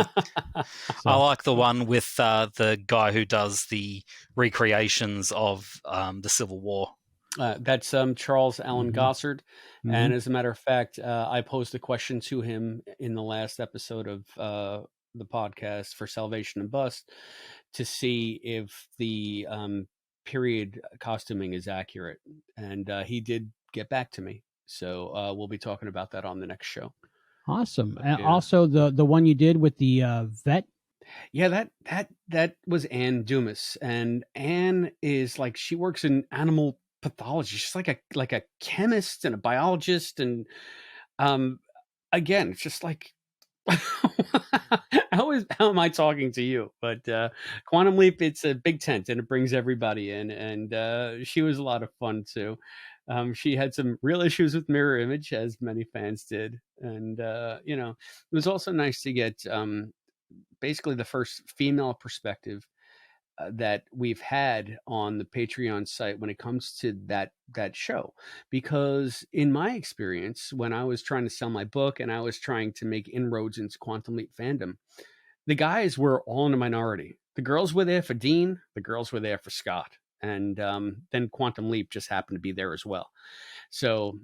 I like the one with the guy who does the recreations of the Civil War. That's Charles Allen Gossard. Mm-hmm. And as a matter of fact, I posed a question to him in the last episode of the podcast for Salvation and Bust to see if the period costuming is accurate. And he did get back to me. So we'll be talking about that on the next show. Awesome. And also the one you did with the vet. Yeah, that was Ann Dumas, and Ann is like, she works in animal pathology. She's like a chemist and a biologist, and again, it's just like how am I talking to you? But Quantum Leap, it's a big tent and it brings everybody in, and she was a lot of fun too. She had some real issues with mirror image, as many fans did. And, you know, it was also nice to get basically the first female perspective that we've had on the Patreon site when it comes to that show. Because in my experience, when I was trying to sell my book and I was trying to make inroads into Quantum Leap fandom, the guys were all in a minority. The girls were there for Dean. The girls were there for Scott. And then Quantum Leap just happened to be there as well. So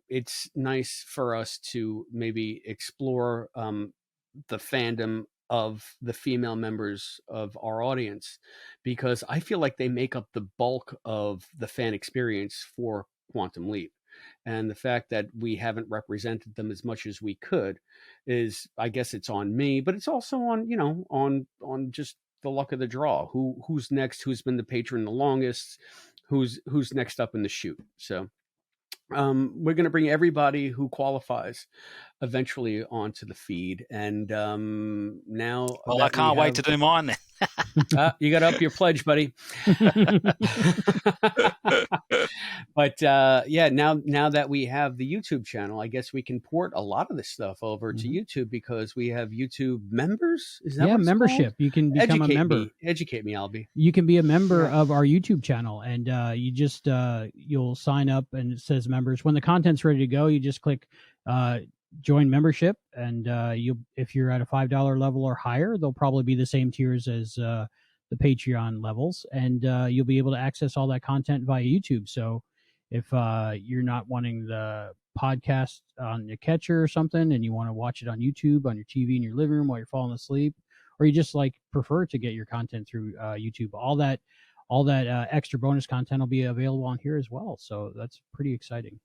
it's nice for us to maybe explore the fandom of the female members of our audience, because I feel like they make up the bulk of the fan experience for Quantum Leap. And the fact that we haven't represented them as much as we could is, I guess it's on me, but it's also on, you know, on just the luck of the draw. Who's next? Who's been the patron the longest? Who's next up in the chute? So we're going to bring everybody who qualifies eventually onto the feed. And now, well, I can't wait to do mine then. You got to up your pledge, buddy. But yeah, now that we have the YouTube channel, I guess we can port a lot of this stuff over to YouTube, because we have YouTube members. Is that what it's membership called? You can become a member. Educate me, Albie. You can be a member of our YouTube channel, and you just you'll sign up, and it says members. When the content's ready to go, you just click join membership, and if you're at a $5 level or higher, they'll probably be the same tiers as the Patreon levels, and you'll be able to access all that content via YouTube. So if you're not wanting the podcast on your catcher or something, and you want to watch it on YouTube on your TV in your living room while you're falling asleep, or you just like prefer to get your content through YouTube, all that extra bonus content will be available on here as well. So that's pretty exciting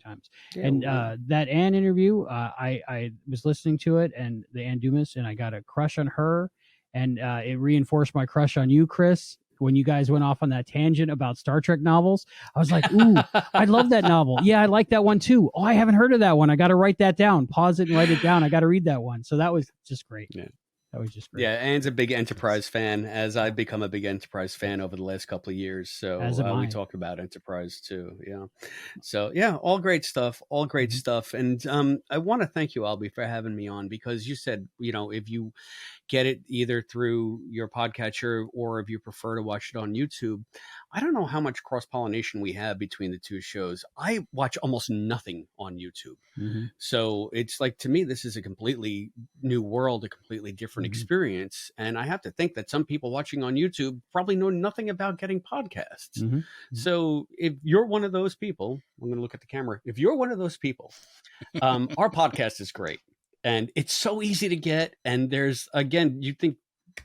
times. Yeah, and that Ann interview, I was listening to it, and the Ann Dumas, and I got a crush on her, and it reinforced my crush on you, Chris. When you guys went off on that tangent about Star Trek novels, I was like, ooh, I love that novel. Yeah, I like that one too. Oh, I haven't heard of that one. I got to write that down. Pause it and write it down. I got to read that one. So that was just great. Yeah. That was just great. Yeah, Ann's a big Enterprise fan, as I've become a big Enterprise fan over the last couple of years. So we talked about Enterprise too. Yeah. So yeah, all great stuff. All great stuff. And I want to thank you, Albie, for having me on, because you said, you know, if you get it either through your podcatcher or if you prefer to watch it on YouTube, I don't know how much cross-pollination we have between the two shows. I watch almost nothing on YouTube. Mm-hmm. So it's like, to me, this is a completely new world, a completely different experience. And I have to think that some people watching on YouTube probably know nothing about getting podcasts. Mm-hmm. So if you're one of those people, I'm going to look at the camera. If you're one of those people, our podcast is great. And it's so easy to get. And there's, again, you think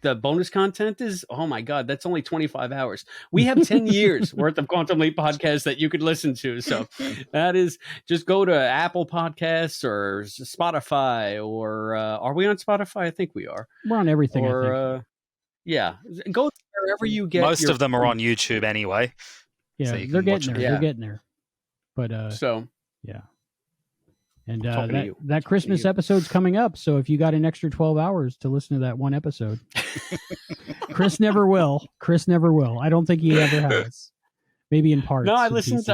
the bonus content is, oh my God, that's only 25 hours. We have 10 years worth of Quantum Leap podcasts that you could listen to. So that is, just go to Apple Podcasts or Spotify, or are we on Spotify? I think we are. We're on everything, or, I think. Yeah. Go wherever you get. Most of them are on YouTube anyway. Yeah, so you they're can watch getting there. them. They're getting there. But so yeah. And talking to you. that Christmas episode's coming up. So if you got an extra 12 hours to listen to that one episode, Chris never will. I don't think he ever has. Maybe in parts. No, I and listened pieces.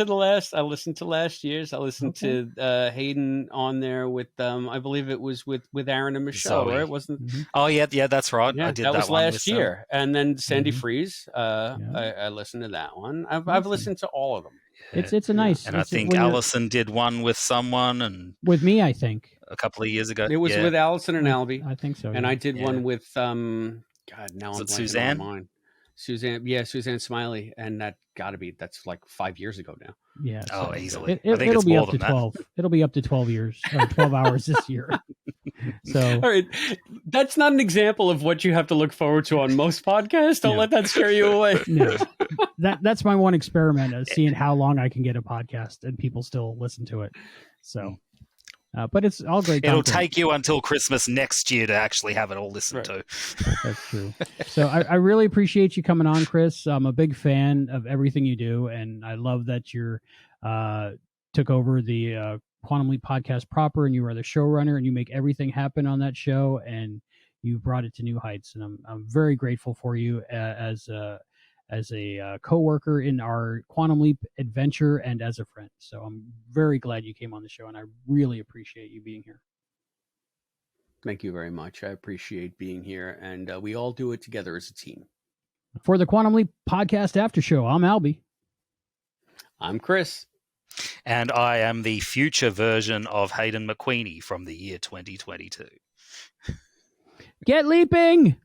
to last year's. I listened to Hayden on there with I believe it was with Aaron and Michelle, Zoe. right? Wasn't Oh yeah, that's right. Yeah, I did that was one last with year. And then Sandy Mhm. Freeze, I listened to that one. I've listened to all of them. It's a nice. And I it's think when you're- Allison did one with someone, and with me, I think. a couple of years ago. It was yeah. with Allison and Albie. I think so. And yeah. I did Yeah. one with God, now Was I'm it blanking Suzanne? on mine. Suzanne Smiley, and that's like 5 years ago now. Yeah. Oh, so easily. I think it'll it's be more up to than that. 12. It'll be up to 12 years or 12 hours this year. So All right, that's not an example of what you have to look forward to on most podcasts. Don't No. let that scare you away. no, that's my one experiment of seeing how long I can get a podcast and people still listen to it. So, but it's all great. It'll content. take you until Christmas next year to actually have it all listened to. That's true. So I really appreciate you coming on, Chris. I'm a big fan of everything you do, and I love that you're took over the Quantum Leap podcast proper, and you are the showrunner, and you make everything happen on that show, and you brought it to new heights. And I'm very grateful for you as a coworker in our Quantum Leap adventure and as a friend. So I'm very glad you came on the show, and I really appreciate you being here. Thank you very much. I appreciate being here, and we all do it together as a team. For the Quantum Leap podcast after show, I'm Albie. I'm Chris. And I am the future version of Hayden McQueenie from the year 2022. Get leaping!